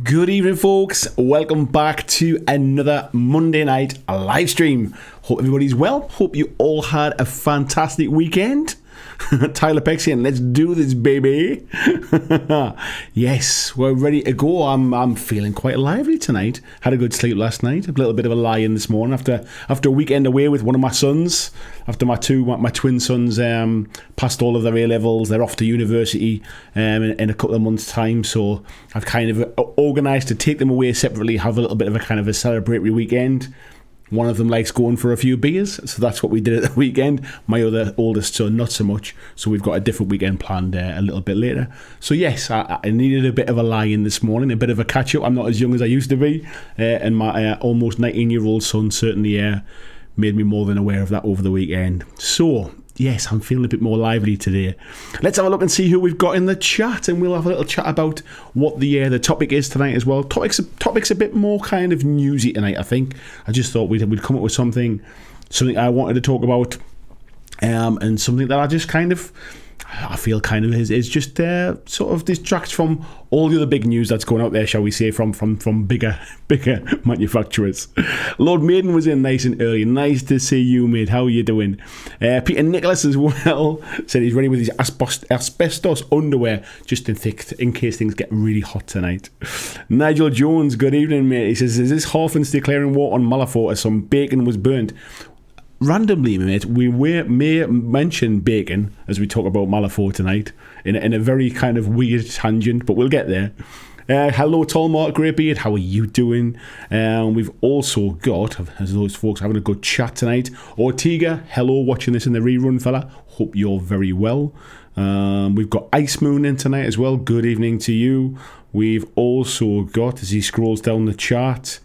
Good evening, folks. Welcome back to another Monday night live stream. Hope everybody's well. Hope you all had a fantastic weekend. Tyler Peck's here, and let's do this, baby. Yes, we're ready to go. I'm feeling quite lively tonight. Had a good sleep last night. A little bit of a lie-in this morning after a weekend away with one of my sons. After my twin sons passed all of their A-levels, they're off to university in a couple of months' time. So I've kind of organised to take them away separately, have a little bit of a kind of a celebratory weekend. One of them likes going for a few beers, so that's what we did at the weekend. My other oldest son, not so much, so we've got a different weekend planned a little bit later. So yes, I needed a bit of a lie-in this morning, a bit of a catch-up. I'm not as young as I used to be, and my almost 19-year-old son certainly made me more than aware of that over the weekend. So yes, I'm feeling a bit more lively today. Let's have a look and see who we've got in the chat, and we'll have a little chat about what the topic is tonight as well. Topic's a bit more kind of newsy tonight, I think. I just thought we'd come up with something I wanted to talk about, and something that I feel kind of is just sort of distracts from all the other big news that's going out there, shall we say, from bigger manufacturers. Lord Maiden was in nice and early. Nice to see you, mate. How are you doing? Peter Nicholas as well said he's ready with his asbestos underwear just in case things get really hot tonight. Nigel Jones, good evening, mate. He says, is this Halfins declaring war on Malifaux as some bacon was burnt? Randomly, mate, we may mention bacon as we talk about Malifaux tonight in a very kind of weird tangent, but we'll get there. Hello, Tall Mark Greybeard, how are you doing? We've also got, as those folks having a good chat tonight, Ortega, hello, watching this in the rerun, fella. Hope you're very well. We've got Ice Moon in tonight as well. Good evening to you. We've also got, as he scrolls down the chart,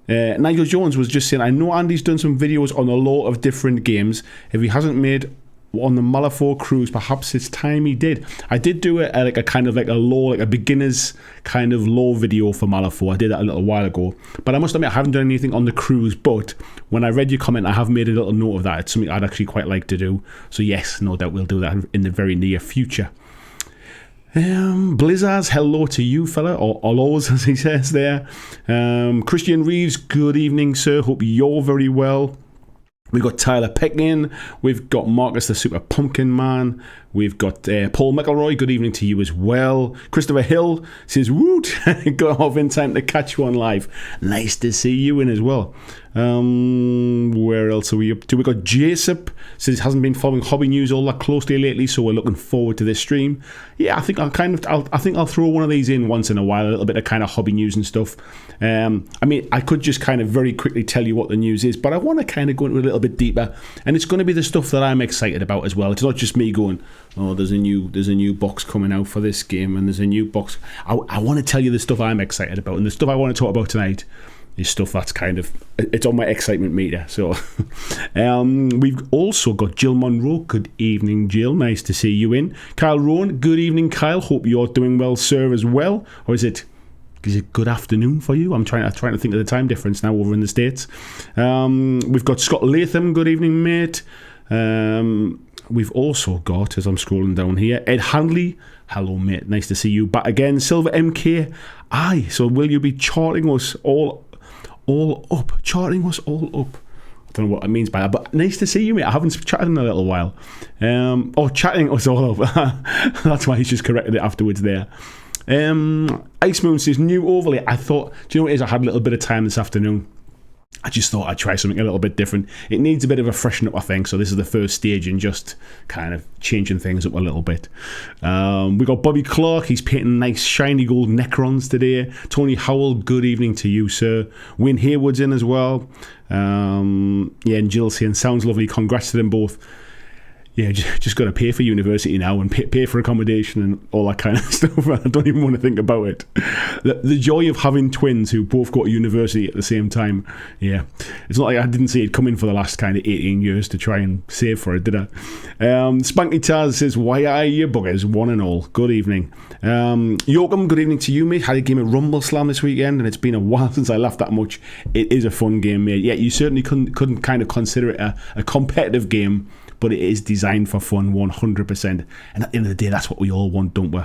Nigel Jones was just saying, I know Andy's done some videos on a lot of different games. If he hasn't made on the Malifaux cruise, perhaps it's time he did. I did do a beginner's kind of lore video for Malifaux. I did that a little while ago, but I must admit I haven't done anything on the cruise. But when I read your comment, I have made a little note of that. It's something I'd actually quite like to do. So yes, no doubt we'll do that in the very near future. Blizzards, hello to you, fella, or Olos, as he says there. Christian Reeves, good evening, sir. Hope you're very well. We've got Tyler Peck in. We've got Marcus the Super Pumpkin Man. We've got Paul McElroy, good evening to you as well. Christopher Hill says, woot, got off in time to catch one live. Nice to see you in as well. Where else are we up to? We've got Jacob, says hasn't been following hobby news all that closely lately, so we're looking forward to this stream. Yeah, I think I'll throw one of these in once in a while, a little bit of kind of hobby news and stuff. I could just kind of very quickly tell you what the news is, but I want to kind of go into it a little bit deeper, and it's going to be the stuff that I'm excited about as well. It's not just me going, oh, there's a new box coming out for this game, and there's a new box. I want to tell you the stuff I'm excited about, and the stuff I want to talk about tonight is stuff that's kind of, it's on my excitement meter. So we've also got Jill Monroe. Good evening, Jill, nice to see you in. Kyle Rowan, good evening, Kyle. Hope you're doing well, sir, as well. Or is it good afternoon for you? I'm trying to think of the time difference now over in the States. We've got Scott Latham, good evening, mate. We've also got, as I'm scrolling down here, Ed Handley. Hello, mate. Nice to see you back again. Silver MK. Aye, so will you be charting us all up? Charting us all up. I don't know what it means by that, but nice to see you, mate. I haven't chatted in a little while. Chatting us all up. That's why he's just corrected it afterwards there. Ice Moon says, new overlay. I thought, do you know what it is? I had a little bit of time this afternoon. I just thought I'd try something a little bit different. It needs a bit of a freshen up, I think. So this is the first stage in just kind of changing things up a little bit. We got Bobby Clark. He's painting nice shiny gold Necrons today. Tony Howell, good evening to you, sir. Wayne Haywood's in as well. And Jill saying, sounds lovely. Congrats to them both. Yeah, just got to pay for university now and pay for accommodation and all that kind of stuff. I don't even want to think about it. The joy of having twins who both go to university at the same time. Yeah, it's not like I didn't see it coming for the last kind of 18 years to try and save for it, did I? Spanky Taz says, why are you buggers, one and all? Good evening. Yoakum, good evening to you, mate. Had a game of Rumble Slam this weekend, and it's been a while since I laughed that much. It is a fun game, mate. Yeah, you certainly couldn't kind of consider it a competitive game, but it is designed for fun 100%, and at the end of the day that's what we all want, don't we?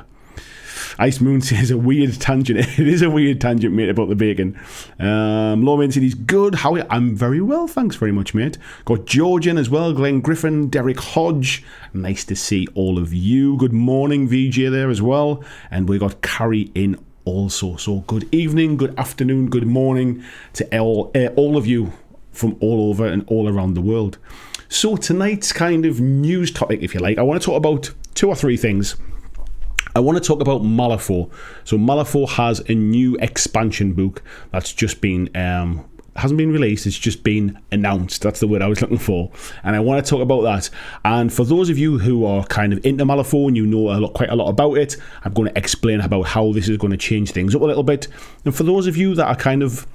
Ice Moon says a weird tangent. It is a weird tangent, mate, about the bacon. Lawman said he's good. How are you? I'm very well, thanks very much, mate. Got George in as well, Glenn Griffin, Derek Hodge. Nice to see all of you. Good morning, VJ there as well. And we got Carrie in also. So good evening, good afternoon, good morning to all of you from all over and all around the world. So tonight's kind of news topic, if you like, I want to talk about 2 or 3 things. I want to talk about Malifaux. So Malifaux has a new expansion book that's just been hasn't been released, it's just been announced. That's the word I was looking for. And I want to talk about that. And for those of you who are kind of into Malifaux and you know quite a lot about it, I'm going to explain about how this is going to change things up a little bit. And for those of you that are kind of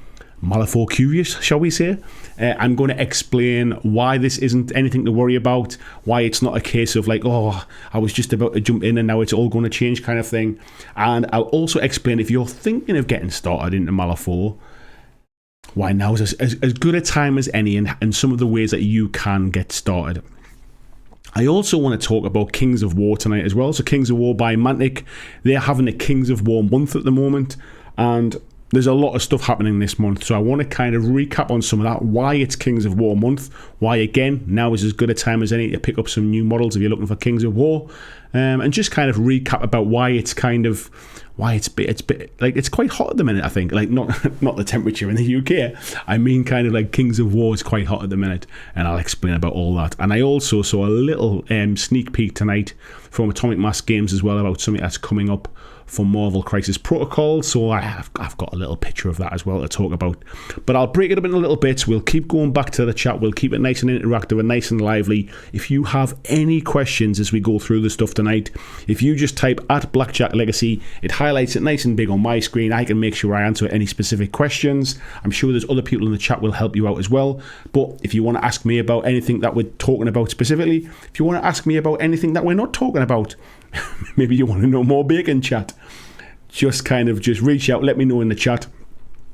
Malifaux curious, shall we say, I'm going to explain why this isn't anything to worry about, why it's not a case of like, oh, I was just about to jump in and now it's all going to change kind of thing. And I'll also explain, if you're thinking of getting started into Malifaux, why now is as good a time as any, and some of the ways that you can get started. I also want to talk about Kings of War tonight as well. So Kings of War by Mantic, they're having a Kings of War month at the moment, and there's a lot of stuff happening this month. So I want to kind of recap on some of that, why it's Kings of War month, why again now is as good a time as any to pick up some new models if you're looking for Kings of War, and just kind of recap about why it's kind of it's quite hot at the minute. I think, like, not the temperature in the UK, I mean kind of like Kings of War is quite hot at the minute, and I'll explain about all that. And I also saw a little sneak peek tonight from Atomic Mass Games as well about something that's coming up for Marvel Crisis Protocol, so I've got a little picture of that as well to talk about. But I'll break it up in a little bit. We'll keep going back to the chat. We'll keep it nice and interactive and nice and lively. If you have any questions as we go through the stuff tonight, if you just type at BlackJack Legacy, it highlights it nice and big on my screen. I can make sure I answer any specific questions. I'm sure there's other people in the chat will help you out as well. But if you want to ask me about anything that we're talking about specifically, if you want to ask me about anything that we're not talking about, maybe you want to know more bacon chat, just reach out, let me know in the chat.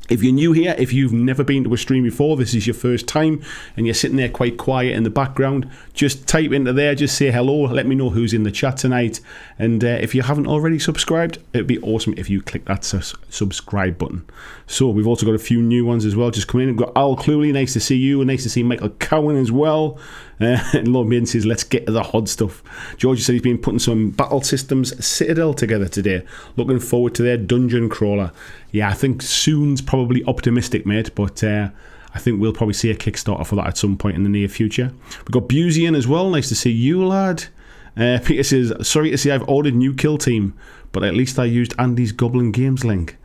If you're new here, if you've never been to a stream before, this is your first time and you're sitting there quite quiet in the background, just type into there, just say hello, let me know who's in the chat tonight. And if you haven't already subscribed, it'd be awesome if you click that subscribe button. So we've also got a few new ones as well just coming in. We've got Al Cluley, nice to see you, and nice to see Michael Cowan as well. And Lord Maiden says, let's get to the hot stuff. George said he's been putting some Battle Systems Citadel together today. Looking forward to their dungeon crawler. Yeah, I think soon's probably optimistic, mate, but I think we'll probably see a Kickstarter for that at some point in the near future. We've got Busian as well. Nice to see you, lad. Peter says, sorry to say I've ordered new Kill Team, but at least I used Andy's Goblin Games link.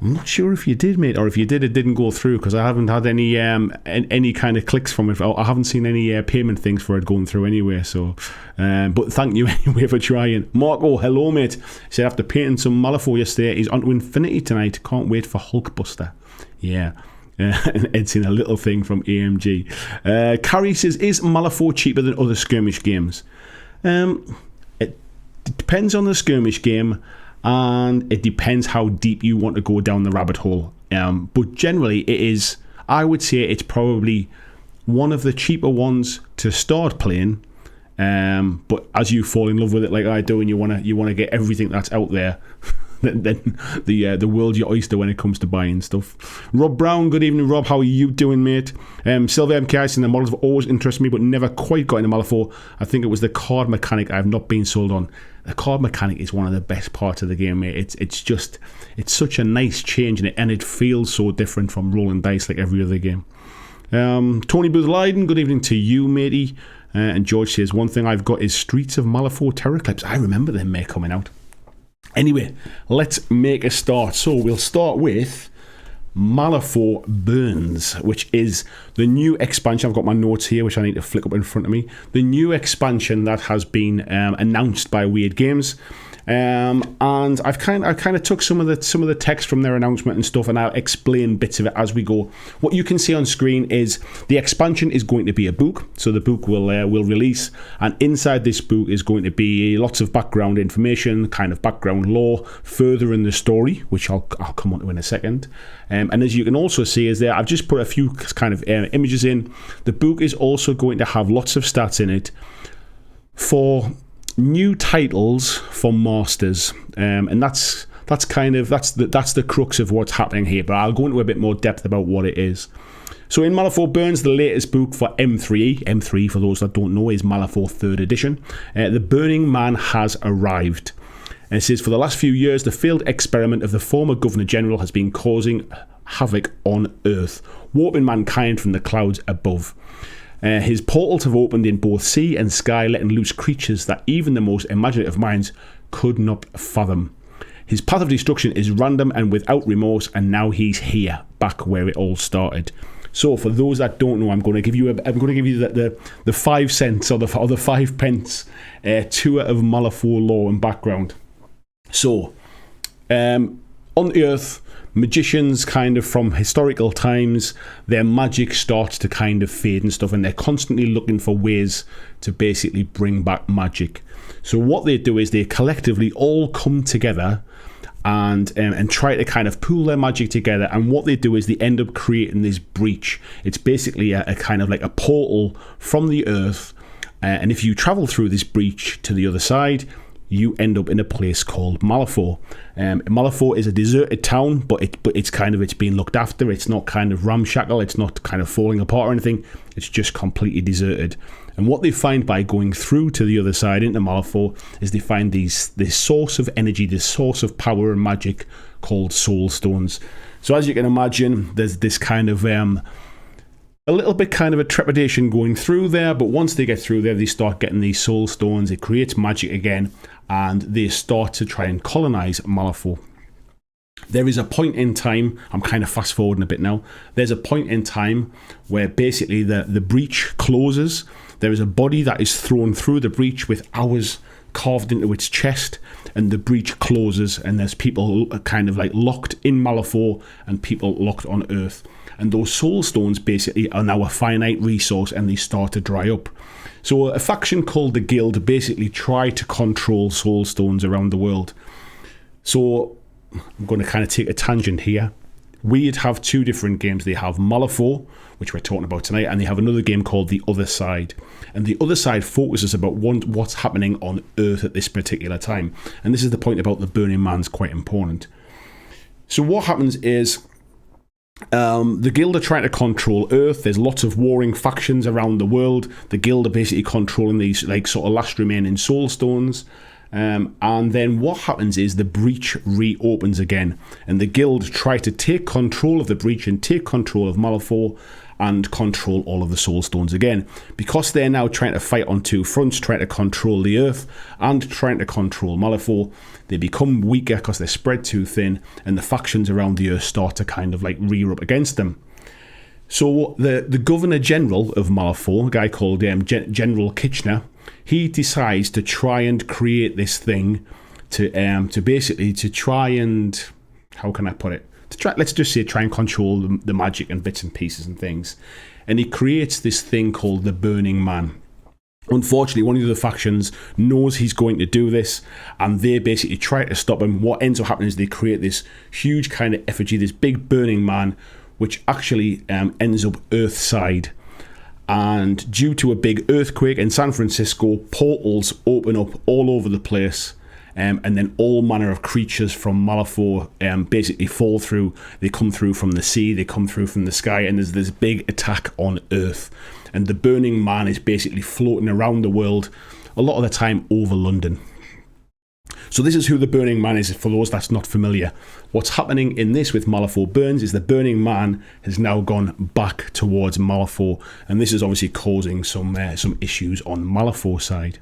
I'm not sure if you did, mate, or if you did, it didn't go through, because I haven't had any kind of clicks from it. I haven't seen any payment things for it going through anyway. So, but thank you anyway for trying. Marco, hello, mate. He said after painting some Malifaux yesterday, he's on to Infinity tonight. Can't wait for Hulkbuster. Yeah. And Ed's seen a little thing from AMG. Carrie says, is Malifaux cheaper than other skirmish games? It depends on the skirmish game, and it depends how deep you want to go down the rabbit hole. But generally, it is, I would say it's probably one of the cheaper ones to start playing. But as you fall in love with it like I do, and you want to get everything that's out there, then the world's your oyster when it comes to buying stuff. Rob Brown, good evening, Rob. How are you doing, mate? Sylvia MK, saying the models have always interested me, but never quite got into Malifaux. I think it was the card mechanic I have not been sold on. The card mechanic is one of the best parts of the game, mate. It's such a nice change in it, and it feels so different from rolling dice like every other game. Tony Booth Leiden, good evening to you, matey. And George says, one thing I've got is Streets of Malifaux Terror Clips. I remember them, mate, coming out. Anyway, let's make a start. So we'll start with Malifaux Burns, which is the new expansion. I've got my notes here, which I need to flick up in front of me. The new expansion that has been announced by Weird Games. And I've kind of took some of the text from their announcement and stuff, and I'll explain bits of it as we go. What you can see on screen is the expansion is going to be a book, so the book will release, and inside this book is going to be lots of background information, kind of background lore, further in the story, which I'll come on to in a second. And as you can also see, is there I've just put a few kind of images in. The book is also going to have lots of stats in it for new titles for masters, and that's the crux of what's happening here. But I'll go into a bit more depth about what it is. So in Malifaux Burns, the latest book for M3, M3 for those that don't know is Malifaux 3rd edition, the Burning Man has arrived. And it says, for the last few years, the failed experiment of the former Governor General has been causing havoc on Earth, warping mankind from the clouds above. His portals have opened in both sea and sky, letting loose creatures that even the most imaginative minds could not fathom. His path of destruction is random and without remorse, and now he's here, back where it all started. So, for those that don't know, I'm going to give you the 5 cents or the 5 pence tour of Malifaux lore and background. So, on the Earth, magicians kind of from historical times, their magic starts to kind of fade and stuff, and they're constantly looking for ways to basically bring back magic. So what they do is they collectively all come together and try to kind of pool their magic together, and what they do is they end up creating this breach. It's basically a kind of like a portal from the Earth, and if you travel through this breach to the other side, you end up in a place called Malifaux. Malifaux is a deserted town, but it's being looked after. It's not kind of ramshackle. It's not kind of falling apart or anything. It's just completely deserted. And what they find by going through to the other side into Malifaux is they find this source of energy, this source of power and magic called soul stones. So as you can imagine, there's this kind of a little bit kind of a trepidation going through there, but once they get through there, they start getting these soul stones. It creates magic again, and they start to try and colonize Malifaux. There is a point in time, I'm kind of fast forwarding a bit now, there's a point in time where basically the breach closes. There is a body that is thrown through the breach with hours carved into its chest, and the breach closes, and there's people kind of like locked in Malifaux and people locked on Earth. And those soul stones basically are now a finite resource, and they start to dry up. So a faction called the Guild basically try to control soul stones around the world. So I'm going to kind of take a tangent here. We'd have 2 different games. They have Malifaux, which we're talking about tonight, and they have another game called The Other Side. And The Other Side focuses about what's happening on Earth at this particular time. And this is the point about the Burning Man's quite important. So what happens is the Guild are trying to control Earth. There's lots of warring factions around the world. The Guild are basically controlling these like sort of last remaining soul stones. And then what happens is the breach reopens again, and the Guild try to take control of the breach and take control of Malifaux and control all of the soul stones again, because they're now trying to fight on 2 fronts, trying to control the Earth and trying to control Malifaux. They become weaker because they're spread too thin, and the factions around the Earth start to kind of like rear up against them. So the Governor General of Malifaux, a guy called General Kitchener, he decides to try and create this thing to try and, how can I put it? Let's just say try and control the magic and bits and pieces and things. And he creates this thing called the Burning Man. Unfortunately, one of the factions knows he's going to do this, and they basically try to stop him. What ends up happening is they create this huge kind of effigy, this big burning man, which actually ends up Earthside. And due to a big earthquake in San Francisco, portals open up all over the place. And then all manner of creatures from Malifaux basically fall through. They come through from the sea, they come through from the sky, and there's this big attack on Earth. And the Burning Man is basically floating around the world, a lot of the time over London. So this is who the Burning Man is, for those that's not familiar. What's happening in this with Malifaux Burns is the Burning Man has now gone back towards Malifaux, and this is obviously causing some issues on Malifaux's side.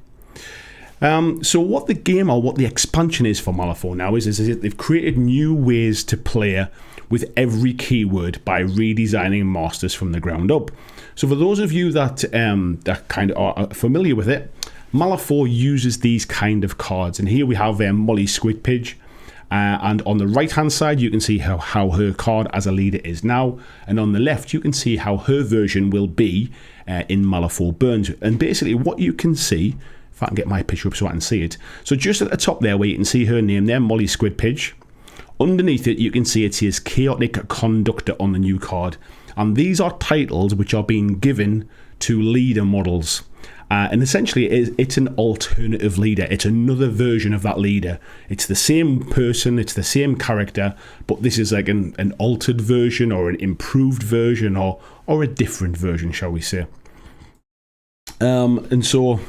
So what the game, or what the expansion is for Malifaux now is they've created new ways to play with every keyword by redesigning masters from the ground up. So for those of you that kind of are familiar with it, Malifaux uses these kind of cards, and here we have Molly Squidpiddge, and on the right hand side you can see how her card as a leader is now, and on the left you can see how her version will be in Malifaux Burns. And basically what you can see, if I can get my picture up so I can see it. So just at the top there where you can see her name there, Molly Squidpiddge, underneath it you can see it says Chaotic Conductor on the new card. And these are titles which are being given to leader models. And essentially it's an alternative leader. It's another version of that leader. It's the same person, it's the same character, but this is like an altered version or an improved version or a different version, shall we say. And so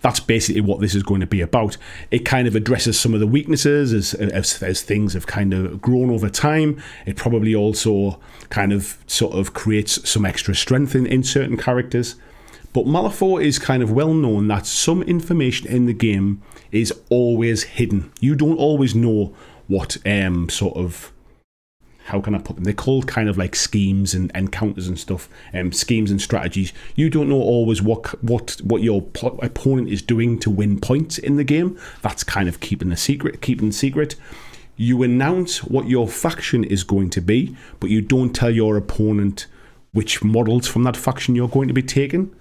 that's basically what this is going to be about. It kind of addresses some of the weaknesses as things have kind of grown over time. It probably also kind of sort of creates some extra strength in certain characters. But Malifaux is kind of well known that some information in the game is always hidden. You don't always know what sort of, how can I put them? They're called kind of like schemes and counters and stuff, schemes and strategies. You don't know always what your opponent is doing to win points in the game. That's kind of keeping the secret. You announce what your faction is going to be, but you don't tell your opponent which models from that faction you're going to be taking.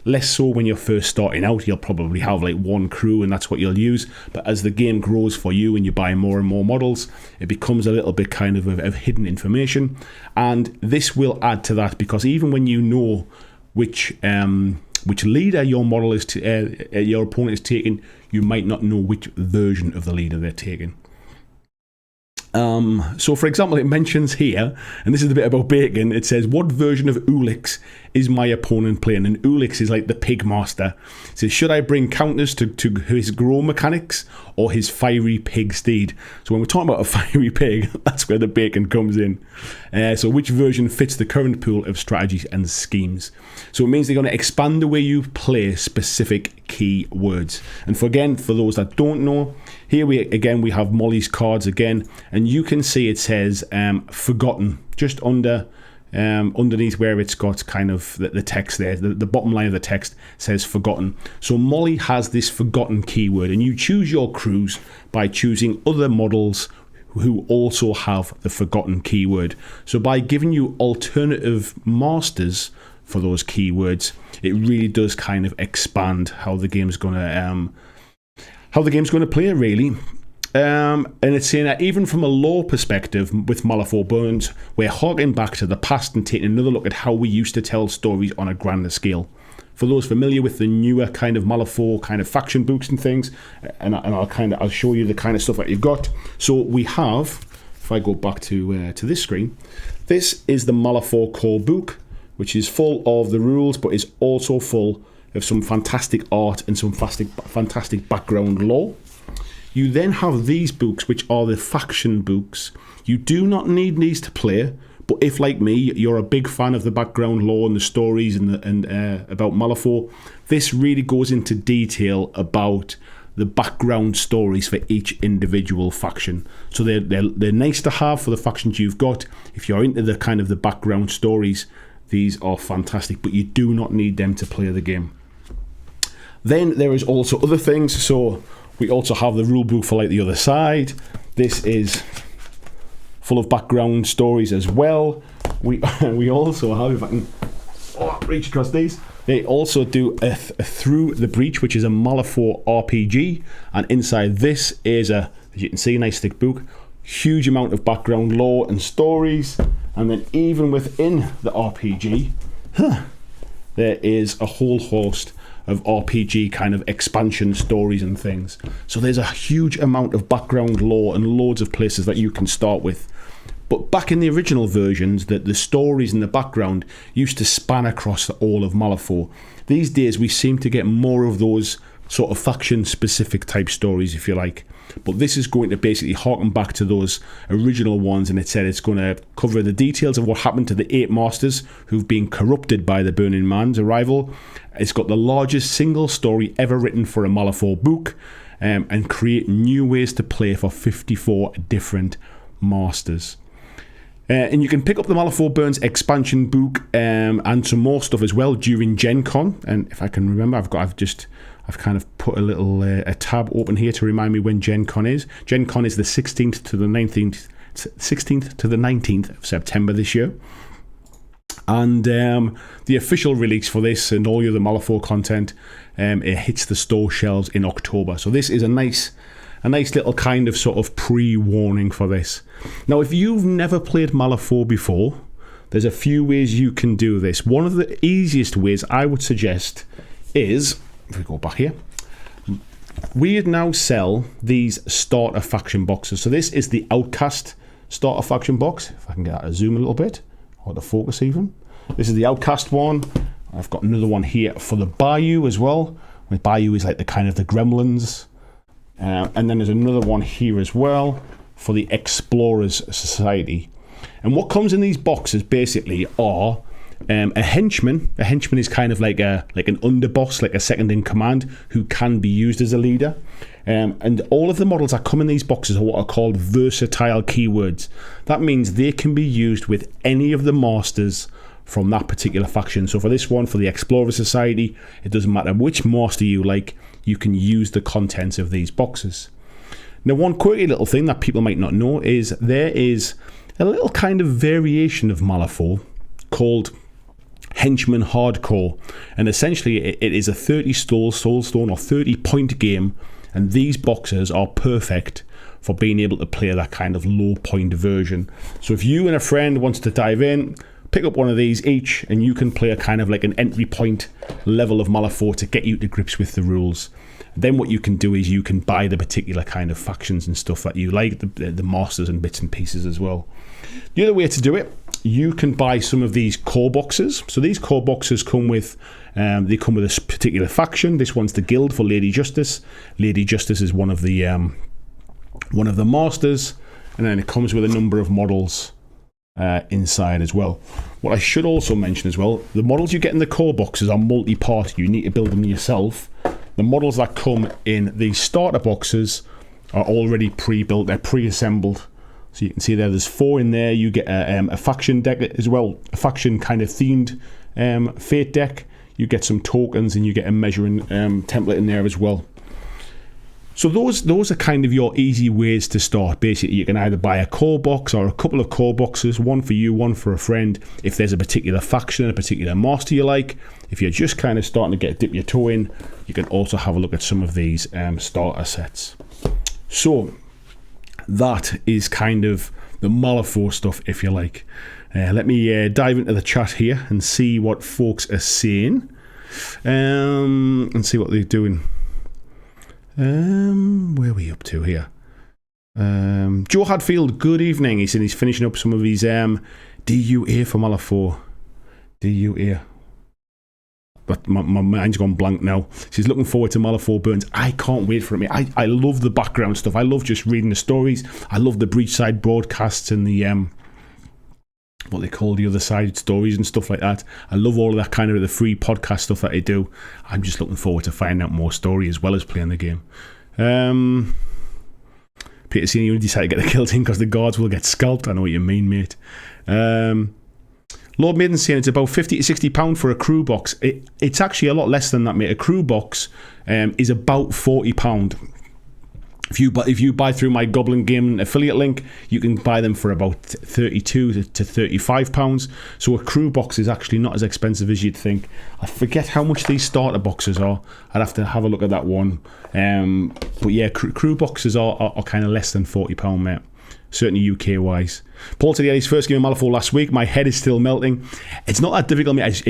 Less so when you're first starting out. You'll probably have like one crew and that's what you'll use. But as the game grows for you and you buy more and more models, it becomes a little bit kind of hidden information. And this will add to that, because even when you know which leader your model is your opponent is taking, you might not know which version of the leader they're taking. So for example, it mentions here, and this is the bit about bacon, it says, what version of Ulix is my opponent playing? And Ulix is like the pig master. It says, should I bring counters to his grow mechanics or his fiery pig steed? So when we're talking about a fiery pig, that's where the bacon comes in. So which version fits the current pool of strategies and schemes? So it means they're going to expand the way you play specific key words. And for those that don't know, here we have Molly's cards again, and you can see it says forgotten just underneath where it's got kind of the text there. The bottom line of the text says forgotten. So Molly has this forgotten keyword, and you choose your crews by choosing other models who also have the forgotten keyword. So by giving you alternative masters for those keywords, it really does kind of expand how the game's going to play, really. And it's saying that even from a lore perspective, with Malifaux Burns, we're harking back to the past and taking another look at how we used to tell stories on a grander scale. For those familiar with the newer kind of Malifaux kind of faction books and things, and I'll show you the kind of stuff that you've got. So we have, if I go back to this screen, this is the Malifaux core book, which is full of the rules, but is also full of some fantastic art and some fantastic background lore. You then have these books, which are the faction books. You do not need these to play, but if, like me, you're a big fan of the background lore and the stories and about Malifaux, this really goes into detail about the background stories for each individual faction. So they're nice to have for the factions you've got. If you're into the kind of the background stories, these are fantastic, but you do not need them to play the game. Then there is also other things. So we also have the rule book for like the other side. This is full of background stories as well. We also have, if I can reach across these, they also do a Through the Breach, which is a Malifaux RPG, and inside this is as you can see, a nice thick book, huge amount of background lore and stories. And then even within the RPG, there is a whole host of RPG kind of expansion stories and things. So there's a huge amount of background lore and loads of places that you can start with. But back in the original versions, the stories in the background used to span across all of Malifaux. These days we seem to get more of those sort of faction-specific type stories, if you like. But this is going to basically harken back to those original ones, and it said it's going to cover the details of what happened to the 8 masters who've been corrupted by the Burning Man's arrival. It's got the largest single story ever written for a Malifaux book, and create new ways to play for 54 different masters. And you can pick up the Malifaux Burns expansion book and some more stuff as well during Gen Con. And if I can remember, I've kind of put a little a tab open here to remind me when Gen Con is. Gen Con is the 16th to the 19th of September this year. And the official release for this and all the other Malifaux content, it hits the store shelves in October. So this is a nice little kind of sort of pre-warning for this. Now, if you've never played Malifaux before, there's a few ways you can do this. One of the easiest ways I would suggest is, if we go back here, we now sell these starter faction boxes. So this is the Outcast starter faction box. If I can get that to zoom a little bit, or to focus even. This is the Outcast one. I've got another one here for the Bayou as well. The Bayou is like the kind of the Gremlins. And then there's another one here as well for the Explorers Society. And what comes in these boxes basically are a henchman. A henchman is kind of like an underboss, like a second in command, who can be used as a leader. And all of the models that come in these boxes are what are called versatile keywords. That means they can be used with any of the masters from that particular faction. So for this one, for the Explorer Society, it doesn't matter which master you like, you can use the contents of these boxes. Now, one quirky little thing that people might not know is there is a little kind of variation of Malifaux called Henchman Hardcore, and essentially it is a 30 soulstone or 30 point game, and these boxes are perfect for being able to play that kind of low point version. So if you and a friend wants to dive in, pick up one of these each, and you can play a kind of like an entry point level of Malifaux to get you to grips with the rules. Then what you can do is you can buy the particular kind of factions and stuff that you like, the masters and bits and pieces as well. The other way to do it, you can buy some of these core boxes. So these core boxes come with a particular faction. This one's the Guild for Lady Justice. Lady Justice is one of the masters, and then it comes with a number of models inside as well. What I should also mention as well, the models you get in the core boxes are multi-part. You need to build them yourself. The models that come in the starter boxes are already pre-built. They're pre-assembled. So you can see there's 4 in there. You get a faction deck as well, a faction kind of themed fate deck. You get some tokens, and you get a measuring template in there as well. So those are kind of your easy ways to start. Basically, you can either buy a core box or a couple of core boxes, one for you, one for a friend. If there's a particular faction, a particular master you like, if you're just kind of starting to dip your toe in, you can also have a look at some of these starter sets. So that is kind of the Malifaux stuff, if you like. Let me dive into the chat here and see what folks are saying, and see what they're doing. Where are we up to here? Joe Hadfield, good evening. He said he's finishing up some of his DUA for Malifaux. DUA. But my mind's gone blank now. She's looking forward to Malifaux Burns. I can't wait for it. I love the background stuff. I love just reading the stories. I love the Breachside broadcasts and the what they call the other side stories and stuff like that. I love all of that kind of the free podcast stuff that they do. I'm just looking forward to finding out more story as well as playing the game. Peter Senior, you decided to get the kill team because the guards will get scalped. I know what you mean, mate. Lord Maiden's saying it's about £50 to £60 for a crew box. It's actually a lot less than that, mate. A crew box is about £40. If you buy through my Goblin Gaming affiliate link, you can buy them for about £32 to £35. So a crew box is actually not as expensive as you'd think. I forget how much these starter boxes are. I'd have to have a look at that one. But yeah, crew boxes are kind of less than £40, mate. Certainly UK wise. Paul said he had his first game of Malifaux last week. My head is still melting. It's not that difficult, mate.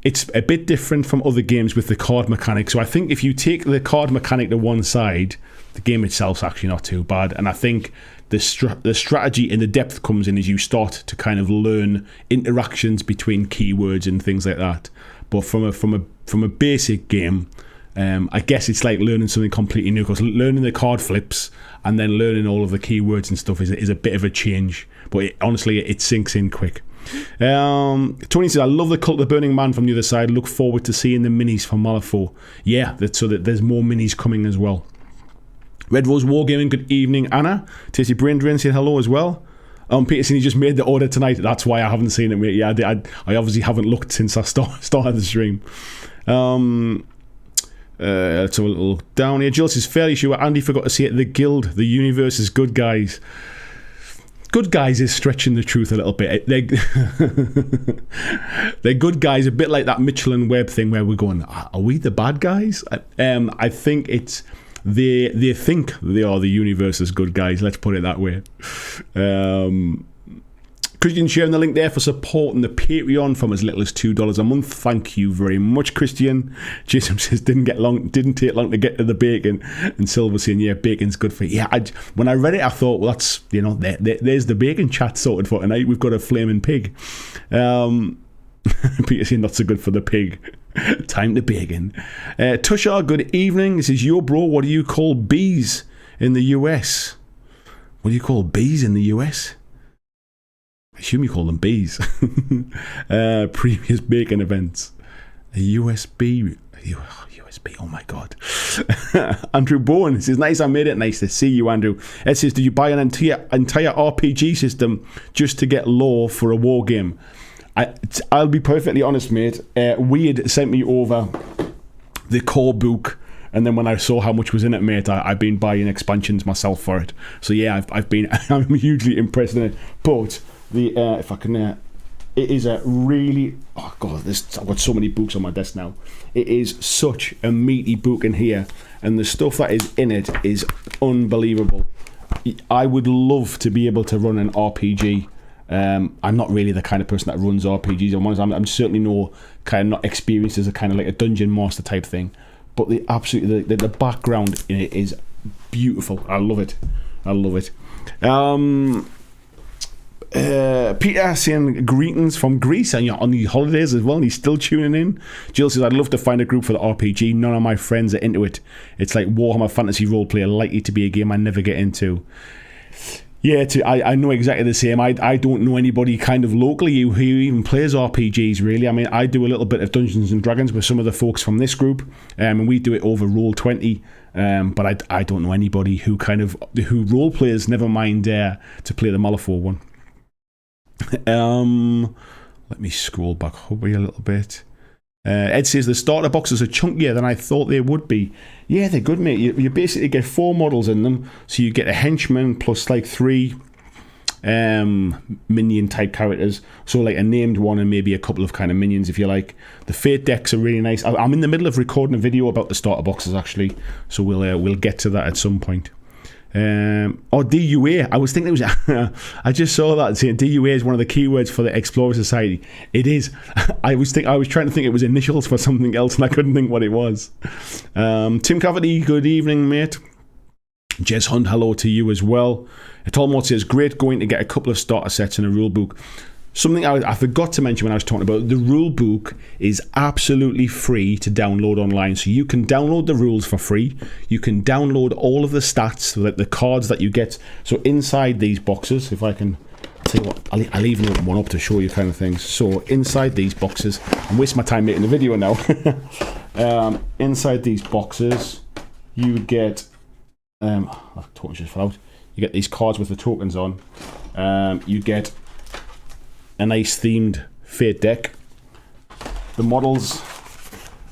It's a bit different from other games with the card mechanic. So I think if you take the card mechanic to one side, the game itself's actually not too bad. And I think the strategy and the depth comes in as you start to kind of learn interactions between keywords and things like that. But from a basic game, I guess it's like learning something completely new, because learning the card flips and then learning all of the keywords and stuff is a bit of a change. But honestly, it sinks in quick. Tony says, I love the Cult of the Burning Man from the other side. Look forward to seeing the minis from Malifaux. Yeah, so that there's more minis coming as well. Red Rose Wargaming, good evening. Anna, Tasty Brain Drain saying hello as well. Peterson, he just made the order tonight. That's why I haven't seen it, mate. Yeah, I obviously haven't looked since I started the stream. Let's have a little down here. Jill says, fairly sure Andy forgot to say it. The Guild, the universe is good guys. Good guys is stretching the truth a little bit. They're good guys, a bit like that Mitchell and Webb thing where we're going, are we the bad guys? I think it's they think they are the universe's good guys. Let's put it that way. Christian sharing the link there for supporting the Patreon from as little as $2 a month. Thank you very much, Christian. Jason says didn't take long to get to the bacon, and Silver saying yeah, bacon's good for you. Yeah, when I read it, I thought, well, that's there's the bacon chat sorted for tonight. We've got a flaming pig. Peter saying not so good for the pig. Time to bacon. Tushar, good evening. This is your bro. What do you call bees in the US? What do you call bees in the US? I assume you call them bees. Previous bacon events. A USB, oh my god. Andrew Bowen says, nice, I made it. Nice to see you, Andrew. Ed says, did you buy an entire RPG system just to get lore for a war game? I'll be perfectly honest, mate. Weird sent me over the core book, and then when I saw how much was in it, mate, I've been buying expansions myself for it. So yeah, I'm hugely impressed in it. But if I can, it is a really, oh god, I've got so many books on my desk now. It is such a meaty book in here, and the stuff that is in it is unbelievable. I would love to be able to run an RPG. I'm not really the kind of person that runs RPGs. I'm certainly not experienced as a kind of like a dungeon master type thing. But the background in it is beautiful. I love it. Peter saying greetings from Greece, and you're on the holidays as well, and he's still tuning in. Jill says, I'd love to find a group for the RPG. None of my friends are into it. It's like Warhammer Fantasy Roleplay, likely to be a game I never get into. Yeah, I know exactly the same. I don't know anybody kind of locally who even plays RPGs, really. I mean, I do a little bit of Dungeons and Dragons with some of the folks from this group, and we do it over Roll20, but I don't know anybody who role plays, never mind to play the Malifaux one. Let me scroll back over a little bit. Ed says the starter boxes are chunkier than I thought they would be. Yeah, they're good, mate. You basically get 4 models in them, so you get a henchman plus like 3 minion type characters, so like a named one and maybe a couple of kind of minions if you like. The fate decks are really nice. I'm in the middle of recording a video about the starter boxes actually, so we'll get to that at some point. DUA. I was thinking it was. I just saw that saying DUA is one of the keywords for the Explorer Society. It is. I was trying to think it was initials for something else, and I couldn't think what it was. Tim Cavity, good evening, mate. Jez Hunt, hello to you as well. Tolmort says, great going to get a couple of starter sets and a rule book. Something I forgot to mention when I was talking about the rule book is absolutely free to download online. So you can download the rules for free. You can download all of the stats, the cards that you get. So inside these boxes, if I can tell you what, I'll even open one up to show you kind of things. So inside these boxes, I'm wasting my time making the video now. Inside these boxes, you get tokens just fell out. You get these cards with the tokens on. You get a nice themed fate deck. The models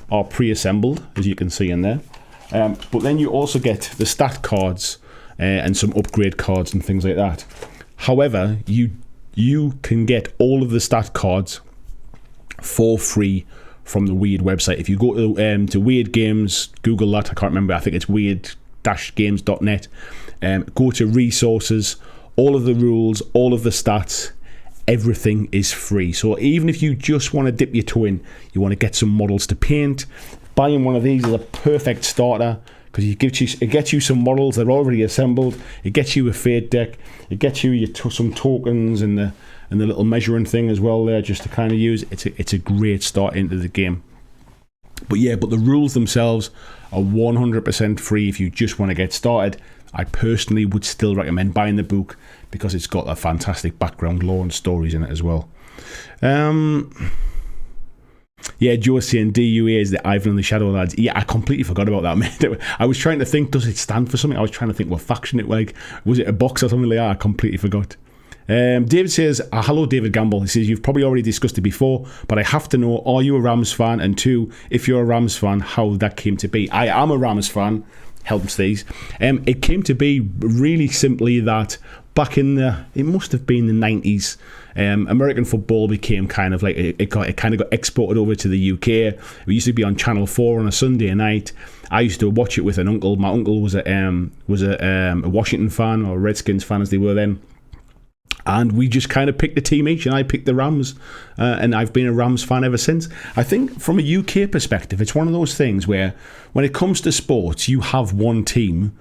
are pre-assembled, as you can see in there, but then you also get the stat cards and some upgrade cards and things like that. However, you can get all of the stat cards for free from the Weird website. If you go to Weird Games, Google that, I can't remember, I think it's weird-games.net, go to resources, all of the rules, all of the stats, everything is free. So even if you just want to dip your toe in, you want to get some models to paint, buying one of these is a perfect starter because it gets you some models that are already assembled. It gets you a fate deck. It gets you some tokens and the little measuring thing as well there, just to kind of use. It's a great start into the game. But the rules themselves are 100% free if you just want to get started. I personally would still recommend buying the book because it's got a fantastic background lore and stories in it as well. Joe's saying DUA is the Ivan and the Shadow Lads. Yeah, I completely forgot about that, mate. I was trying to think, does it stand for something? I was trying to think what faction it was. Like, was it a box or something like that? I completely forgot. David says, hello David Gamble. He says, you've probably already discussed it before, but I have to know, are you a Rams fan? And 2, if you're a Rams fan, how that came to be. I am a Rams fan. Helps these. It came to be really simply that back in it must have been the 90s, American football became kind of like, it kind of got exported over to the UK. It used to be on Channel 4 on a Sunday night. I used to watch it with an uncle. My uncle was a Washington fan, or Redskins fan as they were then. And we just kind of picked a team each, and I picked the Rams, and I've been a Rams fan ever since. I think from a UK perspective, it's one of those things where when it comes to sports, you have one team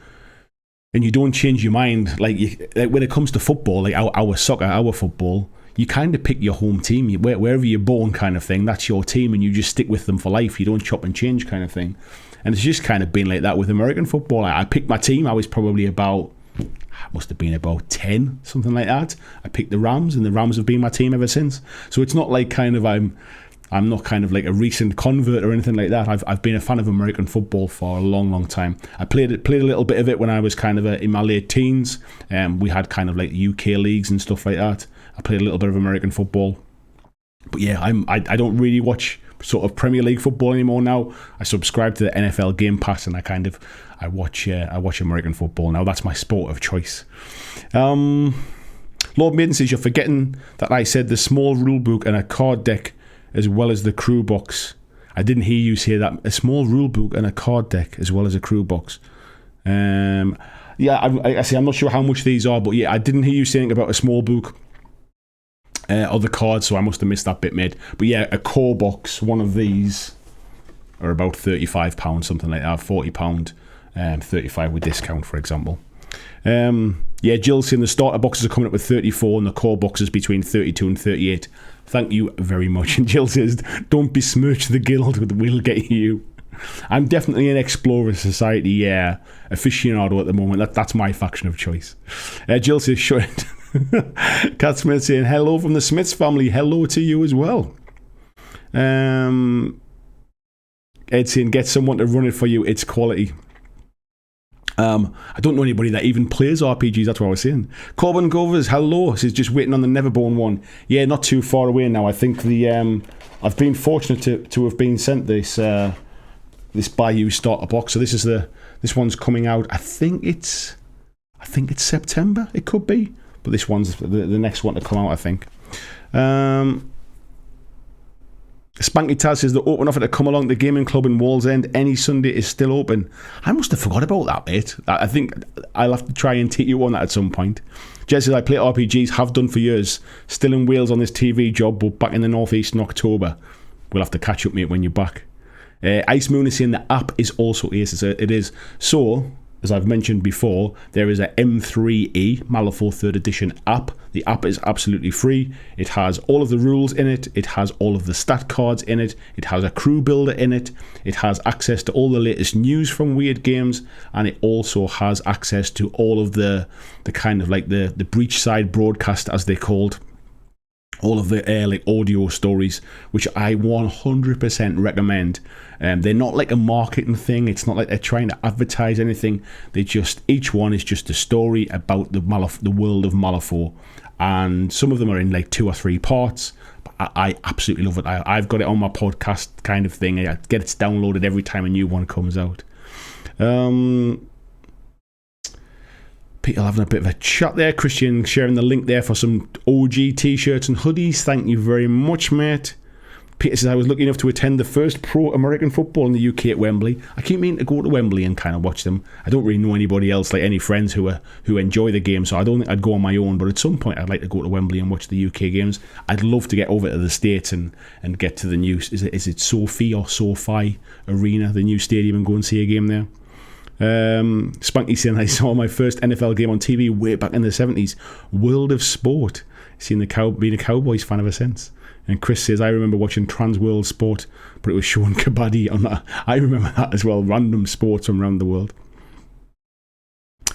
and you don't change your mind. Like when it comes to football, like our soccer, our football, you kind of pick your home team. Wherever you're born kind of thing, that's your team, and you just stick with them for life. You don't chop and change kind of thing. And it's just kind of been like that with American football. I picked my team. I was probably must have been about 10, something like that. I picked the Rams, and the Rams have been my team ever since. So it's not like kind of I'm not kind of like a recent convert or anything like that. I've been a fan of American football for a long, long time. I played a little bit of it when I was kind of in my late teens. We had kind of like UK leagues and stuff like that. I played a little bit of American football. But yeah, I don't really watch sort of Premier League football anymore now. I subscribe to the NFL Game Pass, and I watch American football now. That's my sport of choice. Lord Maiden says, you're forgetting that I said the small rule book and a card deck as well as the crew box. I didn't hear you say that. A small rule book and a card deck as well as a crew box. Yeah, I see. I'm not sure how much these are, but yeah, I didn't hear you saying about a small book or the cards, so I must have missed that bit, mate. But yeah, a core box, one of these are about £35, something like that, £40, 35 with discount, for example. Yeah, Jill's saying the starter boxes are coming up with 34 and the core boxes between 32 and 38. Thank you very much. And Jill says, don't besmirch the guild, we'll get you. I'm definitely an Explorer Society, yeah, aficionado at the moment. That's my faction of choice. Jill says, shut it. Cat Smith saying, hello from the Smiths family. Hello to you as well. Ed saying, get someone to run it for you. It's quality. I don't know anybody that even plays RPGs. That's what I was saying. Corbin Govers, hello. Says, just waiting on the Neverborn one. Yeah, not too far away now. I think I've been fortunate to have been sent this Bayou starter box. So this one's coming out. I think it's September. It could be. But this one's the next one to come out, I think. Spanky Taz says the open offer to come along to the gaming club in Wallsend any Sunday is still open. I must have forgot about that, mate. I think I'll have to try and take you on that at some point. Jess says, I play RPGs, have done for years. Still in Wales on this TV job, but back in the Northeast in October. We'll have to catch up, mate, when you're back. Ice Moon is saying the app is also Ace. It is. So, as I've mentioned before, there is a M3E Malifaux 3rd Edition app. The app is absolutely free. It has all of the rules in it. It has all of the stat cards in it. It has a crew builder in it. It has access to all the latest news from Weird Games, and it also has access to all of the kind of like the breach side broadcast, as they're called. All of the like audio stories, which I 100% recommend. They're not like a marketing thing. It's not like they're trying to advertise anything. Each one is just a story about the world of Malifaux, and some of them are in like 2 or 3 parts. But I absolutely love it. I've got it on my podcast kind of thing. I get it downloaded every time a new one comes out. People having a bit of a chat there. Christian sharing the link there for some OG t-shirts and hoodies. Thank you very much, mate. Peter says, I was lucky enough to attend the first pro American football in the UK at Wembley. I keep meaning to go to Wembley and kind of watch them. I don't really know anybody else, like any friends who enjoy the game, so I don't think I'd go on my own, but at some point I'd like to go to Wembley and watch the UK games. I'd love to get over to the States and get to the new, is it Sophie or SoFi Arena, the new stadium, and go and see a game there. Spunky saying, I saw my first NFL game on TV way back in the 70s. World of Sport. Seen being a Cowboys fan ever since. And Chris says, I remember watching Trans World Sport, but it was Sean Kabaddi on that. I remember that as well. Random sports from around the world.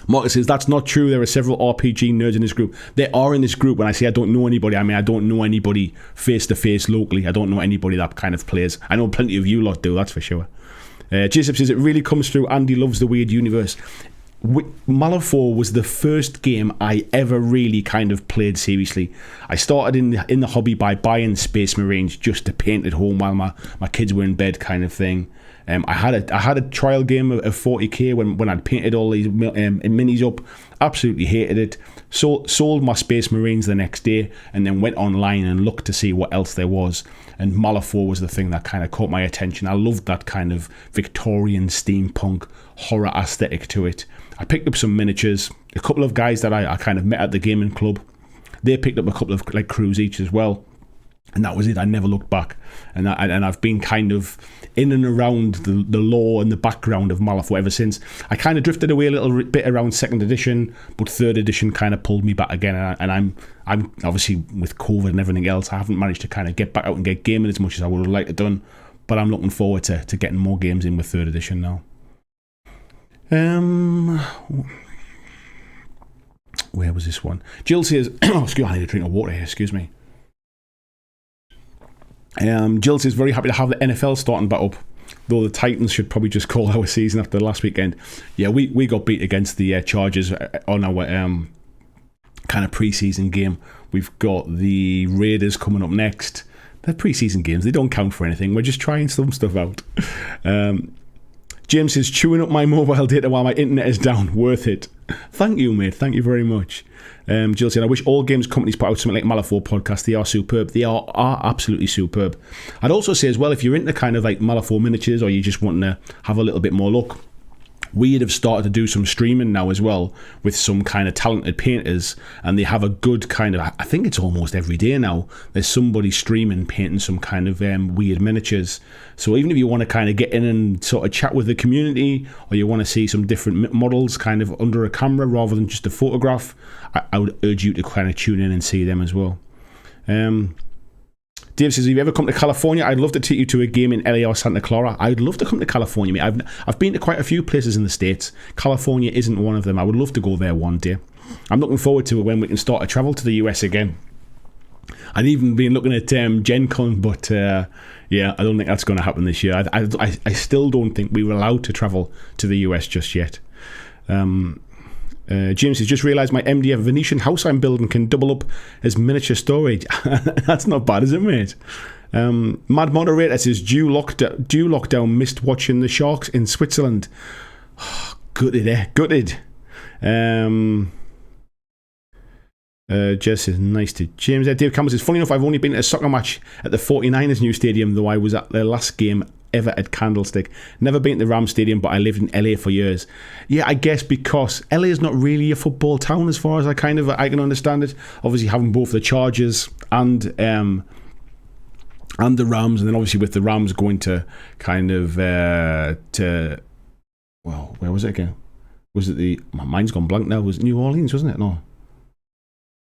Marcus says, that's not true. There are several RPG nerds in this group. There are in this group. When I say I don't know anybody, I mean I don't know anybody face to face locally. I don't know anybody that kind of plays. I know plenty of you lot do, that's for sure. Jacob says, it really comes through. Andy loves the weird universe. Malifaux was the first game I ever really kind of played seriously. I started in the hobby by buying Space Marines just to paint at home while my kids were in bed, kind of thing. I had a trial game of 40k when I'd painted all these minis up. Absolutely hated it. Sold my Space Marines the next day, and then went online and looked to see what else there was. And Malifaux was the thing that kind of caught my attention. I loved that kind of Victorian steampunk horror aesthetic to it. I picked up some miniatures. A couple of guys that I kind of met at the gaming club, They picked up a couple of like crews each as well. And that was it. I never looked back. And I've been kind of in and around the lore and the background of Malifaux ever since. I kind of drifted away a little bit around 2nd edition, but 3rd edition kind of pulled me back again. And I'm obviously, with COVID and everything else, I haven't managed to kind of get back out and get gaming as much as I would have liked to done. But I'm looking forward to getting more games in with 3rd edition now. Where was this one? Jill says, excuse me, I need a drink of water here, excuse me. Jill says, very happy to have the NFL starting back up, though the Titans should probably just call our season after the last weekend. Yeah, we got beat against the Chargers on our kind of pre-season game. We've got the Raiders coming up next. They're pre-season games, they don't count for anything. We're just trying some stuff out. James says, chewing up my mobile data while my internet is down. Worth it. Thank you, mate. Thank you very much. Jill said, I wish all games companies put out something like Malifaux podcast. They are superb. They are absolutely superb. I'd also say as well, if you're into kind of like Malifaux miniatures, or you just want to have a little bit more luck, we'd have started to do some streaming now as well with some kind of talented painters, and they have a good kind of, I think it's almost every day now, there's somebody streaming painting some kind of weird miniatures. So even if you want to kind of get in and sort of chat with the community, or you want to see some different models kind of under a camera rather than just a photograph, I would urge you to kind of tune in and see them as well. Dave says, have you ever come to California? I'd love to take you to a game in LA or Santa Clara. I'd love to come to California, mate. I've been to quite a few places in the States. California isn't one of them. I would love to go there one day. I'm looking forward to it when we can start to travel to the US again. I'd even been looking at Gen Con, but yeah, I don't think that's going to happen this year. I still don't think we were allowed to travel to the US just yet. James has just realised my MDF Venetian house I'm building can double up as miniature storage. That's not bad, is it, mate? Mad Moderator says, due lockdown, missed watching the Sharks in Switzerland. Oh, gutted, eh? Gutted. Jess says, nice to James. Dave Campbell says, funny enough, I've only been to a soccer match at the 49ers new stadium, though I was at their last game ever at Candlestick. Never been to the Rams Stadium, but I lived in LA for years. Yeah, I guess because LA is not really a football town as far as I can understand it. Obviously having both the Chargers and the Rams, and then obviously with the Rams going to kind of where was it again? Was it my mind's gone blank now. Was it New Orleans, wasn't it? No.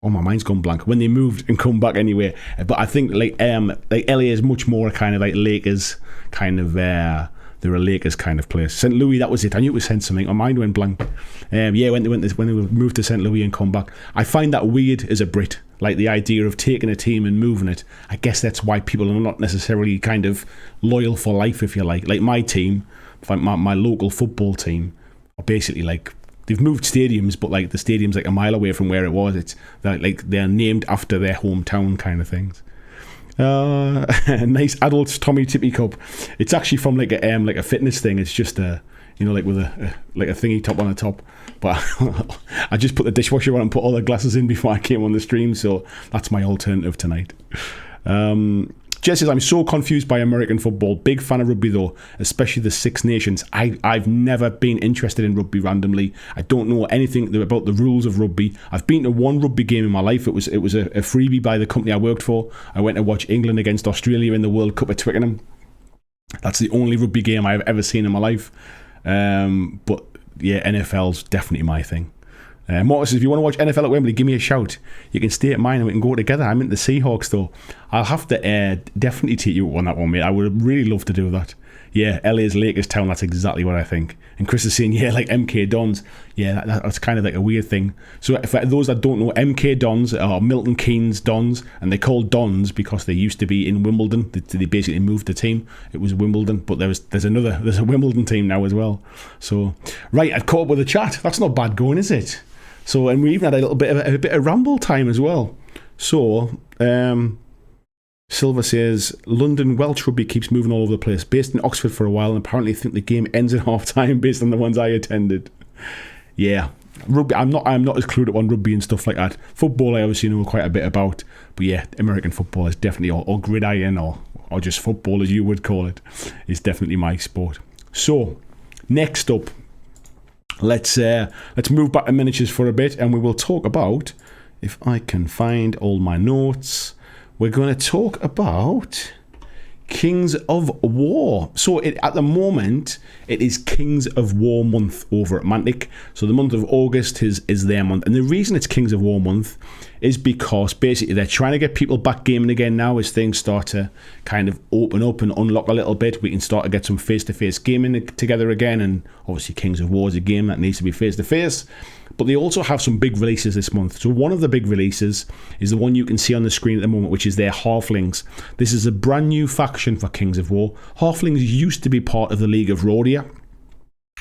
Oh, my mind's gone blank. When they moved and come back anyway. But I think like LA is much more kind of like Lakers kind of they're a Lakers kind of place. St. Louis, that was it. I knew it was St. something. My mind went blank. Yeah, when they moved to St. Louis and come back. I find that weird as a Brit. Like the idea of taking a team and moving it. I guess that's why people are not necessarily kind of loyal for life, if you like. Like my team, my local football team, are basically like, they've moved stadiums, but like the stadium's like a mile away from where it was. They're named after their hometown kind of things. Nice adult Tommy Tippy cup. It's actually from like a fitness thing. It's just like with a thingy top on the top. But I just put the dishwasher on and put all the glasses in before I came on the stream, so that's my alternative tonight. Jess says, I'm so confused by American football. Big fan of rugby though, especially the Six Nations. I've never been interested in rugby randomly. I don't know anything about the rules of rugby. I've been to one rugby game in my life. It was a freebie by the company I worked for. I went to watch England against Australia in the World Cup at Twickenham. That's the only rugby game I've ever seen in my life. But yeah, NFL's definitely my thing. Mortis says, if you want to watch NFL at Wembley, give me a shout. You can stay at mine and we can go together. I'm into the Seahawks though. I'll have to definitely take you on that one, mate. I would really love to do that. Yeah, LA's Lakers town, that's exactly what I think. And Chris is saying, yeah, like MK Dons. Yeah, that's kind of like a weird thing. So for those that don't know, MK Dons are Milton Keynes Dons, and they're called Dons because they used to be in Wimbledon. They basically moved the team. It was Wimbledon, but there's a Wimbledon team now as well. So, right, I've caught up with the chat. That's not bad going, is it? So, and we even had a bit of ramble time as well. So, Silver says, London Welsh rugby keeps moving all over the place. Based in Oxford for a while, and apparently think the game ends at half time based on the ones I attended. Yeah, rugby. I'm not as clued up on rugby and stuff like that. Football, I obviously know quite a bit about, but yeah, American football is definitely, or gridiron, or just football as you would call it, is definitely my sport. So, next up, let's move back to miniatures for a bit, and we will talk about if I can find all my notes, we're going to talk about Kings of War. So at the moment, it is Kings of War month over at Mantic. So the month of August is their month. And the reason it's Kings of War month is because basically they're trying to get people back gaming again now as things start to kind of open up and unlock a little bit. We can start to get some face-to-face gaming together again. And obviously Kings of War is a game that needs to be face-to-face. But they also have some big releases this month. So one of the big releases is the one you can see on the screen at the moment, which is their Halflings. This is a brand new faction for Kings of War. Halflings used to be part of the League of Rhodia,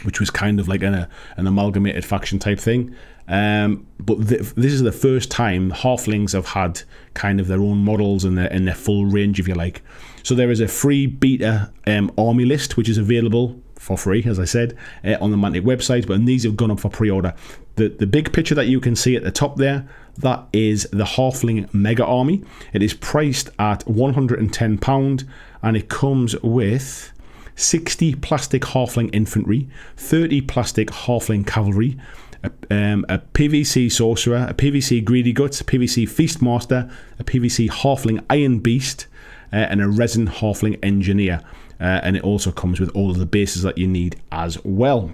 which was kind of like an amalgamated faction type thing. But this is the first time Halflings have had kind of their own models and their full range, if you like. So there is a free beta army list, which is available for free, as I said, on the Mantic website, but these have gone up for pre-order. The big picture that you can see at the top there, that is the Halfling Mega Army. It is priced at £110, and it comes with 60 plastic Halfling Infantry, 30 plastic Halfling Cavalry, a PVC Sorcerer, a PVC Greedy Guts, a PVC Feastmaster, a PVC Halfling Iron Beast, and a Resin Halfling Engineer. And it also comes with all of the bases that you need as well.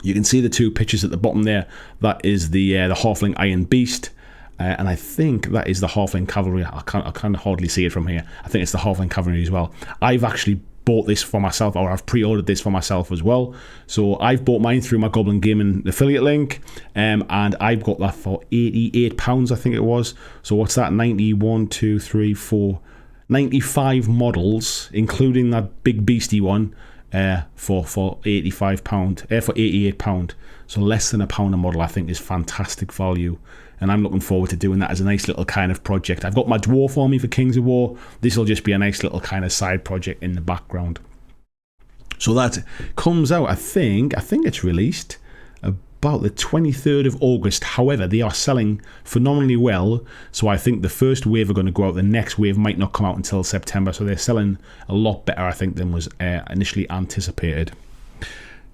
You can see the two pictures at the bottom there. That is the Halfling Iron Beast, and I think that is the Halfling Cavalry. I can't hardly see it from here. I think it's the Halfling Cavalry as well. I've actually bought this for myself, or I've pre-ordered this for myself as well. So I've bought mine through my Goblin Gaming affiliate link, and I've got that for £88, I think it was. So what's that? 95 models, including that big beastie one, for £88. So less than £1 a model, I think, is fantastic value, and I'm looking forward to doing that as a nice little kind of project. I've got my Dwarf Army for Kings of War. This will just be a nice little kind of side project in the background. So that comes out, I think it's released about the 23rd of August. However, they are selling phenomenally well, so I think the first wave are going to go out. The next wave might not come out until September, so they're selling a lot better, I think, than was initially anticipated.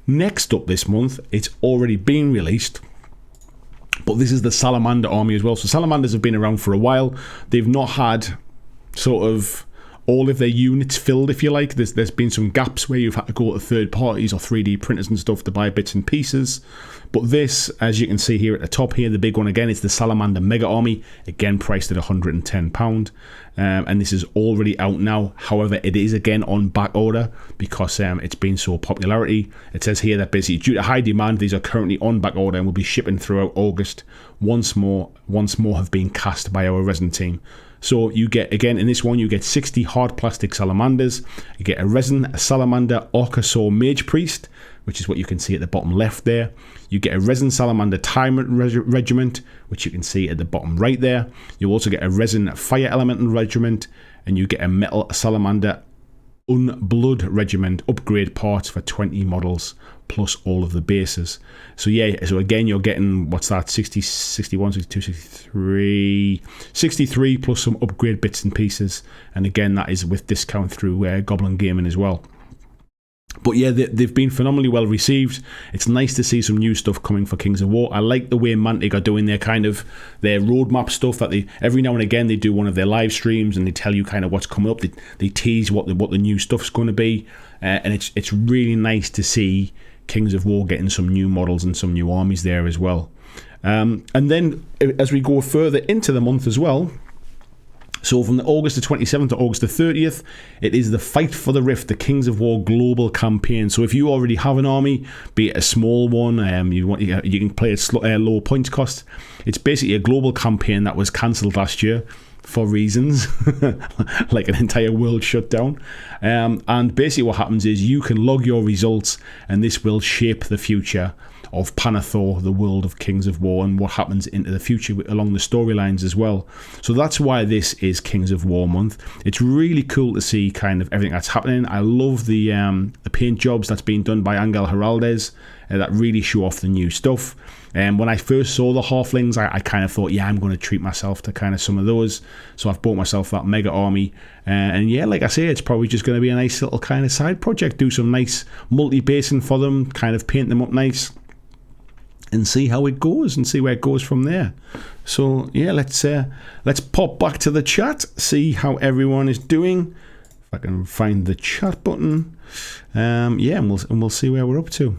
Next up this month, it's already been released, but this is the Salamander Army as well. So Salamanders have been around for a while. They've not had sort of all of their units filled, if you like. There's been some gaps where you've had to go to third parties or 3D printers and stuff to buy bits and pieces. But this, as you can see here at the top here, the big one again, is the Salamander Mega Army, again priced at £110. And this is already out now. However, it is again on back order because it's been so popularity. It says here that basically due to high demand, these are currently on back order and will be shipping throughout August. Once more have been cast by our resin team. So you get, again, in this one, you get 60 hard plastic salamanders. You get a resin, a salamander, Archosaur Mage Priest, which is what you can see at the bottom left there. You get a resin salamander Tyrant Regiment, which you can see at the bottom right there. You also get a resin Fire Elemental Regiment, and you get a metal salamander Unblood Regiment upgrade parts for 20 models plus all of the bases. So yeah, so again you're getting, what's that, 60, 61, 62, 63 plus some upgrade bits and pieces, and again that is with discount through Goblin Gaming as well. But yeah, they've been phenomenally well received. It's nice to see some new stuff coming for Kings of War. I like the way Mantic are doing their roadmap stuff. That they every now and again they do one of their live streams and they tell you kind of what's coming up. They tease what the new stuff's going to be, and it's really nice to see Kings of War getting some new models and some new armies there as well. And then as we go further into the month as well. So from August the 27th to August the 30th, it is the Fight for the Rift, the Kings of War global campaign. So if you already have an army, be it a small one, you can play at low points cost. It's basically a global campaign that was cancelled last year for reasons, like an entire world shutdown. And basically what happens is you can log your results, and this will shape the future of Panathor, the world of Kings of War, and what happens into the future along the storylines as well. So that's why this is Kings of War month. It's really cool to see kind of everything that's happening. I love the paint jobs that's being done by Angel Heraldez that really show off the new stuff. And when I first saw the Halflings, I kind of thought, yeah, I'm going to treat myself to kind of some of those. So I've bought myself that Mega Army. And yeah, like I say, it's probably just going to be a nice little kind of side project. Do some nice multi-basing for them, kind of paint them up nice. and see how it goes and see where it goes from there. So yeah, let's pop back to the chat, see how everyone is doing. If I can find the chat button, yeah, and we'll see where we're up to.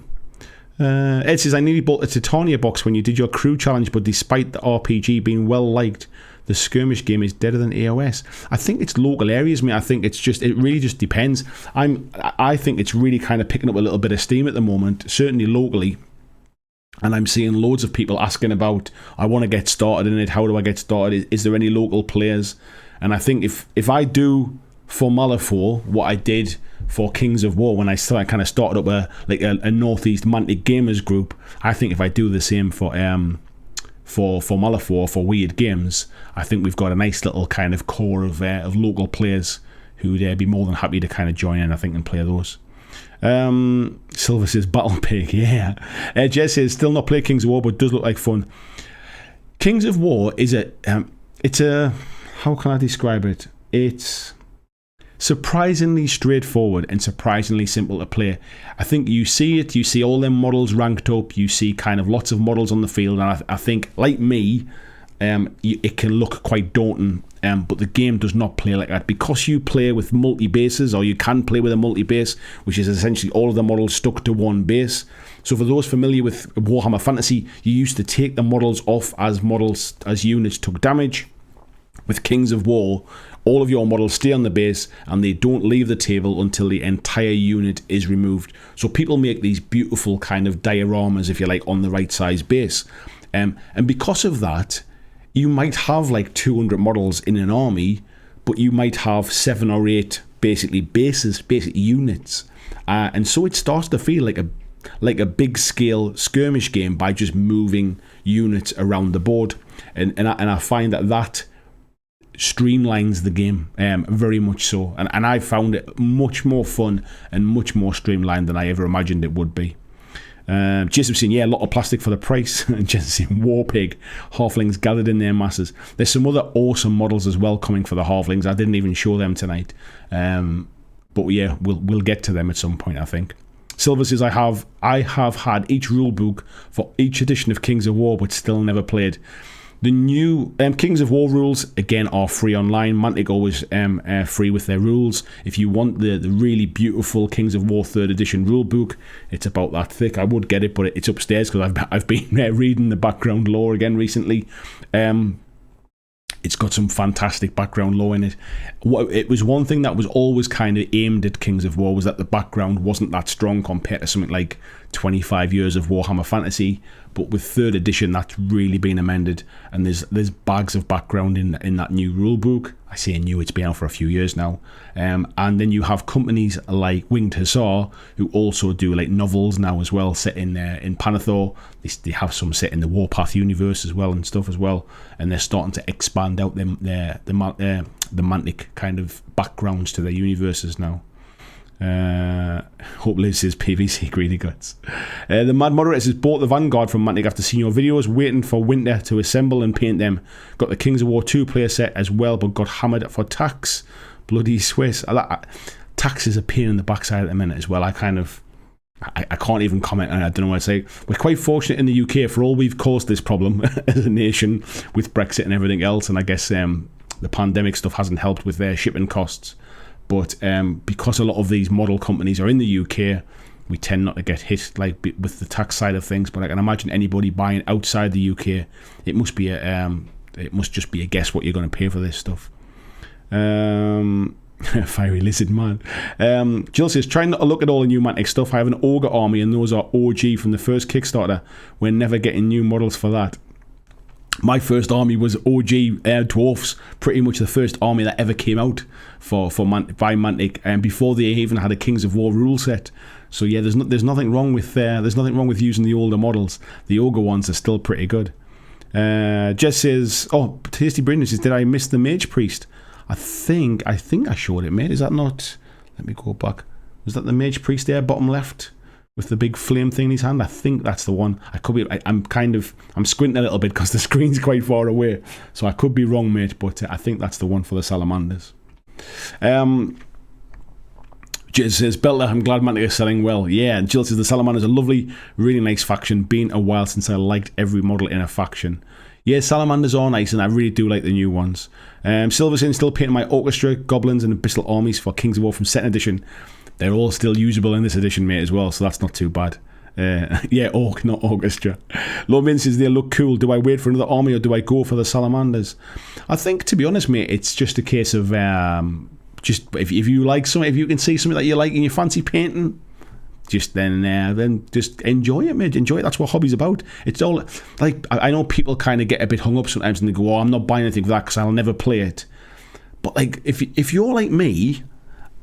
Ed says, I nearly bought a Titania box when you did your crew challenge, but despite the RPG being well liked, the skirmish game is deader than AOS. I think it's local areas, mate. I think it really just depends. I think it's really kind of picking up a little bit of steam at the moment, certainly locally. And I'm seeing loads of people asking about, I want to get started in it. How do I get started? Is there any local players? And I think if I do for Malifaux what I did for Kings of War when I kind of started up a Northeast Mantic Gamers group, I think if I do the same for Malifaux, for Weird Games, I think we've got a nice little kind of core of local players who'd be more than happy to kind of join in, I think, and play those. Silver says Battle Pig, yeah. Jess says still not play Kings of War, but does look like fun. Kings of War is it's a how can I describe it? It's surprisingly straightforward and surprisingly simple to play. I think you see all them models ranked up, you see kind of lots of models on the field, and I think, like me, it can look quite daunting, but the game does not play like that, because you play with multi-bases, or you can play with a multi-base, which is essentially all of the models stuck to one base. So for those familiar with Warhammer Fantasy, you used to take the models off as units took damage. With Kings of War, all of your models stay on the base and they don't leave the table until the entire unit is removed. So people make these beautiful kind of dioramas, if you like, on the right size base. And because of that, you might have like 200 models in an army, but you might have 7 or 8 basic units. And so it starts to feel like a big scale skirmish game by just moving units around the board. And I find that streamlines the game very much so, and I found it much more fun and much more streamlined than I ever imagined it would be. Jason saying, yeah, a lot of plastic for the price. And Jason saying, War Pig, halflings gathered in their masses. There's some other awesome models as well coming for the halflings. I didn't even show them tonight, but yeah, we'll get to them at some point, I think. Silver says, I have had each rule book for each edition of Kings of War, but still never played. The new Kings of War rules, again, are free online. Mantic always free with their rules. If you want the really beautiful Kings of War 3rd edition rulebook, it's about that thick. I would get it, but it's upstairs because I've been reading the background lore again recently. It's got some fantastic background lore in it. It was one thing that was always kind of aimed at Kings of War, was that the background wasn't that strong compared to something like 25 years of Warhammer Fantasy. But with 3rd edition, that's really been amended, and there's bags of background in that new rulebook. I say new, it's been out for a few years now. And then you have companies like Winged Hussar, who also do like novels now as well, set in Panathor. They have some set in the Warpath universe as well and stuff as well, and they're starting to expand out the Mantic kind of backgrounds to their universes now. Hope Liz says PVC greedy guts. The Mad Moderator says, bought the Vanguard from Mantic after seeing your videos, waiting for winter to assemble and paint them. Got the Kings of War 2 player set as well, but got hammered for tax. Bloody Swiss. Tax is a pain in the backside at the minute as well. I can't even comment on it. I don't know what to say. We're quite fortunate in the UK for all we've caused this problem as a nation with Brexit and everything else, and I guess the pandemic stuff hasn't helped with their shipping costs. But because a lot of these model companies are in the UK, we tend not to get hit like with the tax side of things. But I can imagine anybody buying outside the UK, it must just be a guess what you're going to pay for this stuff. Fiery Lizard Man. Jill says, trying not to look at all the new Mantic stuff. I have an Ogre army, and those are OG from the first Kickstarter. We're never getting new models for that. My first army was OG Dwarfs, pretty much the first army that ever came out by Mantic, and before they even had a Kings of War rule set. So yeah, there's nothing wrong with using the older models. The Ogre ones are still pretty good. Jess says, oh, Tasty Brendan says, did I miss the Mage Priest? I think I showed it, mate. Is that not? Let me go back. Was that the Mage Priest there, bottom left? With the big flame thing in his hand? I think that's the one. I could be. I'm squinting a little bit because the screen's quite far away, so I could be wrong, mate. But I think that's the one for the salamanders. Jill says, Belter, I'm glad Mantic is selling well. Yeah, and Jill says, the Salamanders are lovely, really nice faction. Been a while since I liked every model in a faction. Yeah, Salamanders are nice, and I really do like the new ones. Silverson still painting my Orchestra, Goblins, and Abyssal Armies for Kings of War from 2nd edition. They're all still usable in this edition, mate, as well, so that's not too bad. Yeah, Orc, not Orchestra. Lord Min says, they look cool. Do I wait for another army, or do I go for the Salamanders? I think, to be honest, mate, it's just a case of just if you like something, if you can see something that you like and you fancy painting, just then just enjoy it, mate. Enjoy it. That's what hobby's about. It's all like, I know people kind of get a bit hung up sometimes and they go, oh, I'm not buying anything for that because I'll never play it. But like, if you're like me,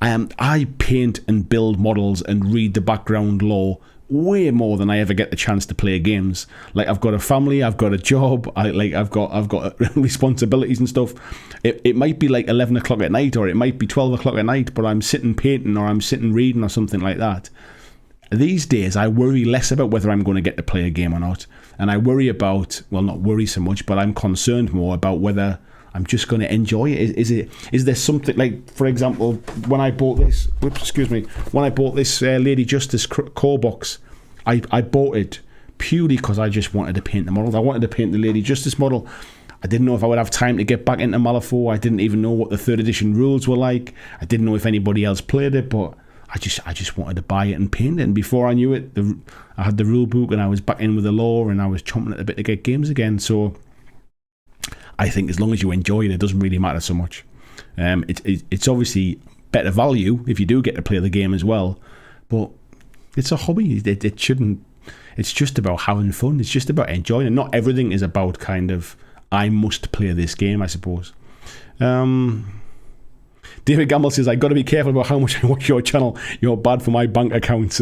I paint and build models and read the background lore way more than I ever get the chance to play games. Like, I've got a family, I've got a job, I've got responsibilities and stuff. It might be like 11 o'clock at night, or it might be 12 o'clock at night, but I'm sitting painting, or I'm sitting reading, or something like that. These days, I worry less about whether I'm going to get to play a game or not, and I worry about, well, not worry so much, but I'm concerned more about whether I'm just going to enjoy it. Is there something, like, for example, when I bought this, Lady Justice core box, I bought it purely because I just wanted to paint the models. I wanted to paint the Lady Justice model. I didn't know if I would have time to get back into Malifaux. I didn't even know what the 3rd edition rules were like. I didn't know if anybody else played it, but I just wanted to buy it and paint it. And before I knew it, I had the rule book and I was back in with the lore and I was chomping at the bit to get games again. So I think as long as you enjoy it, it doesn't really matter so much. It's obviously better value if you do get to play the game as well, but it's a hobby. It shouldn't. It's just about having fun. It's just about enjoying it. Not everything is about kind of, I must play this game, I suppose. David Gamble says, I got to be careful about how much I watch your channel. You're bad for my bank account.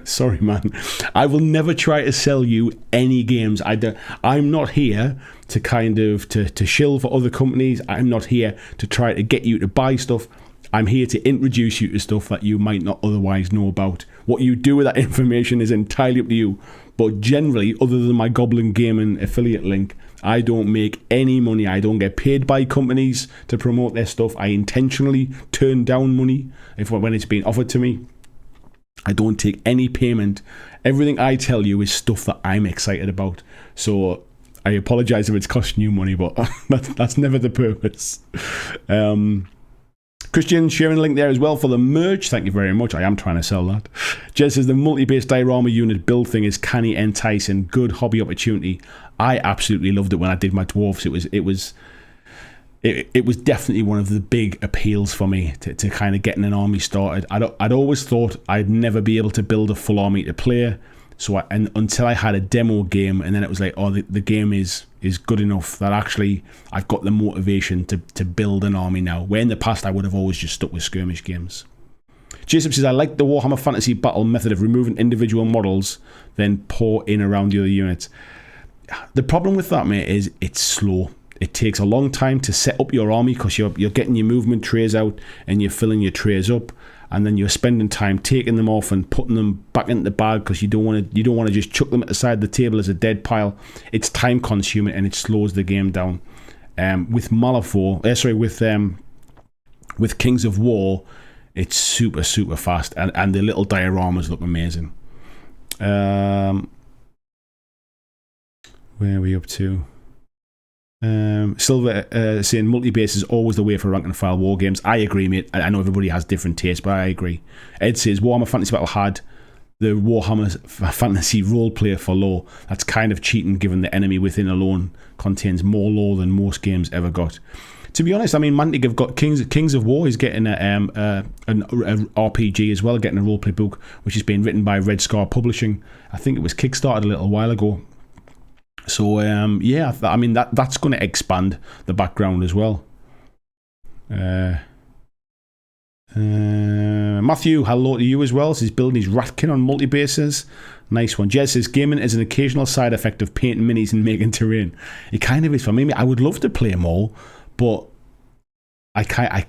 Sorry, man. I will never try to sell you any games. I'm not here to kind of to shill for other companies. I'm not here to try to get you to buy stuff. I'm here to introduce you to stuff that you might not otherwise know about. What you do with that information is entirely up to you. But generally, other than my Goblin Gaming affiliate link, I don't make any money. I don't get paid by companies to promote their stuff. I intentionally turn down money when it's being offered to me. I don't take any payment. Everything I tell you is stuff that I'm excited about. So I apologise if it's costing you money, but that's never the purpose. Christian sharing a link there as well for the merch. Thank you very much. I am trying to sell that. Jez says the multi-base diorama unit build thing is canny, enticing, good hobby opportunity. I absolutely loved it when I did my dwarfs. It was definitely one of the big appeals for me to kind of getting an army started. I'd always thought I'd never be able to build a full army to play. So until I had a demo game, and then it was like, oh, the game is good enough that actually I've got the motivation to build an army now, where in the past I would have always just stuck with skirmish games. Jason says, I like the Warhammer Fantasy Battle method of removing individual models, then pour in around the other units. The problem with that, mate, is it's slow. It takes a long time to set up your army because you're getting your movement trays out and you're filling your trays up, and then you're spending time taking them off and putting them back into the bag because you don't want to just chuck them at the side of the table as a dead pile. It's time consuming and it slows the game down. With Malifaux, with Kings of War, it's super fast, and the little dioramas look amazing. Where are we up to? Silver saying multi-base is always the way for rank and file war games. I agree, mate. I know everybody has different tastes, but I agree. Ed says Warhammer Fantasy Battle had the Warhammer Fantasy role player for lore. That's kind of cheating, given the enemy within alone contains more lore than most games ever got. To be honest, I mean, Mantic have got Kings of War is getting an RPG as well, getting a roleplay book, which is being written by Red Scar Publishing. I think it was kickstarted a little while ago. So yeah, I mean that's going to expand the background as well. Matthew, hello to you as well. So he's building his Ratkin on multi-bases. Nice one. Jez says gaming is an occasional side effect of painting minis and making terrain. It kind of is for me. I would love to play more, but I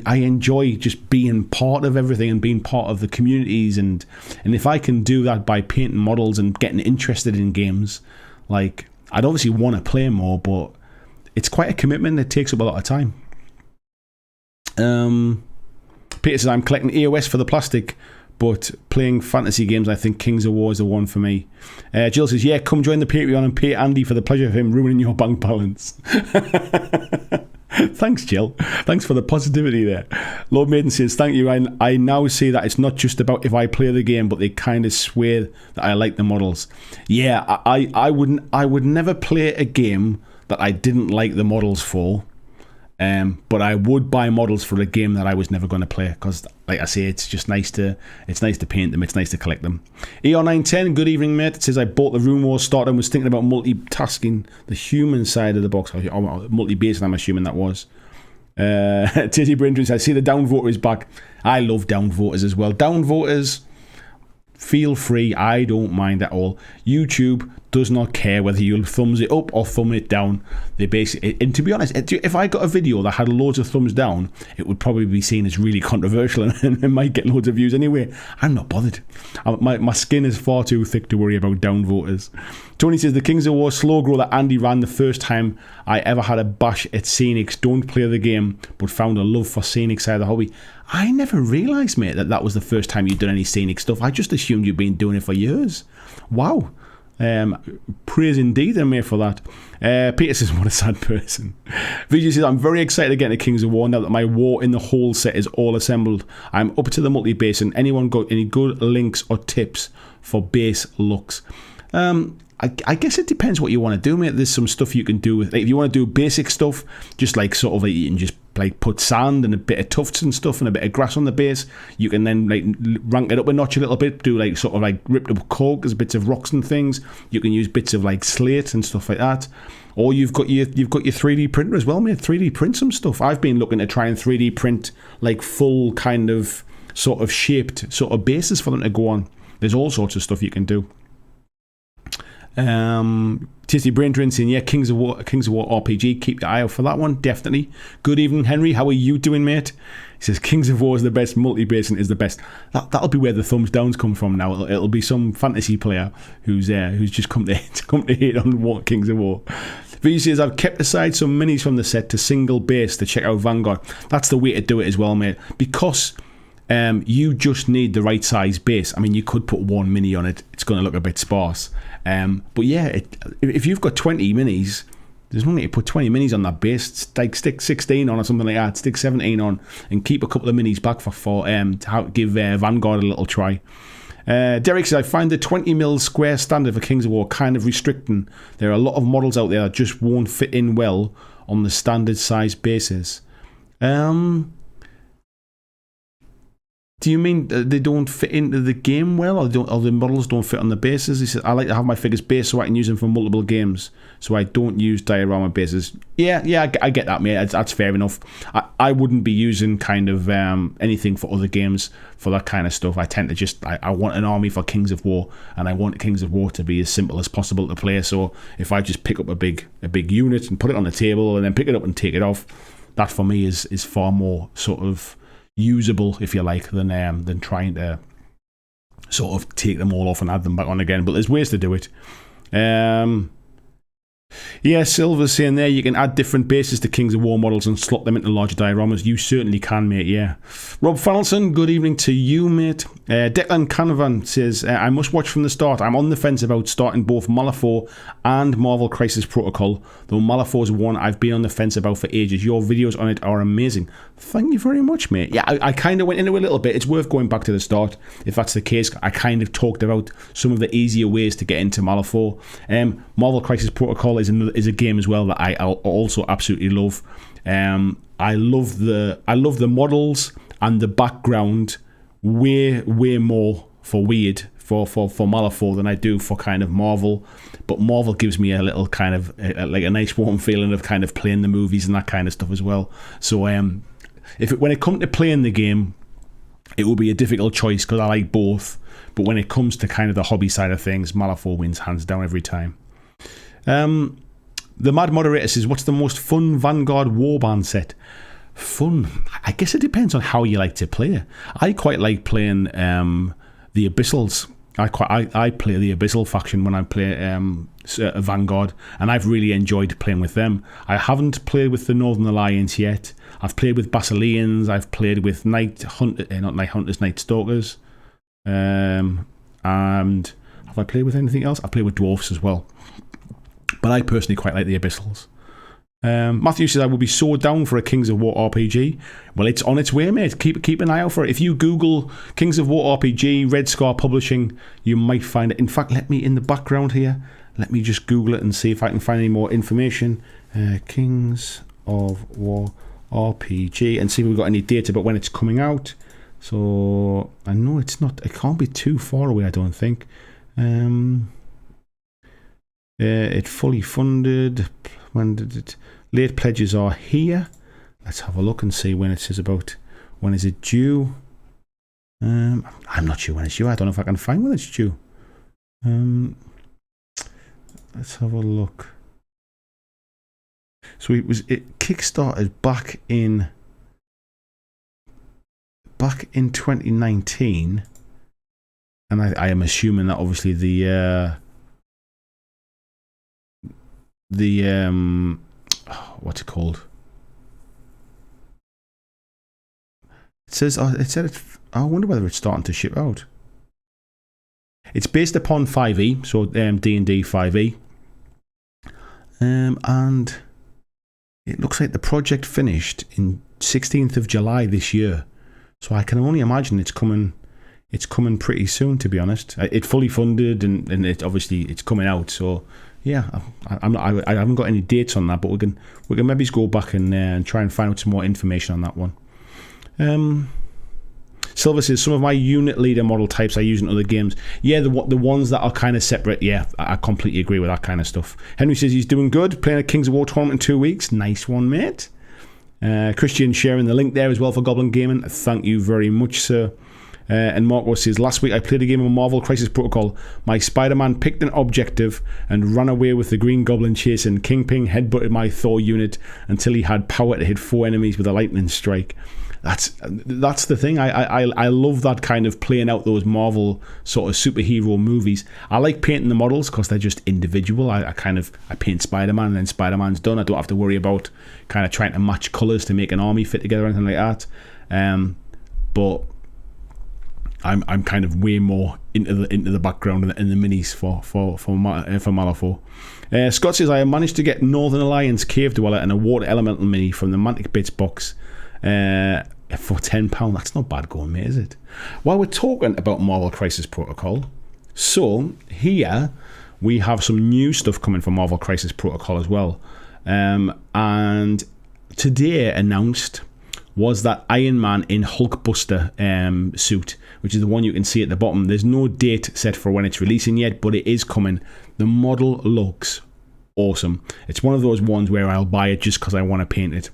enjoy just being part of everything and being part of the communities, and if I can do that by painting models and getting interested in games, like, I'd obviously want to play more, but it's quite a commitment. It takes up a lot of time. Peter says, I'm collecting AOS for the plastic, but playing fantasy games, I think Kings of War is the one for me. Jill says, yeah, come join the Patreon and pay Andy for the pleasure of him ruining your bank balance. Thanks, Jill. Thanks for the positivity there. Lord Maiden says, thank you. I now see that it's not just about if I play the game, but they kind of swear that I like the models. Yeah, I would never play a game that I didn't like the models for. But I would buy models for a game that I was never going to play because, like I say, it's just nice to paint them. It's nice to collect them. ER910, good evening, mate. It says I bought the Rune Wars starter and was thinking about multitasking the human side of the box. Multi-basing, I'm assuming that was. Tizzy Brindren says, I see the downvoter is back. I love downvoters as well. Downvoters, feel free. I don't mind at all. YouTube does not care whether you'll thumbs it up or thumb it down. They basically, and to be honest, if I got a video that had loads of thumbs down, it would probably be seen as really controversial and it might get loads of views anyway. I'm not bothered. My skin is far too thick to worry about downvoters. Tony says, the Kings of War slow grow that Andy ran the first time I ever had a bash at Scenics. Don't play the game, but found a love for Scenic side of the hobby. I never realised, mate, that was the first time you'd done any Scenic stuff. I just assumed you'd been doing it for years. Wow. Praise indeed, mate, for that. Peter says, what a sad person. VG says, I'm very excited to get into Kings of War now that my War in the Hole set is all assembled. I'm up to the multi-base, and anyone got any good links or tips for base looks? I guess it depends what you want to do, mate. There's some stuff you can do with, like, if you want to do basic stuff, just like sort of like you can just like put sand and a bit of tufts and stuff and a bit of grass on the base. You can then like rank it up a notch a little bit, do like sort of like ripped up cork as bits of rocks and things. You can use bits of like slate and stuff like that. Or you've got your 3D printer as well, mate. 3D print some stuff. I've been looking to try and 3D print like full kind of sort of shaped sort of bases for them to go on. There's all sorts of stuff you can do. Tasty Brain Drain saying, yeah, Kings of War RPG, keep your eye out for that one, definitely. Good evening, Henry, how are you doing, mate? He says, Kings of War is the best, multi-basing is the best. That'll be where the thumbs downs come from now. It'll be some fantasy player who's just come to hate on Kings of War. V says, I've kept aside some minis from the set to single base to check out Vanguard. That's the way to do it as well, mate, because you just need the right size base. I mean, you could put one mini on it. It's going to look a bit sparse. But yeah, if you've got 20 minis, there's no need to put 20 minis on that base. Like stick 16 on or something like that. Stick 17 on and keep a couple of minis back to give Vanguard a little try. Derek says, I find the 20 mil square standard for Kings of War kind of restricting. There are a lot of models out there that just won't fit in well on the standard size bases. Do you mean they don't fit into the game well, or the models don't fit on the bases? He said, I like to have my figures based so I can use them for multiple games, so I don't use diorama bases. Yeah, I get that, mate. That's fair enough. I wouldn't be using kind of anything for other games for that kind of stuff. I tend to just, I want an army for Kings of War, and I want Kings of War to be as simple as possible to play, so if I just pick up a big unit and put it on the table and then pick it up and take it off, that for me is far more sort of usable, if you like, than trying to sort of take them all off and add them back on again. But there's ways to do it. Yeah, Silver's saying there you can add different bases to Kings of War models and slot them into larger dioramas. You certainly can, mate, yeah. Rob Farrelson, good evening to you, mate. Declan Canavan says, I must watch from the start. I'm on the fence about starting both Malifaux and Marvel Crisis Protocol, though Malifaux is one I've been on the fence about for ages. Your videos on it are amazing. Thank you very much, mate. Yeah, I kind of went into it a little bit. It's worth going back to the start. If that's the case, I kind of talked about some of the easier ways to get into Malifaux. Marvel Crisis Protocol is a game as well that I also absolutely love. I love the models and the background way more for Weird for Malifaux than I do for kind of Marvel. But Marvel gives me a little kind of like a nice warm feeling of kind of playing the movies and that kind of stuff as well. So when it comes to playing the game, it will be a difficult choice because I like both. But when it comes to kind of the hobby side of things, Malifaux wins hands down every time. The Mad Moderator says, what's the most fun Vanguard Warband set? Fun? I guess it depends on how you like to play. I quite like playing the Abyssals. I play the Abyssal faction when I play Vanguard, and I've really enjoyed playing with them. I haven't played with the Northern Alliance yet. I've played with Basileans. I've played with Night Stalkers. And have I played with anything else? I've played with Dwarfs as well. But I personally quite like the Abyssals. Matthew says, I will be so down for a Kings of War RPG. Well, it's on its way, mate. Keep an eye out for it. If you Google Kings of War RPG, Red Scar Publishing, you might find it. In fact, let me, in the background here, let me just Google it and see if I can find any more information. Kings of War RPG, and see if we've got any data about when it's coming out. So, I know it can't be too far away, I don't think. It fully funded. When did it? Late pledges are here. Let's have a look and see when it says about when is it due. I'm not sure when it's due. I don't know if I can find when it's due. Let's have a look. So it kickstarted back in 2019, and I am assuming that obviously the what's it called? It said I wonder whether it's starting to ship out. It's based upon 5e, so D&D 5e, and it looks like the project finished in 16th of July this year. So I can only imagine it's coming pretty soon, to be honest. It fully funded, and it obviously it's coming out. So yeah, I haven't got any dates on that, but we can maybe go back and try and find out some more information on that one. Silver says, some of my unit leader model types I use in other games. Yeah, the ones that are kind of separate. Yeah, I completely agree with that kind of stuff. Henry says he's doing good, playing a Kings of War tournament in 2 weeks. Nice one, mate. Christian sharing the link there as well for Goblin Gaming. Thank you very much, sir. And Marco says, last week I played a game of Marvel Crisis Protocol. My Spider-Man picked an objective and ran away with the Green Goblin chasing. Kingpin headbutted my Thor unit until he had power to hit 4 enemies with a lightning strike. That's the thing. I love that kind of playing out those Marvel sort of superhero movies. I like painting the models because they're just individual. I paint Spider-Man and then Spider-Man's done. I don't have to worry about kind of trying to match colours to make an army fit together or anything like that. But I'm kind of way more into the background and the minis for Malifaux. Scott says, I managed to get Northern Alliance Cave Dweller and a Water Elemental mini from the Mantic Bits box for £10. That's not bad going, mate, is it? While we're talking about Marvel Crisis Protocol, so here we have some new stuff coming from Marvel Crisis Protocol as well. And today announced was that Iron Man in Hulkbuster suit, which is the one you can see at the bottom. There's no date set for when it's releasing yet, but it is coming. The model looks awesome. It's one of those ones where I'll buy it just because I want to paint it.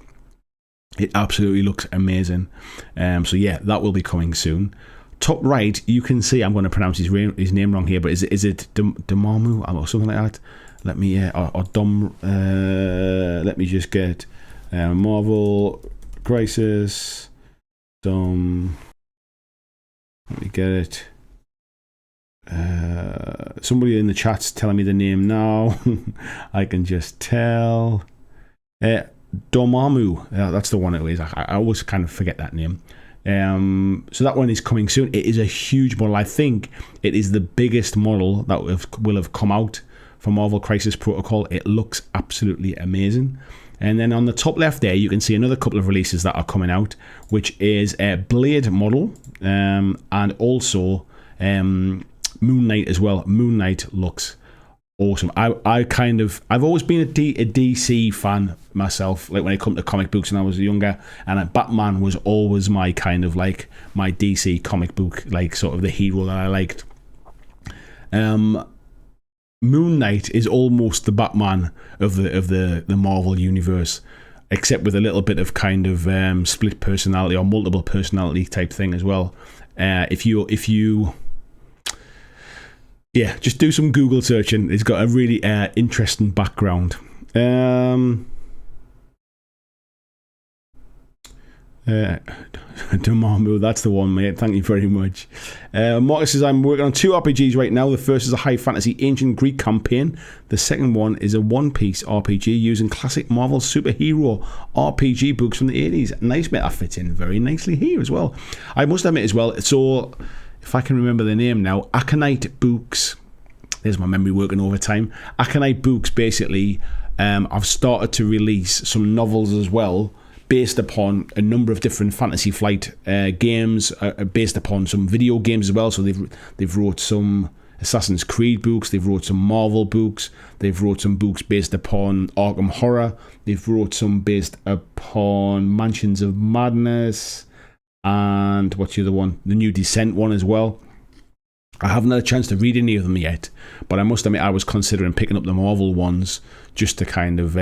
It absolutely looks amazing. So yeah, that will be coming soon. Top right, you can see, I'm going to pronounce his name wrong here, but is it Dormammu or something like that? Let me let me just get Marvel Crisis Dom. Let me get it. Somebody in the chat's telling me the name now. I can just tell. Dormammu, that's the one it is. I always kind of forget that name. So that one is coming soon. It is a huge model. I think it is the biggest model that will have come out for Marvel Crisis Protocol. It looks absolutely amazing. And then on the top left there, you can see another couple of releases that are coming out, which is a Blade model and also Moon Knight as well. Moon Knight looks awesome. I've always been a DC fan myself, like when it comes to comic books when I was younger, and Batman was always my kind of like my DC comic book, like sort of the hero that I liked. Moon Knight is almost the Batman of the Marvel universe, except with a little bit of kind of split personality or multiple personality type thing as well. If you just do some Google searching. It's got a really interesting background. Dormammu, that's the one, mate. Thank you very much. Marcus says, I'm working on 2 RPGs right now. The first is a high fantasy ancient Greek campaign. The second one is a one-piece RPG using classic Marvel superhero RPG books from the 80s. Nice, mate. That fits in very nicely here as well. I must admit as well, so if I can remember the name now, Aconite Books. There's my memory working overtime. Aconite Books, basically, I've started to release some novels as well, based upon a number of different Fantasy Flight games, based upon some video games as well. So they've wrote some Assassin's Creed books, they've wrote some Marvel books, they've wrote some books based upon Arkham Horror, they've wrote some based upon Mansions of Madness, and what's the other one? The new Descent one as well. I haven't had a chance to read any of them yet, but I must admit I was considering picking up the Marvel ones just to kind of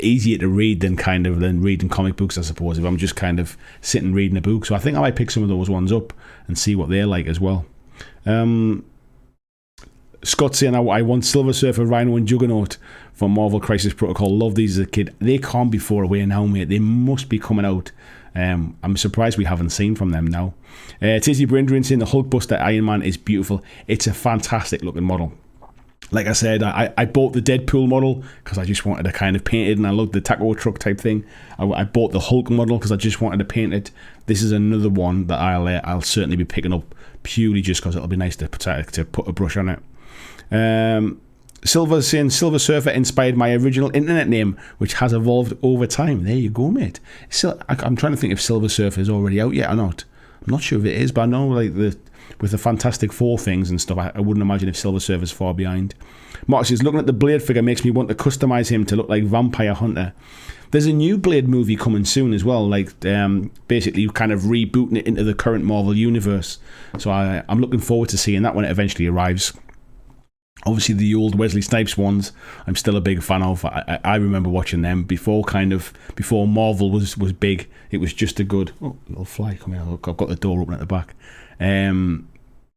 easier to read than reading comic books, I suppose, if I'm just kind of sitting reading a book. So I think I might pick some of those ones up and see what they're like as well. Scott saying, I want Silver Surfer, Rhino and Juggernaut for Marvel Crisis Protocol. Love these as a kid. They can't be far away now, mate. They must be coming out. I'm surprised we haven't seen from them now. Tizzy Brindrin saying the Hulkbuster Iron Man is beautiful. It's a fantastic looking model. Like I said, I bought the Deadpool model because I just wanted to kind of paint it, and I loved the taco truck type thing. I bought the Hulk model because I just wanted to paint it. This is another one that I'll certainly be picking up purely just because it'll be nice to put a brush on it. Silver saying Silver Surfer inspired my original internet name, which has evolved over time. There you go, mate. I'm trying to think if Silver Surfer is already out yet or not. I'm not sure if it is, but I know with the Fantastic Four things and stuff, I wouldn't imagine if Silver Surfer's far behind. Mark says, looking at the Blade figure makes me want to customise him to look like Vampire Hunter. There's a new Blade movie coming soon as well, basically kind of rebooting it into the current Marvel universe. So I'm looking forward to seeing that when it eventually arrives. Obviously, the old Wesley Snipes ones, I'm still a big fan of. I remember watching them before Marvel was big. It was just a good... Oh, little fly, come here. Look, I've got the door open at the back.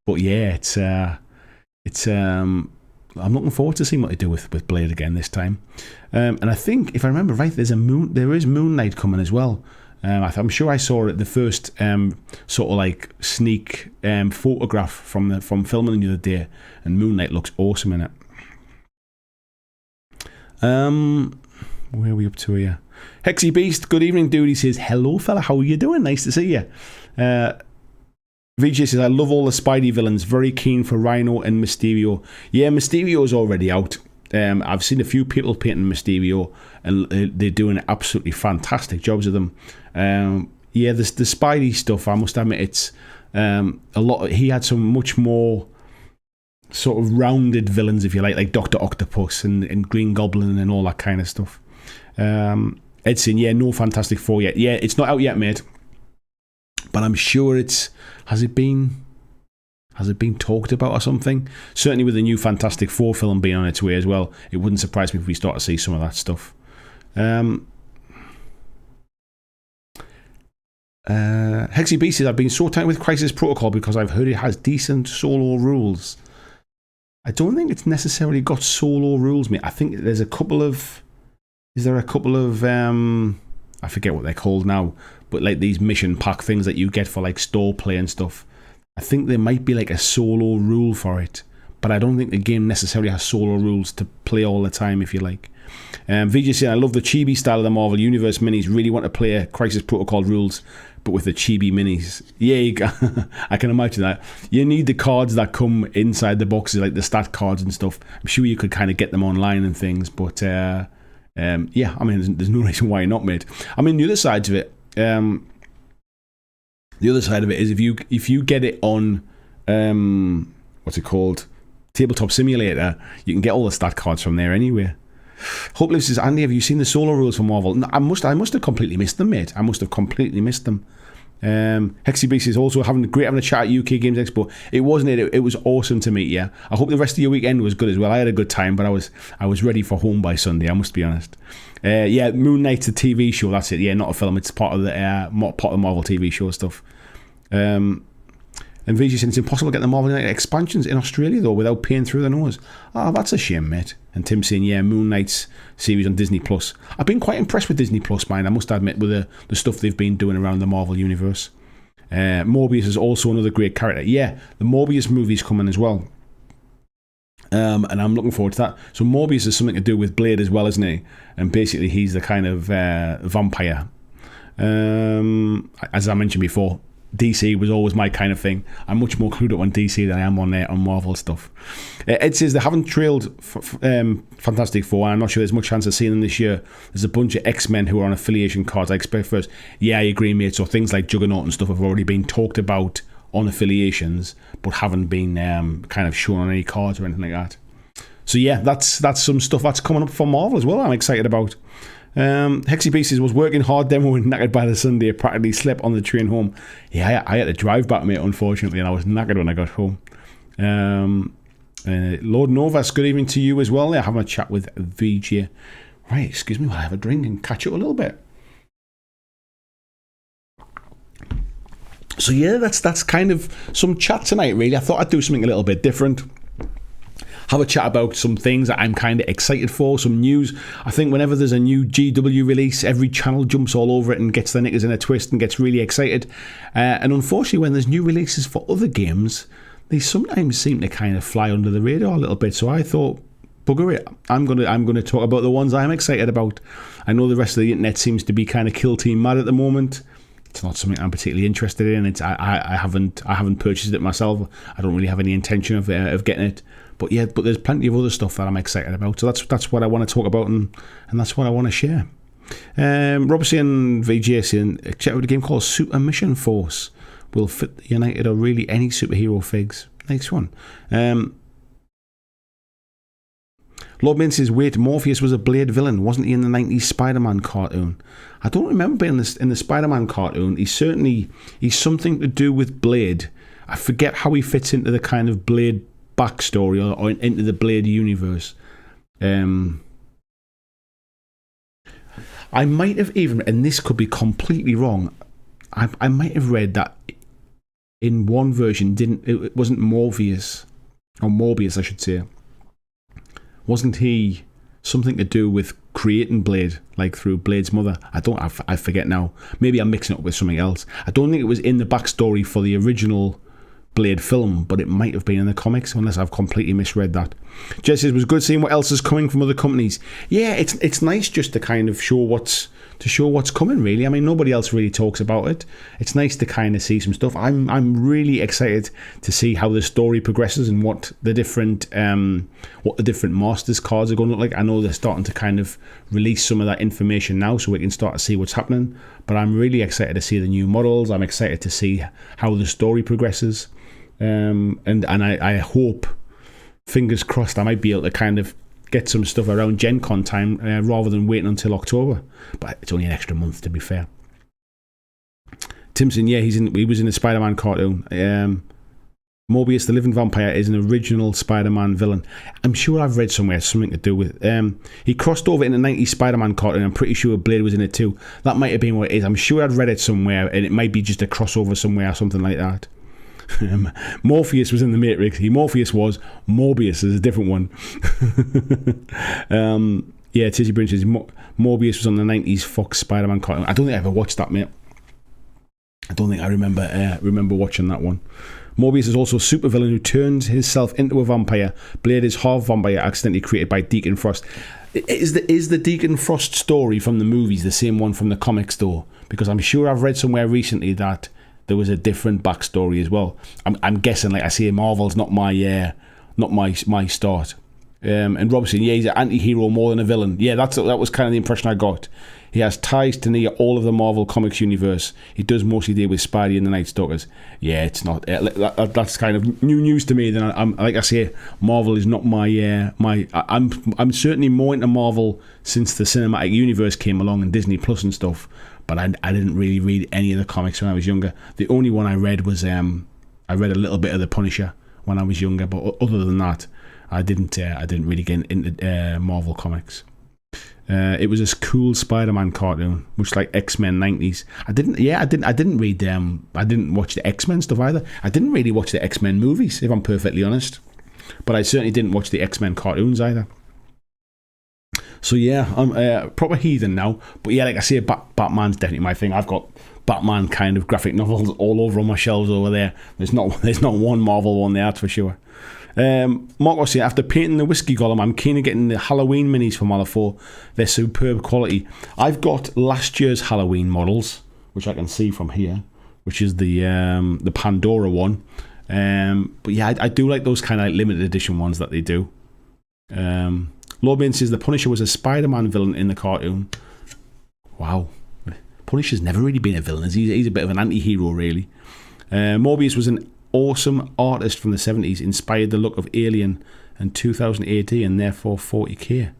But yeah, it's I'm looking forward to seeing what they do with Blade again this time. And I think, if I remember right, there is Moon Knight coming as well. I'm sure I saw it, the first sort of like sneak photograph from filming the other day, and Moon Knight looks awesome in it. Where are we up to here? Hexy Beast, good evening, dude. He says, hello, fella, how are you doing? Nice to see you. VJ says, I love all the Spidey villains. Very keen for Rhino and Mysterio. Yeah, Mysterio's already out. I've seen a few people painting Mysterio, and they're doing absolutely fantastic jobs of them. Yeah, the Spidey stuff, I must admit, it's a lot. He had some much more sort of rounded villains, if you like Dr. Octopus and Green Goblin and all that kind of stuff. Edson, yeah, no Fantastic Four yet. Yeah, it's not out yet, mate. But I'm sure has it been talked about or something? Certainly with the new Fantastic Four film being on its way as well, it wouldn't surprise me if we start to see some of that stuff. Hexy B says, I've been so tight with Crisis Protocol because I've heard it has decent solo rules. I don't think it's necessarily got solo rules, mate. I think there's a couple of... Is there a couple of... I forget what they're called now, but like these mission pack things that you get for like store play and stuff. I think there might be like a solo rule for it, but I don't think the game necessarily has solo rules to play all the time, if you like. VJ saying, I love the chibi style of the Marvel Universe minis. Really want to play a Crisis Protocol rules, but with the chibi minis. Yeah, I can imagine that. You need the cards that come inside the boxes, like the stat cards and stuff. I'm sure you could kind of get them online and things, but yeah, I mean, there's no reason why not, mate. I mean, the other side of it, is if you get it on what's it called, Tabletop Simulator, you can get all the stat cards from there anyway. Hopefully says, Andy, have you seen the solo rules for Marvel? No, I must have completely missed them, mate. I must have completely missed them. Hexy Beast is also having a chat at UK Games Expo. It wasn't it. It was awesome to meet you. I hope the rest of your weekend was good as well. I had a good time, but I was ready for home by Sunday, I must be honest. Yeah, Moon Knight's a TV show. That's it. Yeah, not a film. It's part of the Marvel TV show stuff. And VG said it's impossible to get the Marvel United expansions in Australia though without paying through the nose. Oh, that's a shame, mate. And Tim saying, yeah, Moon Knight's series on Disney Plus. I've been quite impressed with Disney Plus, man. I must admit, with the stuff they've been doing around the Marvel universe. Morbius is also another great character. Yeah, the Morbius movie's coming as well. And I'm looking forward to that. So Morbius is something to do with Blade as well, isn't he? And basically he's the kind of vampire. As I mentioned before, DC was always my kind of thing. I'm much more clued up on DC than I am on Marvel stuff. Ed says they haven't trailed Fantastic Four. I'm not sure there's much chance of seeing them this year. There's a bunch of X-Men who are on affiliation cards. I expect first. Yeah, I agree, mate. So things like Juggernaut and stuff have already been talked about on affiliations, but haven't been kind of shown on any cards or anything like that. So yeah, that's some stuff that's coming up for Marvel as well. I'm excited about. Hexy Pieces was working hard demoing knackered by the Sunday. I practically slept on the train home. Yeah, I had to drive back, mate, unfortunately, and I was knackered when I got home. Lord Novas, good evening to you as well. They're having a chat with VJ. Right, excuse me while I have a drink and catch up a little bit. So yeah, that's kind of some chat tonight, really. I thought I'd do something a little bit different. Have a chat about some things that I'm kind of excited for, some news. I think whenever there's a new GW release, every channel jumps all over it and gets their knickers in a twist and gets really excited. And unfortunately, when there's new releases for other games, they sometimes seem to kind of fly under the radar a little bit. So I thought, bugger it, I'm gonna talk about the ones I'm excited about. I know the rest of the internet seems to be kind of kill team mad at the moment. It's not something I'm particularly interested in. I haven't purchased it myself. I don't really have any intention of getting it. But yeah, there's plenty of other stuff that I'm excited about. So that's what I want to talk about, and that's what I want to share. Robertson and VJ saying, check out a game called Super Mission Force. Will fit the United or really any superhero figs. Next one. Lord Min says, wait, Morpheus was a Blade villain. Wasn't he in the 90s Spider-Man cartoon? I don't remember being in the Spider-Man cartoon. He's something to do with Blade. I forget how he fits into the kind of Blade backstory or into the Blade universe. I might have even, and this could be completely wrong, I might have read that in one version it wasn't Morpheus, or Morbius I should say. Wasn't he something to do with creating Blade, like through Blade's mother? I forget now. Maybe I'm mixing it up with something else. I don't think it was in the backstory for the original Blade film, but it might have been in the comics, unless I've completely misread that. Jess says, it was good seeing what else is coming from other companies. Yeah, it's nice just to kind of show what's coming, really. I mean, nobody else really talks about it. It's nice to kind of see some stuff. I'm really excited to see how the story progresses and what the different Masters cards are going to look like. I know they're starting to kind of release some of that information now, so we can start to see what's happening. But I'm really excited to see the new models. I'm excited to see how the story progresses. And I hope, fingers crossed, I might be able to kind of get some stuff around Gen Con time rather than waiting until October. But it's only an extra month, to be fair. Timson, yeah, he was in the Spider-Man cartoon. Morbius, the living vampire, is an original Spider-Man villain. I'm sure I've read somewhere something to do with... he crossed over in the 90s Spider-Man cartoon. I'm pretty sure Blade was in it too. That might have been what it is. I'm sure I'd read it somewhere, and it might be just a crossover somewhere or something like that. Morpheus was in the Matrix. Morpheus was. Morbius is a different one. Yeah, Tizzy Brinch says Morbius was on the 90s Fox Spider-Man cartoon. I don't think I ever watched that, mate. I don't think I remember watching that one. Morbius is also a supervillain who turns himself into a vampire. Blade is half vampire, accidentally created by Deacon Frost. Is the Deacon Frost story from the movies the same one from the comics though? Because I'm sure I've read somewhere recently that there was a different backstory as well. I'm guessing, like I say, Marvel's not my start. And Robson, yeah, he's an anti-hero more than a villain. Yeah, that was kind of the impression I got. He has ties to near all of the Marvel Comics universe. He does mostly deal with Spidey and the Night Stalkers. Yeah, it's not. That's kind of new news to me. Then I'm like I say, Marvel is not my. I'm certainly more into Marvel since the cinematic universe came along and Disney Plus and stuff. But I didn't really read any of the comics when I was younger. The only one I read was I read a little bit of The Punisher when I was younger. But other than that, I didn't really get into Marvel comics. It was this cool Spider-Man cartoon, much like X-Men 90s. I didn't read them. I didn't watch the X-Men stuff either. I didn't really watch the X-Men movies, if I'm perfectly honest. But I certainly didn't watch the X-Men cartoons either. So yeah, I'm a proper heathen now. But yeah, like I say, Batman's definitely my thing. I've got Batman kind of graphic novels all over on my shelves over there. There's not one Marvel one there, that's for sure. Mark was saying, after painting the whiskey golem, I'm keen on getting the Halloween minis for Malifaux. They're superb quality. I've got last year's Halloween models, which I can see from here, which is the Pandora one. But yeah, I do like those kind of like limited edition ones that they do. Lord Main says the Punisher was a Spider-Man villain in the cartoon. Wow. Punisher's never really been a villain. He's a bit of an anti-hero, really. Morbius was an awesome artist from the 70s, inspired the look of Alien and 2000 AD and therefore 40k.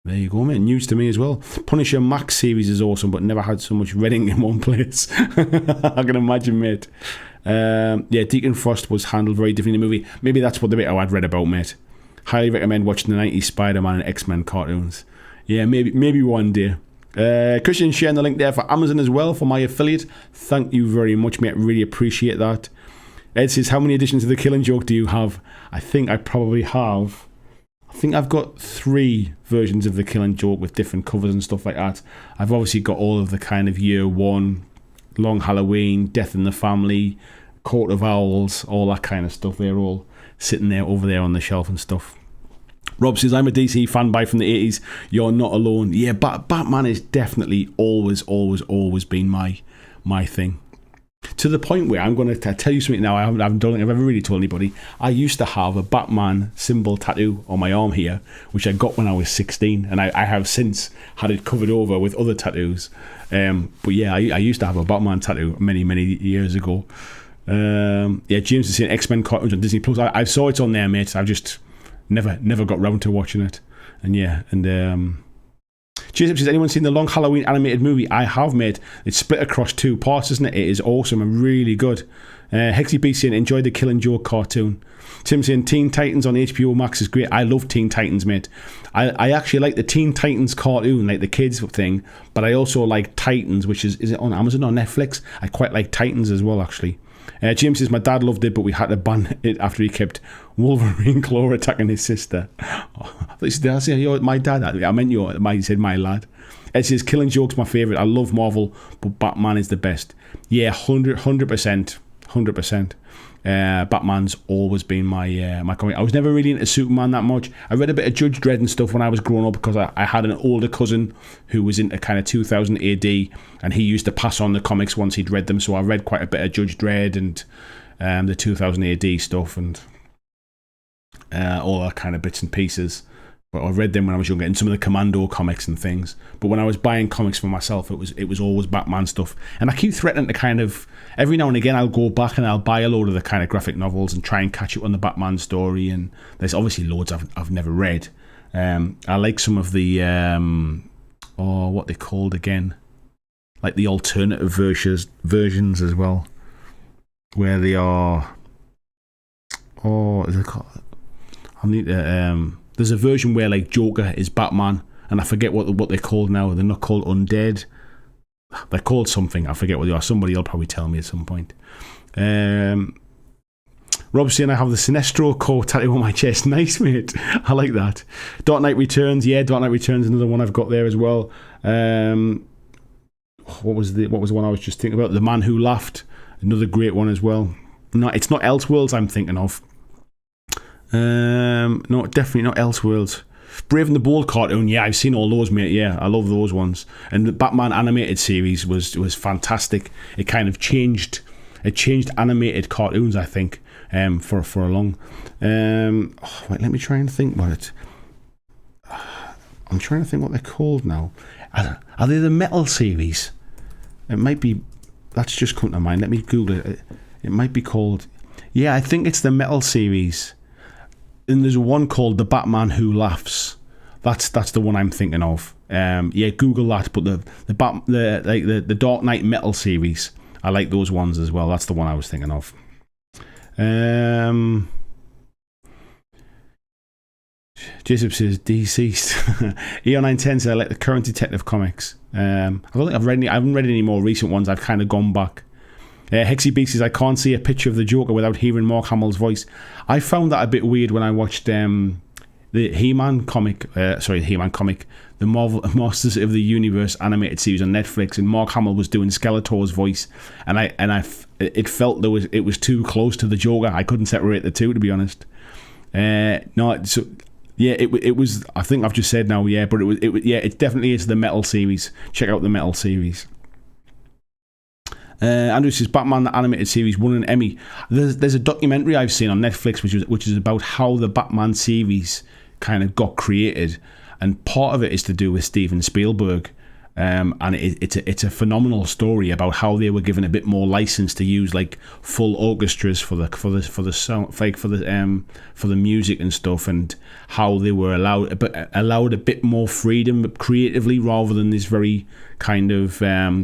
There you go, mate. News to me as well. Punisher Max series is awesome, but never had so much red ink in one place. I can imagine, mate. Yeah, Deacon Frost was handled very differently in the movie. Maybe that's what the bit I'd read about, mate. Highly recommend watching the 90s Spider-Man and X-Men cartoons. Yeah, maybe one day. Christian sharing the link there for Amazon as well for my affiliate. Thank you very much, mate. Really appreciate that. Ed says, how many editions of The Killing Joke do you have? I think I've got 3 versions of The Killing Joke with different covers and stuff like that. I've obviously got all of the kind of year 1, Long Halloween, Death in the Family, Court of Owls, all that kind of stuff. They're all sitting there over there on the shelf and stuff. Rob says, I'm a DC fanboy from the 80s. You're not alone. Yeah, Batman is definitely always been my thing. To the point where I'm going to tell you something now. I don't think I've ever really told anybody. I used to have a Batman symbol tattoo on my arm here, which I got when I was 16, and I have since had it covered over with other tattoos. But yeah, I used to have a Batman tattoo many years ago. Yeah, James is saying X-Men cartoons on Disney Plus. I saw it on there, mate. I've just never got round to watching it. And yeah, and Jason says, anyone seen the Long Halloween animated movie? I have, mate. It's split across 2 parts, isn't it? It is awesome and really good. Hexy B saying, enjoyed the Killing Joke cartoon. Tim saying, Teen Titans on HBO Max is great. I love Teen Titans, mate. I actually like the Teen Titans cartoon, like the kids thing, but I also like Titans, which is it on Amazon or Netflix? I quite like Titans as well, actually. James says, my dad loved it, but we had to ban it after he kept Wolverine Claw attacking his sister. Did I say my dad? I meant he said my lad. Ed says, Killing Joke's my favourite. I love Marvel, but Batman is the best. Yeah, 100%. Batman's always been my comic. I was never really into Superman that much. I read a bit of Judge Dredd and stuff when I was growing up because I had an older cousin who was into kind of 2000 AD, and he used to pass on the comics once he'd read them. So I read quite a bit of Judge Dredd and the 2000 AD stuff and all that kind of bits and pieces. But I read them when I was younger, and some of the Commando comics and things. But when I was buying comics for myself, it was always Batman stuff. And I keep threatening to kind of, every now and again, I'll go back and I'll buy a load of the kind of graphic novels and try and catch up on the Batman story. And there's obviously loads I've never read. I like some of the, what they called again, like the alternative versions as well, where they are, is it called? I need to, there's a version where like Joker is Batman, and I forget what they're called now. They're not called Undead. They're called something. I forget what they are. Somebody will probably tell me at some point. Rob's saying I have the Sinestro core tattoo on my chest. Nice, mate. I like that. Dark Knight Returns. Yeah, Dark Knight Returns. Another one I've got there as well. What was the one I was just thinking about? The Man Who Laughed. Another great one as well. No, it's not Elseworlds I'm thinking of. No, definitely not Elseworlds. Brave and the Bold cartoon, yeah, I've seen all those, mate. Yeah, I love those ones. And the Batman animated series was fantastic. It kind of changed animated cartoons, I think, for a long. Wait, let me try and think about it. I'm trying to think what they're called now. Are they the Metal series? It might be. That's just come to mind. Let me Google it. It might be called. Yeah, I think it's the Metal series. And there's one called The Batman Who Laughs. That's the one I'm thinking of. Yeah, Google that. But the Dark Knight Metal series, I like those ones as well. That's the one I was thinking of. Jacob says deceased. EO910 says I like the current Detective Comics. I don't think I haven't read any more recent ones. I've kind of gone back. Hexy B says I can't see a picture of the Joker without hearing Mark Hamill's voice. I found that a bit weird when I watched the He-Man comic. The Marvel Masters of the Universe animated series on Netflix, and Mark Hamill was doing Skeletor's voice, and it felt it was too close to the Joker. I couldn't separate the two, to be honest. It was. I think I've just said now. Yeah, but it definitely is the Metal series. Check out the Metal series. Andrew says Batman the animated series won an Emmy. There's a documentary I've seen on Netflix which is about how the Batman series kind of got created, and part of it is to do with Steven Spielberg. And it's a phenomenal story about how they were given a bit more license to use like full orchestras for the sound, like for the music and stuff, and how they were allowed a bit more freedom creatively rather than this very kind of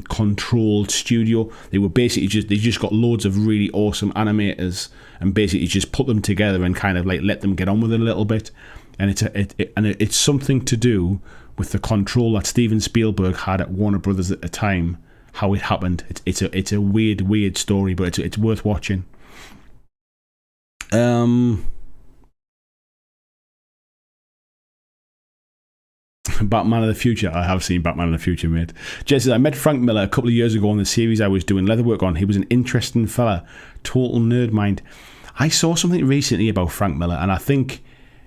controlled studio. They just got loads of really awesome animators and basically just put them together and kind of like let them get on with it a little bit. And it's something to do with the control that Steven Spielberg had at Warner Brothers at the time, how it happened. It's a weird story, but it's worth watching. Batman of the Future. I have seen Batman of the Future, mate. Jess says, I met Frank Miller a couple of years ago on the series I was doing leatherwork on. He was an interesting fella. Total nerd mind. I saw something recently about Frank Miller, and I think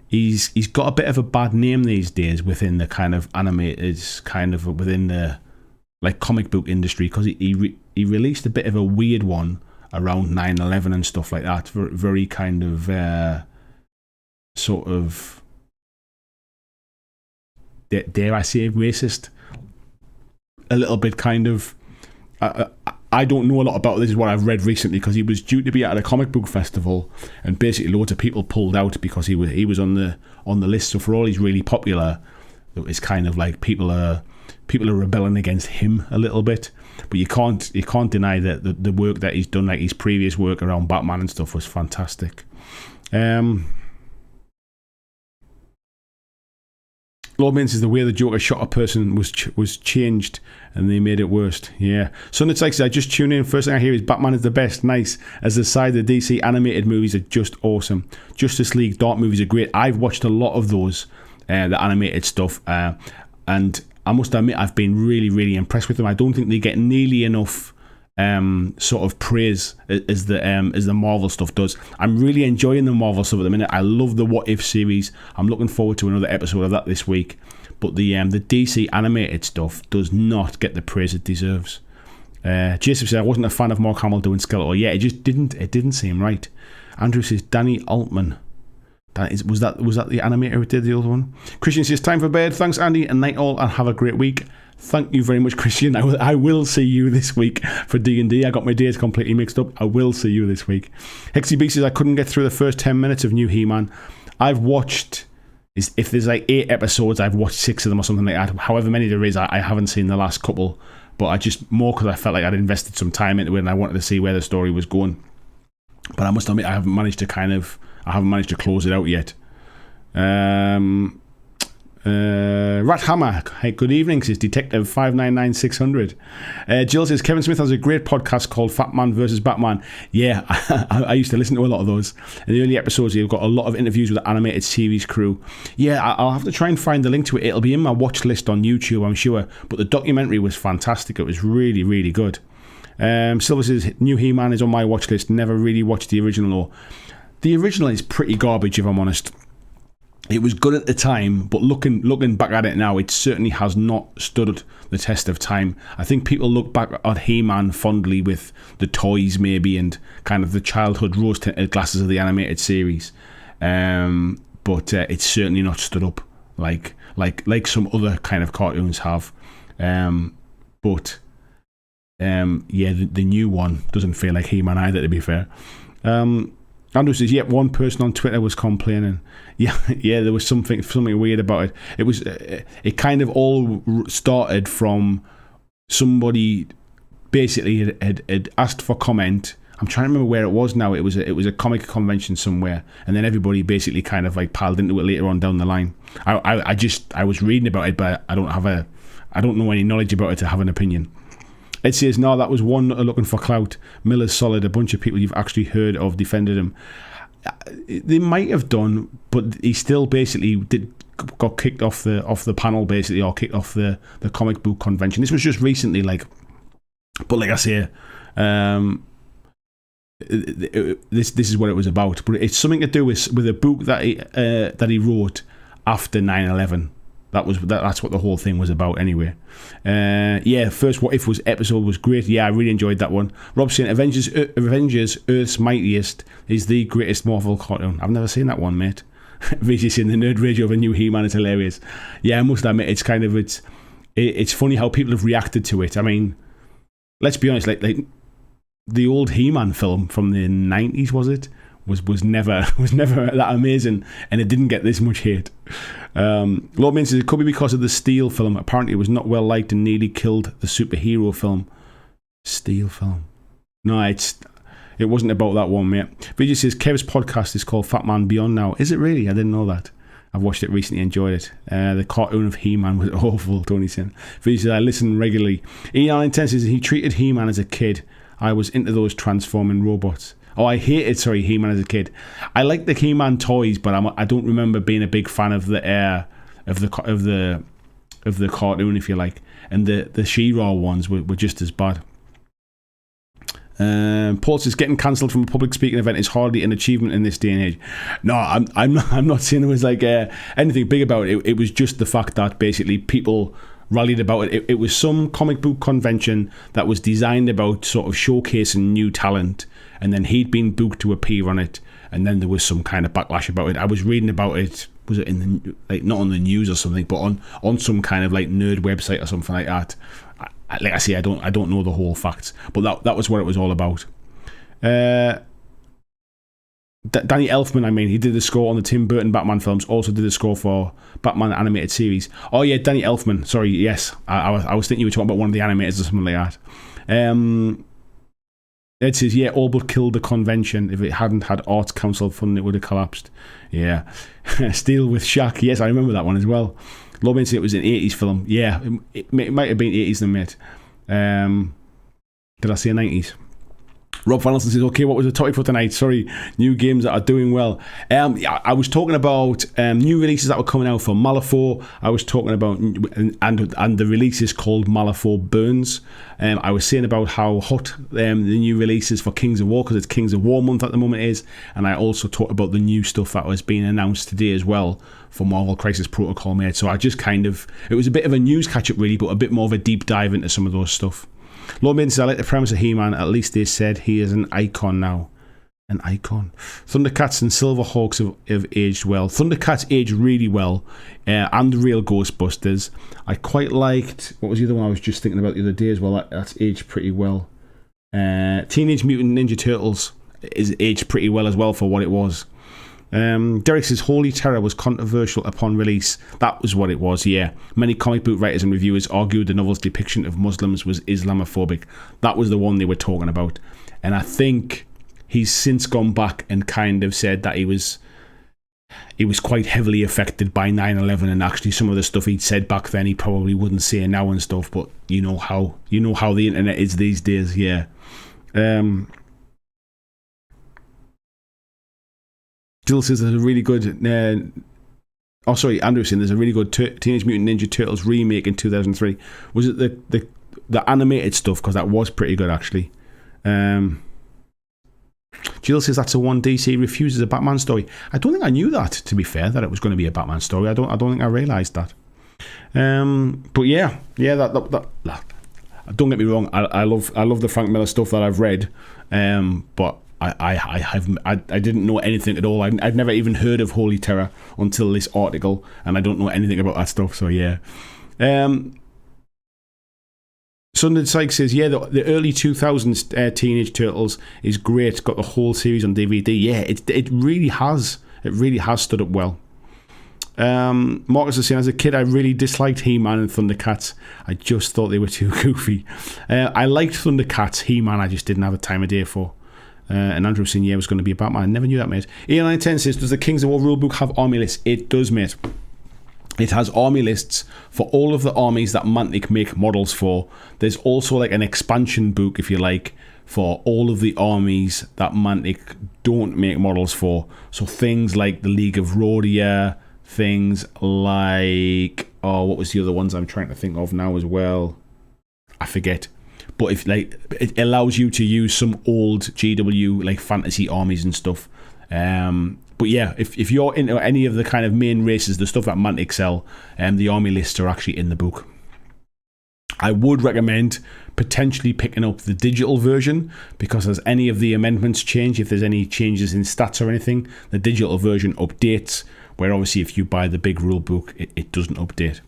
he's got a bit of a bad name these days within the kind of animators, kind of within the like comic book industry, because he released a bit of a weird one around 9/11 and stuff like that. Very kind of sort of, dare I say, racist. A little bit kind of. I don't know a lot about this. Is what I've read recently, because he was due to be at a comic book festival, and basically loads of people pulled out because he was on the list. So for all he's really popular, it's kind of like people are rebelling against him a little bit. But you can't deny that the work that he's done, like his previous work around Batman and stuff, was fantastic. Lord Min says the way the Joker shot a person was changed, and they made it worse. Yeah. So it's like I just tune in. First thing I hear is Batman is the best. Nice. As a side, the DC animated movies are just awesome. Justice League Dark movies are great. I've watched a lot of those, the animated stuff, and I must admit I've been really, really impressed with them. I don't think they get nearly enough sort of praise as the Marvel stuff does. I'm really enjoying the Marvel stuff at the minute. I love the What If series. I'm looking forward to another episode of that this week. But the DC animated stuff does not get the praise it deserves. Jason said I wasn't a fan of Mark Hamill doing Skeletor. Yeah, it didn't seem right. Andrew says Danny Altman. Was that the animator who did the other one? Christian says time for bed. Thanks Andy, and night all, and have a great week. Thank you very much, Christian. I will see you this week for D&D. I got my days completely mixed up. I will see you this week. Hexy B says I couldn't get through the first 10 minutes of New He-Man. I've watched, if there's like 8 episodes, I've watched 6 of them or something like that. However many there is, I haven't seen the last couple. But I just, more because I felt like I'd invested some time into it and I wanted to see where the story was going. But I must admit, I haven't managed to close it out yet. Rat Hammer, hey, good evening, says Detective 599600. Jill says Kevin Smith has a great podcast called Fat Man vs Batman. Yeah, I used to listen to a lot of those. In the early episodes, you've got a lot of interviews with the animated series crew. Yeah, I'll have to try and find the link to it. It'll be in my watch list on YouTube, I'm sure. But the documentary was fantastic. It was really, really good. Silver says New He-Man is on my watch list. Never really watched the original though. The original is pretty garbage, if I'm honest. It was good at the time, but looking back at it now, it certainly has not stood the test of time. I think people look back at He-Man fondly with the toys maybe and kind of the childhood rose-tinted glasses of the animated series, but it's certainly not stood up like some other kind of cartoons have. But the new one doesn't feel like He-Man either, to be fair. Andrew says, yep, one person on Twitter was complaining. Yeah, there was something weird about it. It kind of all started from somebody basically had asked for comment I'm trying to remember where it was now. It was a comic convention somewhere, and then everybody basically kind of like piled into it later on down the line. I was reading about it, but I don't know any knowledge about it to have an opinion. It says, no, that was one looking for clout. Miller's solid. A bunch of people you've actually heard of defended him. They might have done, but he still basically got kicked off the panel, basically, or kicked off the comic book convention. This was just recently, but like I say, this is what it was about. But it's something to do with a book that he wrote after 9/11. That's what the whole thing was about anyway. First What If episode was great. Yeah, I really enjoyed that one. Rob saying Avengers Earth's Mightiest is the greatest Marvel cartoon. I've never seen that one, mate. VJ saying the nerd radio of a new He-Man is hilarious. Yeah, I must admit, it's funny how people have reacted to it. I mean, let's be honest, like the old He-Man film from the 90s, was never that amazing, and it didn't get this much hate. Lord Main says it could be because of the Steel film. Apparently it was not well liked and nearly killed the superhero film. Steel film. No, it wasn't about that one, mate. Vijay says Kev's podcast is called Fat Man Beyond now. Is it really? I didn't know that. I've watched it recently, enjoyed it. The cartoon of He-Man was awful, Tony saying. Vijay says I listen regularly. Ian Intense says he treated He-Man as a kid. I was into those transforming robots. Oh, I hated He-Man as a kid. I liked the He-Man toys, but I don't remember being a big fan of the cartoon, if you like. And the She-Ra ones were just as bad. Paul says getting cancelled from a public speaking event is hardly an achievement in this day and age. No, I'm not saying it was like anything big about it. It was just the fact that basically people rallied about it. It was some comic book convention that was designed about sort of showcasing new talent, and then he'd been booked to appear on it, and then there was some kind of backlash about it. I was reading about it. Was it in the not on the news or something, but on some kind of like nerd website or something like that. Like I say, I don't know the whole facts, but that was what it was all about. Danny Elfman, he did the score on the Tim Burton Batman films, also did the score for Batman animated series. Oh yeah, Danny Elfman, sorry, yes. I was thinking you were talking about one of the animators or something like that. Ed says, yeah, all but killed the convention. If it hadn't had Arts Council funding, it would have collapsed. Yeah. Steel with Shaq, yes, I remember that one as well. Lobin said it was an 80s film. Yeah, it might have been 80s then, mate. Did I say 90s? Rob Van Elson says, okay, what was the topic for tonight? Sorry, new games that are doing well. I was talking about new releases that were coming out for Malifaux. I was talking about, and the release is called Malifaux Burns. I was saying about how hot the new releases for Kings of War, because it's Kings of War month at the moment is. And I also talked about the new stuff that was being announced today as well for Marvel Crisis Protocol, mate. So I just it was a bit of a news catch-up really, but a bit more of a deep dive into some of those stuff. Lord Maiden says, I like the premise of He-Man. At least they said he is an icon now. An icon. Thundercats and Silverhawks have aged well. Thundercats aged really well. And the real Ghostbusters. I quite liked... What was the other one I was just thinking about the other day as well? That's aged pretty well. Teenage Mutant Ninja Turtles is aged pretty well as well for what it was. Derek says Holy Terror was controversial upon release. That was what it was, yeah. Many comic book writers and reviewers argued the novel's depiction of Muslims was Islamophobic. That was the one they were talking about. And I think he's since gone back and kind of said that he was quite heavily affected by 9/11, and actually some of the stuff he'd said back then he probably wouldn't say now and stuff, but you know how the internet is these days, yeah. Jill says there's a really good... Anderson, there's a really good Teenage Mutant Ninja Turtles remake in 2003. Was it the animated stuff? Because that was pretty good, actually. Jill says that's the one DC refuses a Batman story. I don't think I knew that, to be fair, that it was going to be a Batman story. I don't think I realised that. But yeah, that don't get me wrong. I love the Frank Miller stuff that I've read, but I didn't know anything at all. I'd never even heard of Holy Terror until this article, and I don't know anything about that stuff. So yeah. Sunday Sykes says, yeah, the early 2000s Teenage Turtles is great. Got the whole series on DVD. Yeah, it really has. It really has stood up well. Marcus is saying, as a kid, I really disliked He-Man and Thundercats. I just thought they were too goofy. I liked Thundercats. He-Man, I just didn't have a time of day for. And Andrew saying, was going to be a Batman. I never knew that, mate. Ian910 says, does the Kings of War rulebook have army lists? It does, mate. It has army lists for all of the armies that Mantic make models for. There's also like an expansion book, if you like, for all of the armies that Mantic don't make models for. So things like the League of Rhodia, things like, what was the other ones I'm trying to think of now as well? I forget. But if like it allows you to use some old GW like fantasy armies and stuff. But yeah, if you're into any of the kind of main races, the stuff that Mantic sell, the army lists are actually in the book. I would recommend potentially picking up the digital version, because as any of the amendments change, if there's any changes in stats or anything, the digital version updates, where obviously if you buy the big rule book, it doesn't update.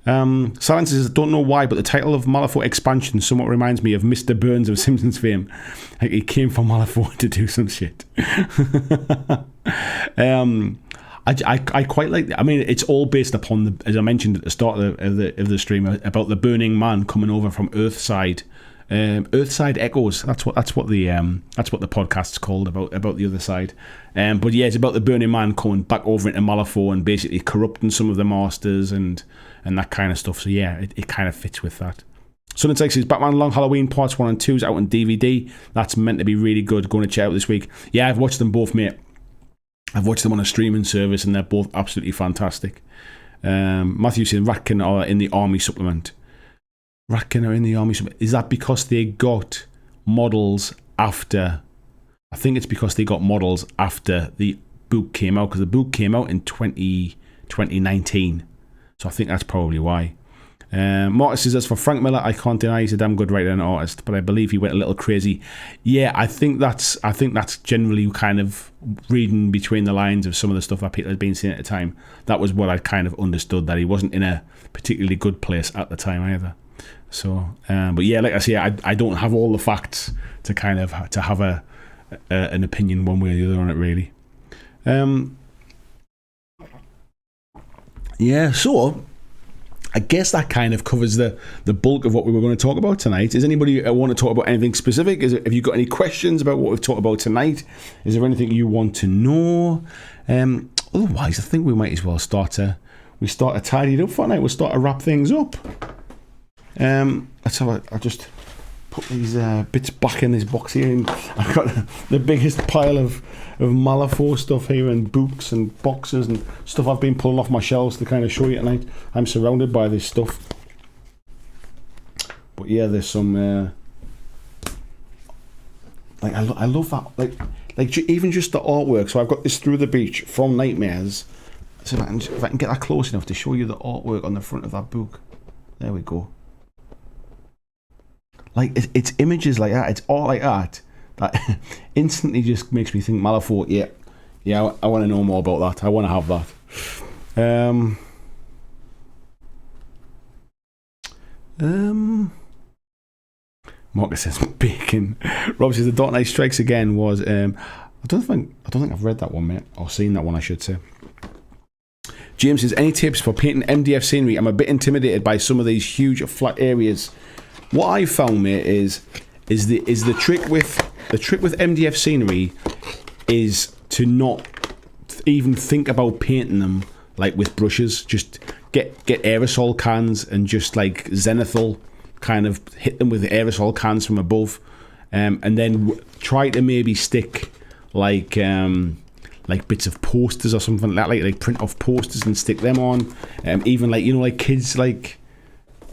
Silence says, don't know why, but the title of Malifaux Expansion somewhat reminds me of Mr. Burns of Simpsons fame. Like he came from Malifaux to do some shit. I quite like. I mean, it's all based upon as I mentioned at the start of the stream, about the Burning Man coming over from Earthside. Earthside Echoes. That's what the podcast's called about the other side. But yeah, it's about the Burning Man coming back over into Malifaux and basically corrupting some of the masters and that kind of stuff. So yeah, it kind of fits with that. Sun and Tex says Batman Long Halloween Parts 1 and 2 is out on DVD. That's meant to be really good. Going to check out this week. Yeah, I've watched them both, mate. I've watched them on a streaming service and they're both absolutely fantastic. Matthew saying Ratkin are in the army supplement. Ratkin are in the army supplement. Is that because they got models after? I think it's because they got models after the book came out, because the book came out in 2019. So I think that's probably why. Marcus says, as for Frank Miller, I can't deny he's a damn good writer and artist, but I believe he went a little crazy. Yeah, I think that's generally kind of reading between the lines of some of the stuff that people had been saying at the time. That was what I kind of understood, that he wasn't in a particularly good place at the time either. So, but yeah, like I say, I don't have all the facts to kind of to have an opinion one way or the other on it, really. Yeah, so I guess that kind of covers the bulk of what we were going to talk about tonight. Does anybody want to talk about anything specific? Have you got any questions about what we've talked about tonight? Is there anything you want to know? Otherwise, I think we might as well start to tidy it up for tonight. We'll start to wrap things up. Let's have I just put these bits back in this box here, and I've got the biggest pile of Malifaux stuff here, and books and boxes and stuff I've been pulling off my shelves to kind of show you tonight. I'm surrounded by this stuff. But yeah, there's some like I love that, like even just the artwork. So I've got this Through the Beach from Nightmares. So if I can get that close enough to show you the artwork on the front of that book. There we go. Like it's images like that, it's art like that instantly just makes me think Malifaux. Yeah, I want to know more about that. I want to have that. Marcus says bacon. Rob says The Dark Knight Strikes Again was I don't think I've read that one, mate, or seen that one, I should say. James says, any tips for painting MDF scenery? I'm a bit intimidated by some of these huge flat areas. What I found, mate, is the trick with MDF scenery is to not even think about painting them like with brushes. Just get aerosol cans and just like zenithal kind of hit them with aerosol cans from above, and then try to maybe stick like bits of posters or something like that, like print off posters and stick them on. Even like, you know, like kids, like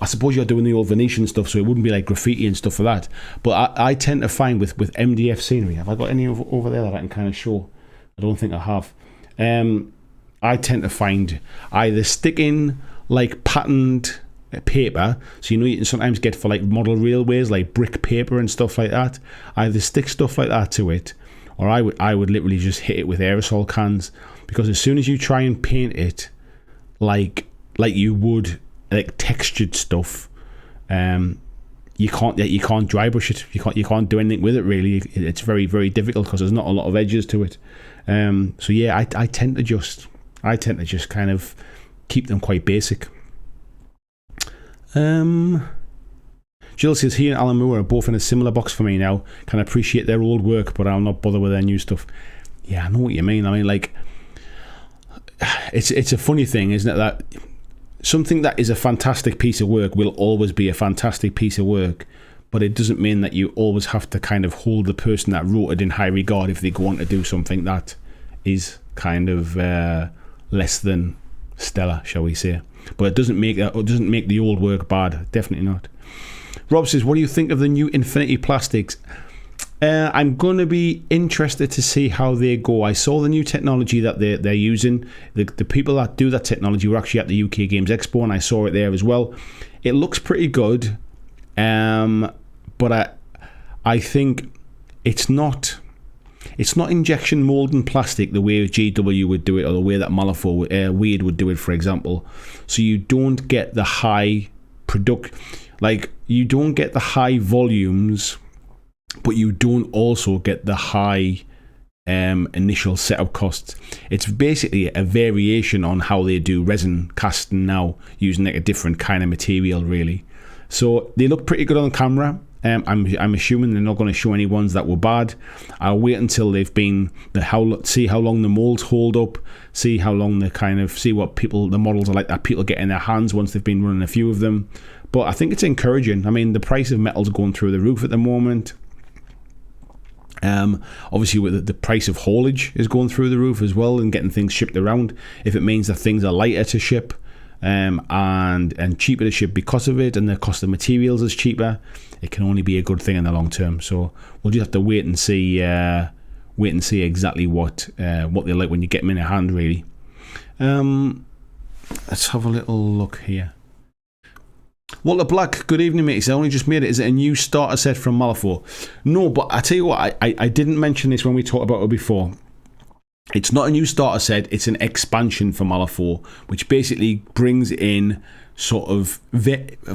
I suppose you're doing the old Venetian stuff, so it wouldn't be like graffiti and stuff like that. But I tend to find with MDF scenery, have I got any over there that I can kind of show? I don't think I have. I tend to find either sticking like patterned paper, so you know you can sometimes get for like model railways, like brick paper and stuff like that. Either stick stuff like that to it, or I would literally just hit it with aerosol cans, because as soon as you try and paint it like you would like textured stuff, you can't dry brush it. You can't do anything with it really. It's very, very difficult because there's not a lot of edges to it. So yeah, I tend to just kind of keep them quite basic. Jill says, he and Alan Moore are both in a similar box for me now. Can appreciate their old work, but I'll not bother with their new stuff. Yeah, I know what you mean. I mean, like, it's a funny thing, isn't it, that something that is a fantastic piece of work will always be a fantastic piece of work, but it doesn't mean that you always have to kind of hold the person that wrote it in high regard if they go on to do something that is kind of less than stellar, shall we say. But it doesn't make the old work bad. Definitely not. Rob says, what do you think of the new Infinity plastics? I'm going to be interested to see how they go. I saw the new technology that they're using. The people that do that technology were actually at the UK Games Expo, and I saw it there as well. It looks pretty good, but I think it's not injection molding plastic the way GW would do it, or the way that Malifaux Weird would do it, for example. So you don't get the high you don't get the high volumes, but you don't also get the high initial setup costs. It's basically a variation on how they do resin casting now, using like a different kind of material, really. So they look pretty good on camera. I'm assuming they're not going to show any ones that were bad. I'll wait until they've been see how long the molds hold up, see how long see what the models are like that people get in their hands once they've been running a few of them. But I think it's encouraging. I mean, the price of metal's going through the roof at the moment. Obviously, with the price of haulage is going through the roof as well, and getting things shipped around. If it means that things are lighter to ship and cheaper to ship because of it, and the cost of materials is cheaper, it can only be a good thing in the long term. So we'll just have to wait and see exactly what they're like when you get them in your hand, really. Let's have a little look here. Walter Black, good evening, mate. I only just made it. Is it a new starter set from Malifaux? No, but I tell you what, I didn't mention this when we talked about it before. It's not a new starter set, it's an expansion for Malifaux, which basically brings in sort of,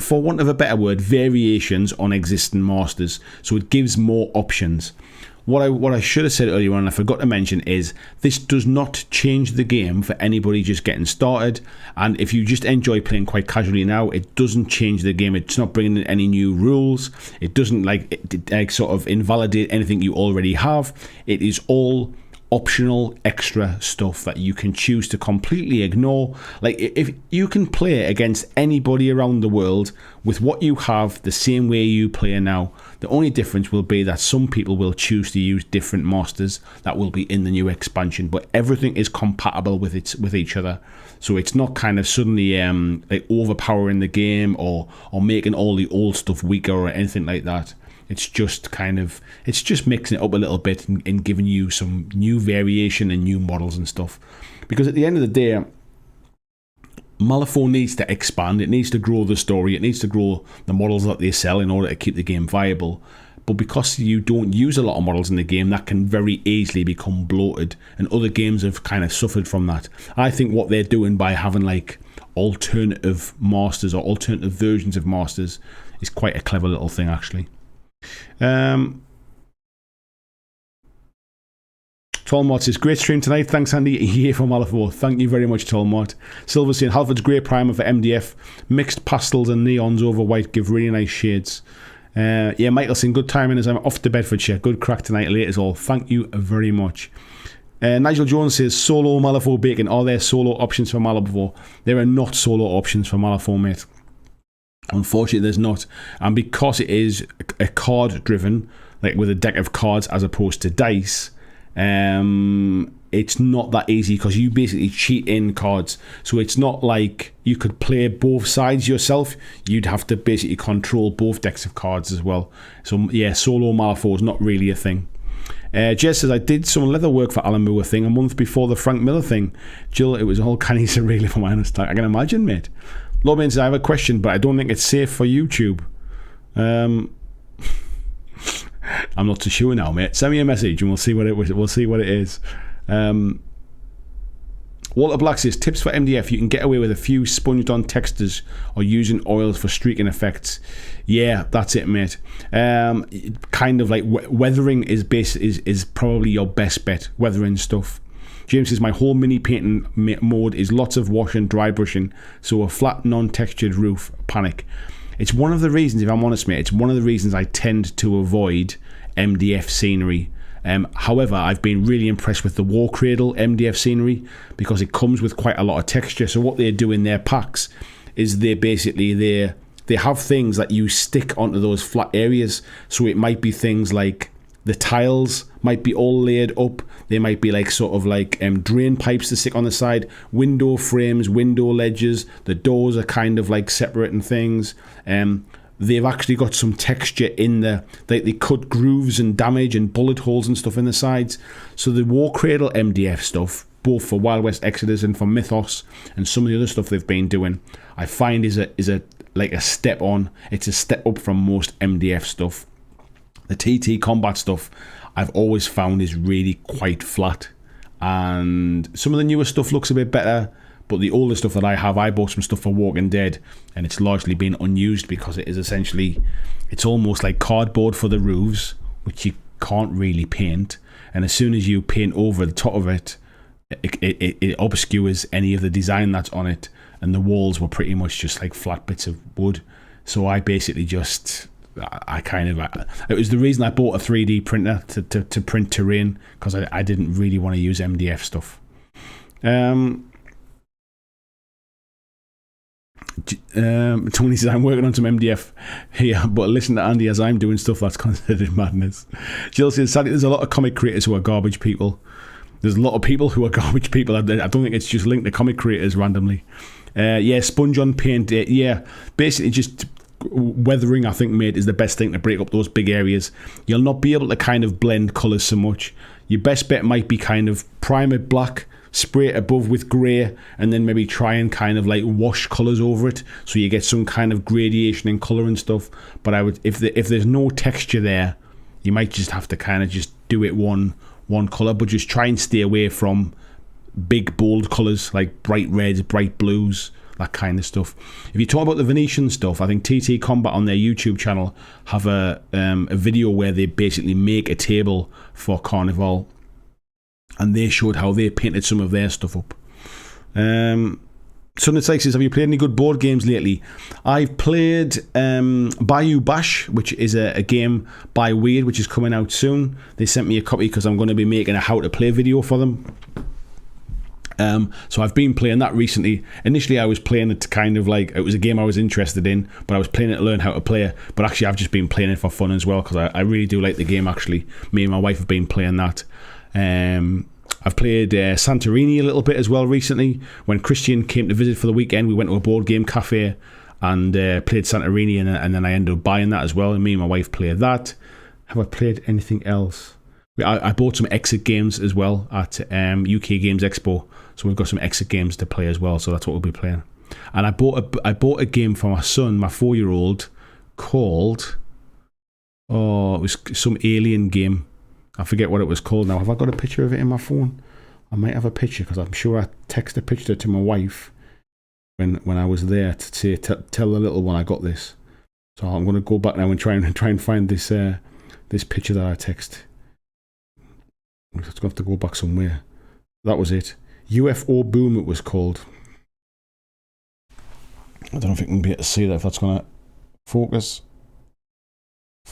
for want of a better word, variations on existing masters. So it gives more options. What I should have said earlier on, and I forgot to mention, is this does not change the game for anybody just getting started. And if you just enjoy playing quite casually now, it doesn't change the game. It's not bringing in any new rules. It doesn't sort of invalidate anything you already have. It is all optional extra stuff that you can choose to completely ignore. Like, if you can play against anybody around the world with what you have the same way you play now, the only difference will be that some people will choose to use different masters that will be in the new expansion, but everything is compatible with each other. So it's not kind of suddenly like overpowering the game or making all the old stuff weaker or anything like that. It's just mixing it up a little bit and giving you some new variation and new models and stuff. Because at the end of the day, Malifaux needs to expand. It needs to grow the story. It needs to grow the models that they sell in order to keep the game viable. But because you don't use a lot of models in the game, that can very easily become bloated. And other games have kind of suffered from that. I think what they're doing by having like alternative masters or alternative versions of masters is quite a clever little thing, actually. Tolmort says, great stream tonight. Thanks, Andy. Here from Malifaux. Thank you very much, Tolmort. Silver saying, Halford's grey primer for MDF. Mixed pastels and neons over white give really nice shades. Yeah, Michael saying, good timing as I'm off to Bedfordshire. Good crack tonight. Late as all. Thank you very much. Nigel Jones says, solo Malifaux bacon. Are there solo options for Malifaux? There are not solo options for Malifaux, mate. Unfortunately, there's not. And because it is a card driven, like with a deck of cards as opposed to dice, it's not that easy because you basically cheat in cards. So it's not like you could play both sides yourself. You'd have to basically control both decks of cards as well. So yeah, solo Malifaux is not really a thing. Jess says, I did some leather work for Alan Moore thing a month before the Frank Miller thing. Jill, it was all canny surreal for my understand. I can imagine, mate. Lobin says, I have a question, but I don't think it's safe for YouTube. I'm not too sure now, mate. Send me a message and we'll see what it is. Walter Black says, tips for MDF. You can get away with a few sponged on textures or using oils for streaking effects. Yeah, that's it, mate. Kind of like weathering is probably your best bet. Weathering stuff. James says, my whole mini painting mode is lots of wash and dry brushing, so a flat, non-textured roof. Panic. It's one of the reasons, if I'm honest, mate, it's one of the reasons I tend to avoid MDF scenery. However, I've been really impressed with the War Cradle MDF scenery because it comes with quite a lot of texture. So what they do in their packs is they have things that you stick onto those flat areas. So it might be things like the tiles might be all laid up. They might be like sort of like drain pipes to stick on the side, window frames, window ledges. The doors are kind of like separating things. They've actually got some texture in there. They cut grooves and damage and bullet holes and stuff in the sides. So the War Cradle MDF stuff, both for Wild West Exodus and for Mythos and some of the other stuff they've been doing, I find is a step on. It's a step up from most MDF stuff. The TT combat stuff I've always found is really quite flat, and some of the newer stuff looks a bit better, but the older stuff that I bought some stuff for Walking Dead, and it's largely been unused because it is essentially, it's almost like cardboard for the roofs, which you can't really paint, and as soon as you paint over the top of it, it obscures any of the design that's on it, and the walls were pretty much just like flat bits of wood. So I basically just, it was the reason I bought a 3D printer to print terrain, because I didn't really want to use MDF stuff. Tony says, I'm working on some MDF here, but listen to Andy as I'm doing stuff that's considered madness. Jill says, sadly, there's a lot of comic creators who are garbage people. There's a lot of people who are garbage people. I don't think it's just linked to comic creators randomly. Sponge on paint. Basically just weathering, I think, mate, is the best thing to break up those big areas. You'll not be able to kind of blend colours so much. Your best bet might be kind of prime it black, spray it above with grey, and then maybe try and kind of like wash colours over it so you get some kind of gradation in colour and stuff. But I would, if there's no texture there, you might just have to kind of just do it one colour, but just try and stay away from big bold colours like bright reds, bright blues, that kind of stuff. If you talk about the Venetian stuff, I think TT Combat on their YouTube channel have a video where they basically make a table for Carnival, and they showed how they painted some of their stuff up. Sunday Sykes says, have you played any good board games lately? I've played Bayou Bash, which is a game by Weird, which is coming out soon. They sent me a copy because I'm going to be making a how to play video for them. So I've been playing that recently. Initially I was playing it to kind of like, it was a game I was interested in, but I was playing it to learn how to play it. But actually I've just been playing it for fun as well, because I really do like the game actually. Me and my wife have been playing that. I've played Santorini a little bit as well recently. When Christian came to visit for the weekend, we went to a board game cafe and played Santorini, and then I ended up buying that as well, and me and my wife played that. Have I played anything else? I bought some Exit games as well at UK Games Expo, so we've got some Exit games to play as well, so that's what we'll be playing. And I bought a game for my son, my 4-year-old, called, it was some alien game. I forget what it was called now. Have I got a picture of it in my phone? I might have a picture, because I'm sure I texted a picture to my wife when I was there to say, tell the little one I got this. So I'm going to go back now and try and find this picture that I texted. I'm just going to have to go back somewhere. That was it. UFO Boom, it was called. I don't know if you can be able to see that, if that's going to focus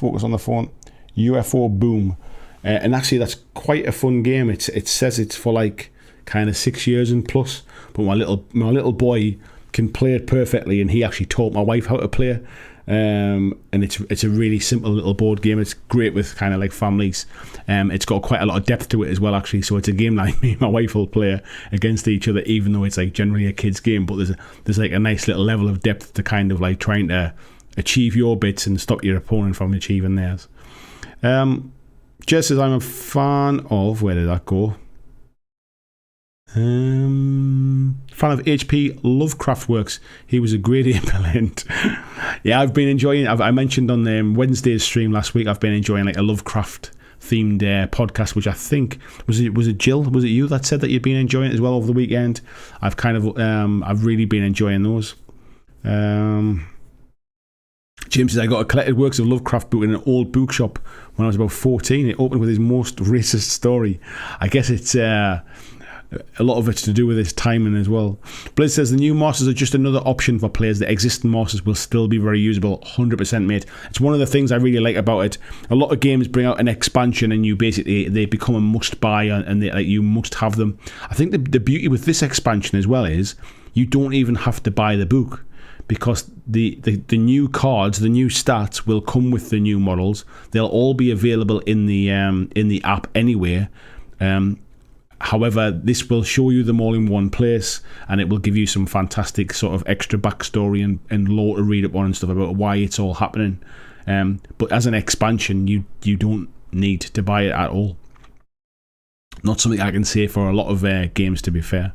on the phone. UFO Boom. And actually that's quite a fun game. It says it's for like kind of 6 years and plus, but my little boy can play it perfectly, and he actually taught my wife how to play. And it's a really simple little board game. It's great with kind of like families. It's got quite a lot of depth to it as well, actually. So it's a game like me and my wife will play against each other, even though it's like generally a kid's game. But there's like a nice little level of depth to kind of like trying to achieve your bits and stop your opponent from achieving theirs. Jess says, I'm a fan of, where did that go? Fan of HP Lovecraft Works. He was a great implement. Yeah, I've been enjoying. I mentioned on Wednesday's stream last week, I've been enjoying like a Lovecraft themed podcast, which I think was it Jill? Was it you that said that you'd been enjoying it as well over the weekend? I've really been enjoying those. James says, I got a collected works of Lovecraft book in an old bookshop when I was about 14. It opened with his most racist story. I guess it's a lot of it's to do with his timing as well. Blizz says the new masters are just another option for players. The existing masters will still be very usable. 100%, mate. It's one of the things I really like about it. A lot of games bring out an expansion and they become a must buy, and you must have them. I think the beauty with this expansion as well is you don't even have to buy the book, because the new cards, the new stats will come with the new models. They'll all be available in the app anyway. However, this will show you them all in one place, and it will give you some fantastic sort of extra backstory and lore to read up on and stuff about why it's all happening. But as an expansion, you don't need to buy it at all. Not something I can say for a lot of games, to be fair.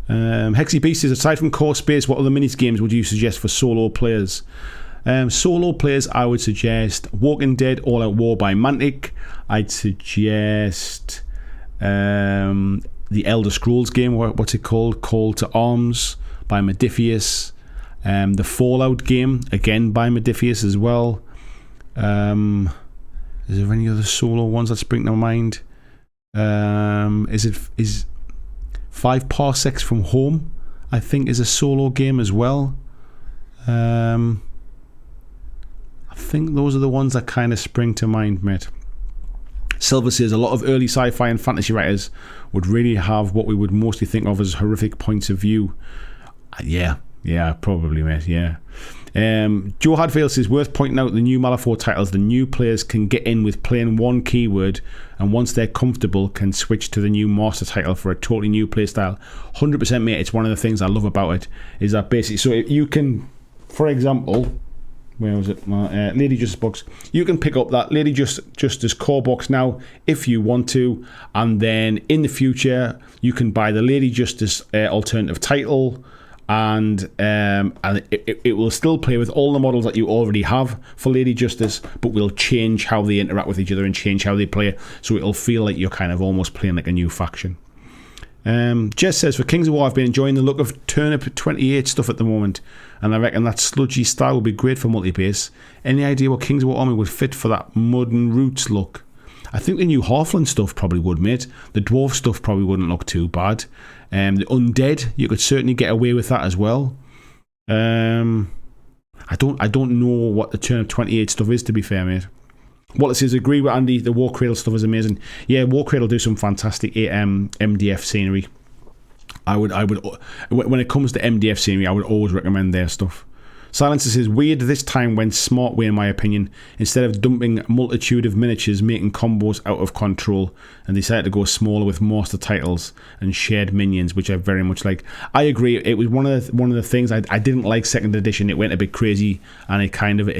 Hexy Beast says, aside from core space, what other mini games would you suggest for solo players? Solo players, I would suggest Walking Dead All Out War by Mantic. I'd suggest the Elder Scrolls game, what's it called? Call to Arms by Modiphius. The Fallout game, again by Modiphius as well. Is there any other solo ones that spring to mind? Is 5 Parsecs from Home, I think, is a solo game as well. I think those are the ones that kind of spring to mind, mate. Silver says a lot of early sci-fi and fantasy writers would really have what we would mostly think of as horrific points of view. Yeah, probably, mate. Yeah. Joe Hadfield says, worth pointing out the new Malifaux titles. The new players can get in with playing one keyword, and once they're comfortable, can switch to the new master title for a totally new playstyle. 100%, mate. It's one of the things I love about it. Is that basically, so you can, for example, where was it? Lady Justice box. You can pick up that Lady Justice core box now if you want to, and then in the future you can buy the Lady Justice alternative title, and it will still play with all the models that you already have for Lady Justice, but we'll change how they interact with each other and change how they play, so it'll feel like you're kind of almost playing like a new faction. Jess says, for Kings of War, I've been enjoying the look of Turnip 28 stuff at the moment, and I reckon that sludgy style would be great for multi-base. Any idea what Kings of War army would fit for that modern roots look? I think the new Halfling stuff probably would, mate. The Dwarf stuff probably wouldn't look too bad. The Undead, you could certainly get away with that as well. I don't know what the Turnip 28 stuff is, to be fair, mate. Wallace says, agree with Andy, the War Cradle stuff is amazing. Yeah, War Cradle do some fantastic MDF scenery. I would when it comes to MDF scenery, I would always recommend their stuff. Silencer says, weird this time went smart way in my opinion. Instead of dumping a multitude of miniatures, making combos out of control, and decided to go smaller with master titles and shared minions, which I very much like. I agree. It was one of the things I didn't like second edition. It went a bit crazy, and it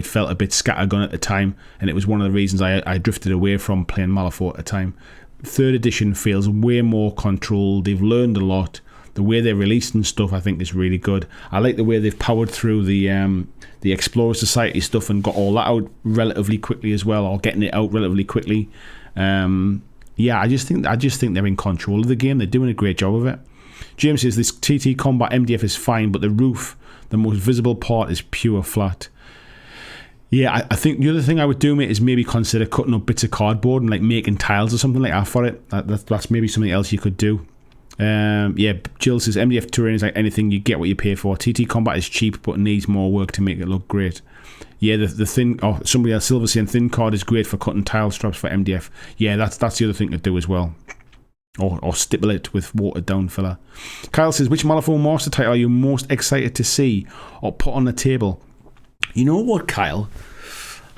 felt a bit scattergun at the time, and it was one of the reasons I drifted away from playing Malifaux at the time. Third edition feels way more controlled. They've learned a lot. The way they're releasing stuff, I think, is really good. I like the way they've powered through the Explorer Society stuff and got all that out relatively quickly as well, or getting it out relatively quickly. Yeah, I just think they're in control of the game. They're doing a great job of it. James says this TT Combat MDF is fine, but the roof, the most visible part, is pure flat. Yeah, I think the other thing I would do, mate, is maybe consider cutting up bits of cardboard and like making tiles or something like that for it. That's maybe something else you could do. Yeah, Jill says MDF terrain is like anything, you get what you pay for. TT Combat is cheap but needs more work to make it look great. Yeah, the thin, somebody else, Silver saying thin card is great for cutting tile straps for MDF. Yeah, that's the other thing to do as well. Or stipple it with watered down filler. Kyle says, which Malifaux Master title are you most excited to see or put on the table? You know what, Kyle?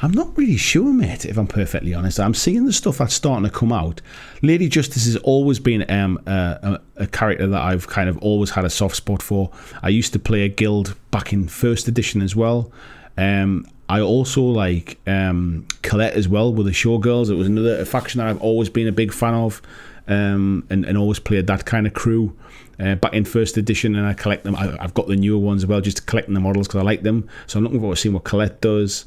I'm not really sure, mate, if I'm perfectly honest. I'm seeing the stuff that's starting to come out. Lady Justice has always been a character that I've kind of always had a soft spot for. I used to play a guild back in first edition as well. I also like Colette as well with the Showgirls. It was another faction that I've always been a big fan of, and always played that kind of crew. Back in first edition, and I collect them. I've got the newer ones as well, just collecting the models because I like them. So I'm looking forward to seeing what Colette does.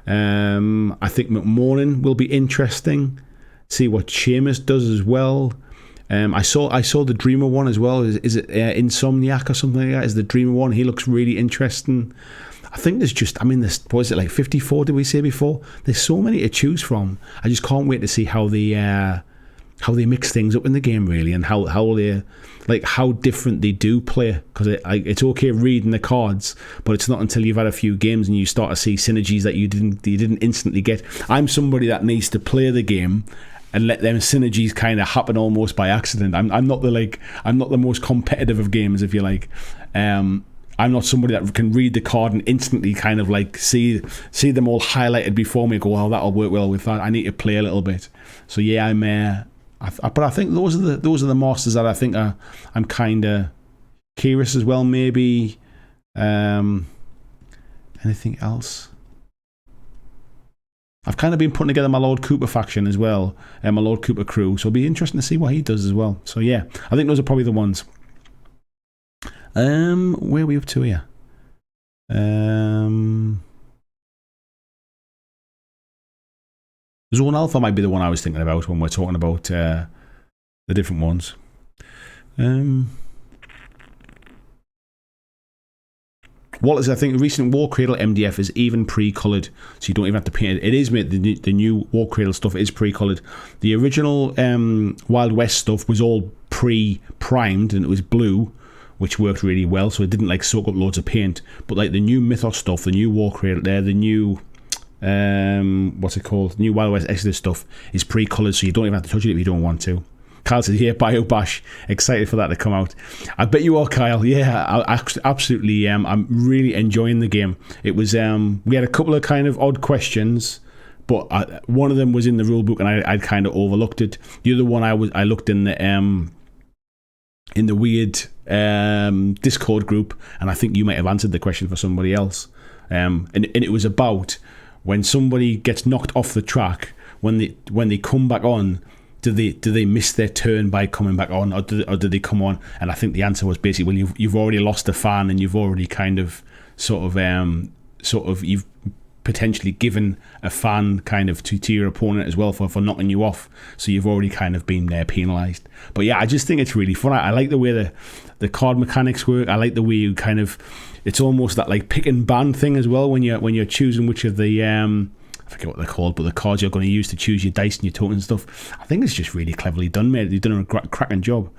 I think McMorrin will be interesting. See what Seamus does as well. I saw the Dreamer one as well. Is it Insomniac or something like that? Is the Dreamer one? He looks really interesting. I think there's just, what was it, like 54, did we say before? There's so many to choose from. I just can't wait to see how they mix things up in the game, really, and how they like how different they do play. Because it's okay reading the cards, but it's not until you've had a few games and you start to see synergies that you didn't instantly get. I'm somebody that needs to play the game and let them synergies kind of happen almost by accident. I'm not the most competitive of gamers, if you like. I'm not somebody that can read the card and instantly kind of like see them all highlighted before me and go, well, that'll work well with that. I need to play a little bit. So yeah, but I think those are the masters that I think I'm kind of curious as well. Maybe anything else? I've kind of been putting together my Lord Cooper faction as well, and my Lord Cooper crew. So it'll be interesting to see what he does as well. So yeah, I think those are probably the ones. Where are we up to here? Zone Alpha might be the one I was thinking about when we're talking about the different ones. Wallace, I think the recent War Cradle MDF is even pre-coloured, so you don't even have to paint it. It is, mate. The new War Cradle stuff is pre-coloured. The original Wild West stuff was all pre-primed and it was blue, which worked really well, so it didn't like soak up loads of paint. But like the new Mythos stuff, the new War Cradle there, the new what's it called? New Wild West Exodus stuff is pre-coloured, so you don't even have to touch it if you don't want to. Kyle says, yeah, BioBash. Excited for that to come out. I bet you are, Kyle. Yeah, I absolutely am. I'm really enjoying the game. It was we had a couple of kind of odd questions, but one of them was in the rule book and I'd kind of overlooked it. The other one I looked in the weird Discord group, and I think you might have answered the question for somebody else. And it was about when somebody gets knocked off the track, when they come back on, do they miss their turn by coming back on, or do they come on? And I think the answer was basically, well, you've already lost a fan, and you've already kind of sort of you've potentially given a fan kind of to your opponent as well for knocking you off, so you've already kind of been penalised. But yeah, I just think it's really fun. I like the way the card mechanics work. I like the way you kind of, it's almost that like pick and ban thing as well when you're choosing which of the I forget what they're called, but the cards you're going to use to choose your dice and your tokens and stuff. I think it's just really cleverly done, mate. They've done a cracking job.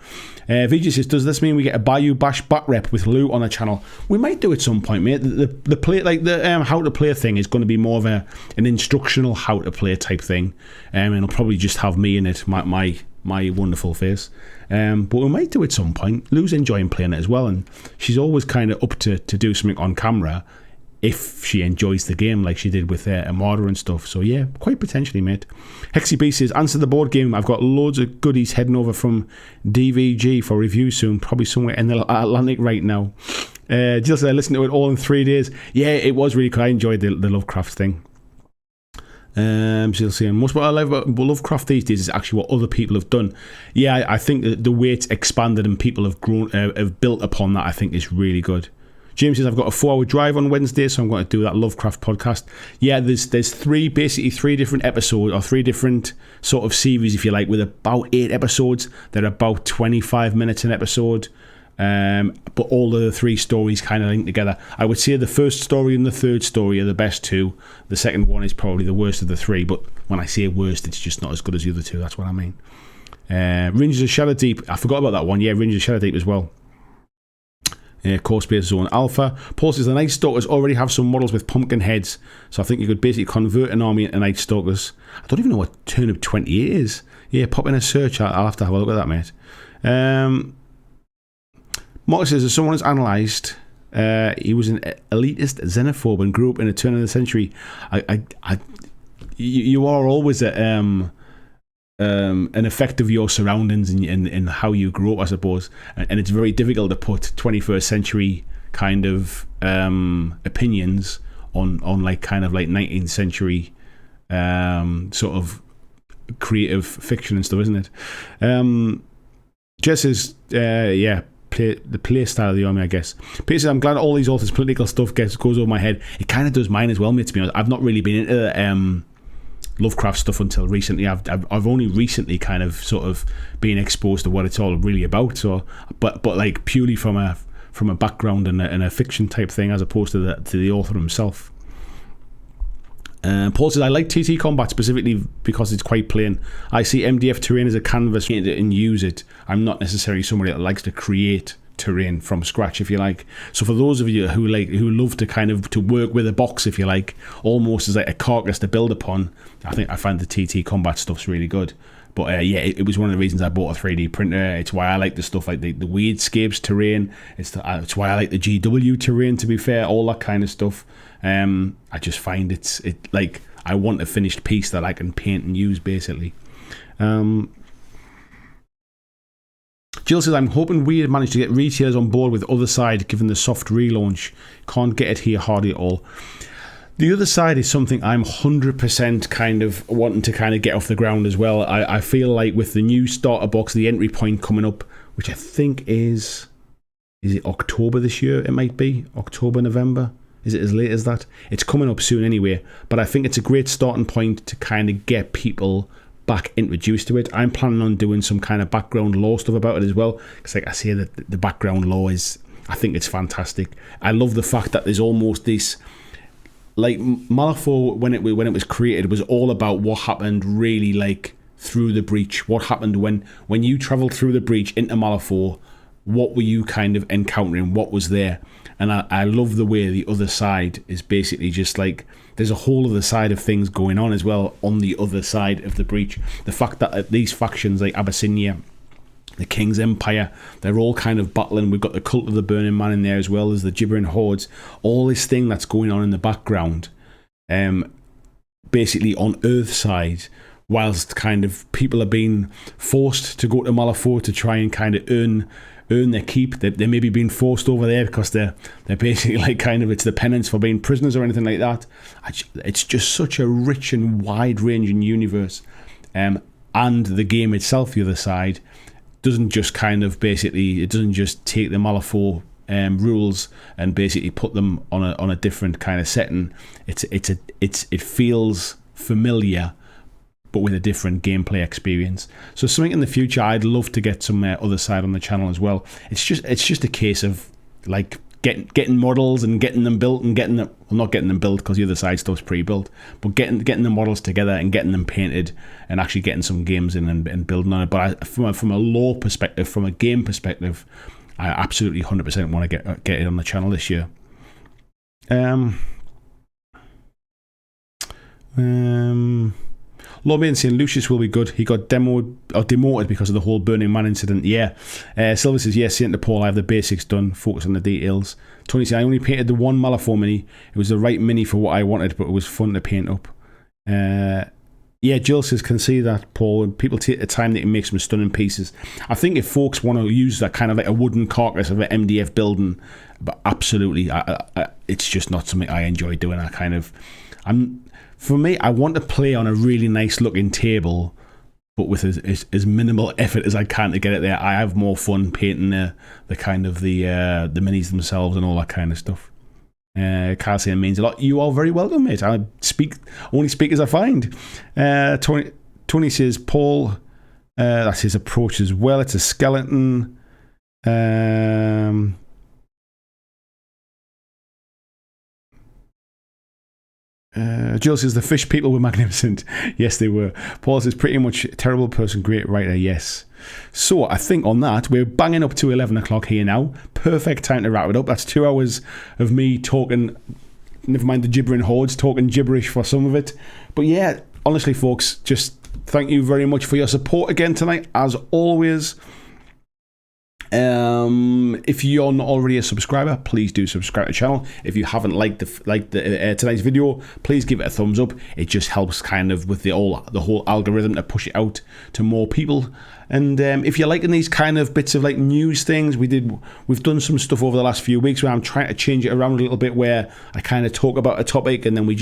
VJ says, does this mean we get a Bayou Bash back rep with Lou on the channel? We might do at some point, mate. The play, like the how to play thing, is going to be more of an instructional how to play type thing, and it'll probably just have me in it, my wonderful face. But we might do it at some point. Lou's enjoying playing it as well, and she's always kind of up to do something on camera if she enjoys the game, like she did with Armada and stuff. So yeah, quite potentially, mate. Hexy B says, answer the board game. I've got loads of goodies heading over from DVG for review soon, probably somewhere in the Atlantic right now. Just listened to it all in 3 days. Yeah, it was really cool. I enjoyed the Lovecraft thing. She'll say, most what I love about Lovecraft these days is actually what other people have done. Yeah, I think that the way it's expanded and people have grown, have built upon that, I think is really good. James says, I've got a 4-hour drive on Wednesday, so I'm going to do that Lovecraft podcast. Yeah, there's three different episodes, or 3 different sort of series, if you like, with about 8 episodes. They're about 25 minutes an episode, but all of the 3 stories kind of link together. I would say the first story and the third story are the best 2. The second one is probably the worst of the 3, but when I say worst, it's just not as good as the other 2. That's what I mean. Rangers of Shadow Deep, I forgot about that one. Yeah, Rangers of Shadow Deep as well. Course based Zone Alpha. Paul says the Night Stalkers already have some models with pumpkin heads, so I think you could basically convert an army into Night Stalkers. I don't even know what Turnip 28 is. Yeah, pop in a search. I'll have to have a look at that, mate. Mark says, as someone has analysed, he was an elitist xenophobe and grew up in a turn of the century. You are always an effect of your surroundings and how you grew up, I suppose, and it's very difficult to put 21st century kind of opinions on like kind of like 19th century sort of creative fiction and stuff, isn't it? Jess is the play style of the army, I guess. Peter says, I'm glad all these authors' political stuff goes over my head. It kind of does mine as well, mate, to be honest. I've not really been into Lovecraft stuff until recently. I've only recently kind of sort of been exposed to what it's all really about. So, but like purely from a background and a fiction type thing, as opposed to the author himself. Paul says, I like TT Combat specifically because it's quite plain. I see MDF terrain as a canvas and use it. I'm not necessarily somebody that likes to create terrain from scratch, if you like. So for those of you who love to kind of to work with a box, if you like, almost as like a carcass to build upon, I find the TT Combat stuff's really good. But yeah, it was one of the reasons I bought a 3D printer. It's why I like the stuff like the Weirdscapes terrain. It's why I like the GW terrain, to be fair, all that kind of stuff. I just find it like I want a finished piece that I can paint and use, basically. Jill says, I'm hoping we managed to get retailers on board with Other Side given the soft relaunch. Can't get it here hardly at all. The Other Side is something I'm 100% kind of wanting to kind of get off the ground as well. I feel like with the new starter box, the entry point coming up, which I think is it October this year? It might be October, November. Is it as late as that? It's coming up soon anyway. But I think it's a great starting point to kind of get people back introduced to it. I'm planning on doing some kind of background lore stuff about it as well, because like I say, that the background lore is, I think it's fantastic. I love the fact that there's almost this, like Malifaux when it was created, was all about what happened really like through the breach. What happened when you traveled through the breach into Malifaux? What were you kind of encountering? What was there? And I love the way the Other Side is basically just like there's a whole other side of things going on as well on the other side of the breach. The fact that these factions like Abyssinia, the King's Empire, they're all kind of battling. We've got the Cult of the Burning Man in there as well as the Gibbering Hordes. All this thing that's going on in the background, basically on Earthside, whilst kind of people are being forced to go to Malifaux to try and kind of earn their keep. They may be being forced over there because they're basically like kind of, it's the penance for being prisoners or anything like that. It's just such a rich and wide ranging universe, and the game itself, The Other Side, doesn't just kind of basically, it doesn't just take the Malifaux rules and basically put them on a different kind of setting. It feels familiar, but with a different gameplay experience. So something in the future, I'd love to get some Other Side on the channel as well. It's just a case of like getting models and getting them built and not getting them built because the Other Side stuff's pre-built, but getting the models together and getting them painted and actually getting some games in and building on it. But from a lore perspective, from a game perspective, I absolutely 100% want to get it on the channel this year. Lobby saying Lucius will be good. He got demoted because of the whole Burning Man incident. Yeah. Silver says, yes, saying to Paul, I have the basics done. Focus on the details. Tony says, I only painted the one Malifaux mini. It was the right mini for what I wanted, but it was fun to paint up. Yeah, Jill says, can see that, Paul. When people take the time, they can make some stunning pieces. I think if folks want to use that kind of like a wooden carcass of an MDF building, but absolutely, it's just not something I enjoy doing. For me, I want to play on a really nice looking table, but with as minimal effort as I can to get it there. I have more fun painting the kind of the minis themselves and all that kind of stuff. Carl saying means a lot. You are very welcome, mate. I only speak as I find. Tony says, Paul, that's his approach as well. It's a skeleton. Jill says the fish people were magnificent. Yes, they were. Paul says pretty much terrible person, great writer. Yes. So I think on that we're banging up to 11 o'clock here now. Perfect time to wrap it up. That's 2 hours of me talking. Never mind the gibbering hordes, talking gibberish for some of it. But yeah, honestly, folks, just thank you very much for your support again tonight, as always. If you're not already a subscriber, please do subscribe to the channel. If you haven't liked tonight's video, please give it a thumbs up. It just helps kind of with the whole algorithm to push it out to more people. And if you're liking these kind of bits of like news things, we've done some stuff over the last few weeks where I'm trying to change it around a little bit, where I kind of talk about a topic and then we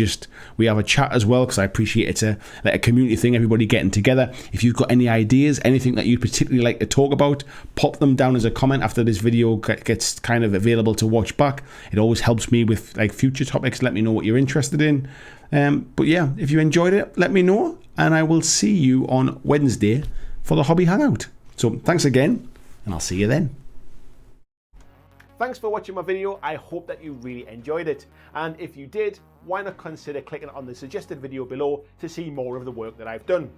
have a chat as well, because I appreciate it's a community thing, everybody getting together. If you've got any ideas, anything that you'd particularly like to talk about, pop them down as a comment after this video gets kind of available to watch back. It always helps me with like future topics. Let me know what you're interested in. But yeah, if you enjoyed it, let me know, and I will see you on Wednesday for the Hobby Hangout. So thanks again, and I'll see you then. Thanks for watching my video. I hope that you really enjoyed it. And if you did, why not consider clicking on the suggested video below to see more of the work that I've done.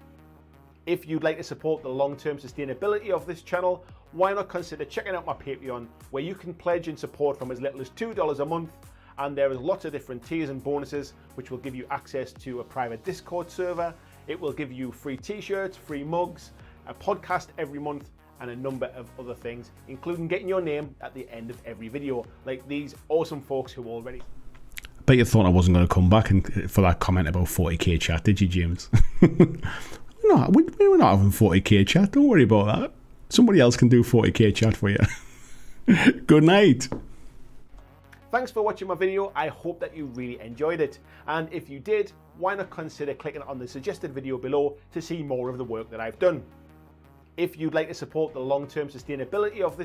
If you'd like to support the long-term sustainability of this channel, why not consider checking out my Patreon, where you can pledge and support from as little as $2 a month, and there is lots of different tiers and bonuses which will give you access to a private Discord server. It will give you free t-shirts, free mugs, a podcast every month, and a number of other things, including getting your name at the end of every video, like these awesome folks who already... I bet you thought I wasn't going to come back for that comment about 40k chat, did you, James? No, we're not having 40k chat. Don't worry about that. Somebody else can do 40k chat for you. Good night. Thanks for watching my video. I hope that you really enjoyed it. And if you did, why not consider clicking on the suggested video below to see more of the work that I've done. If you'd like to support the long-term sustainability of this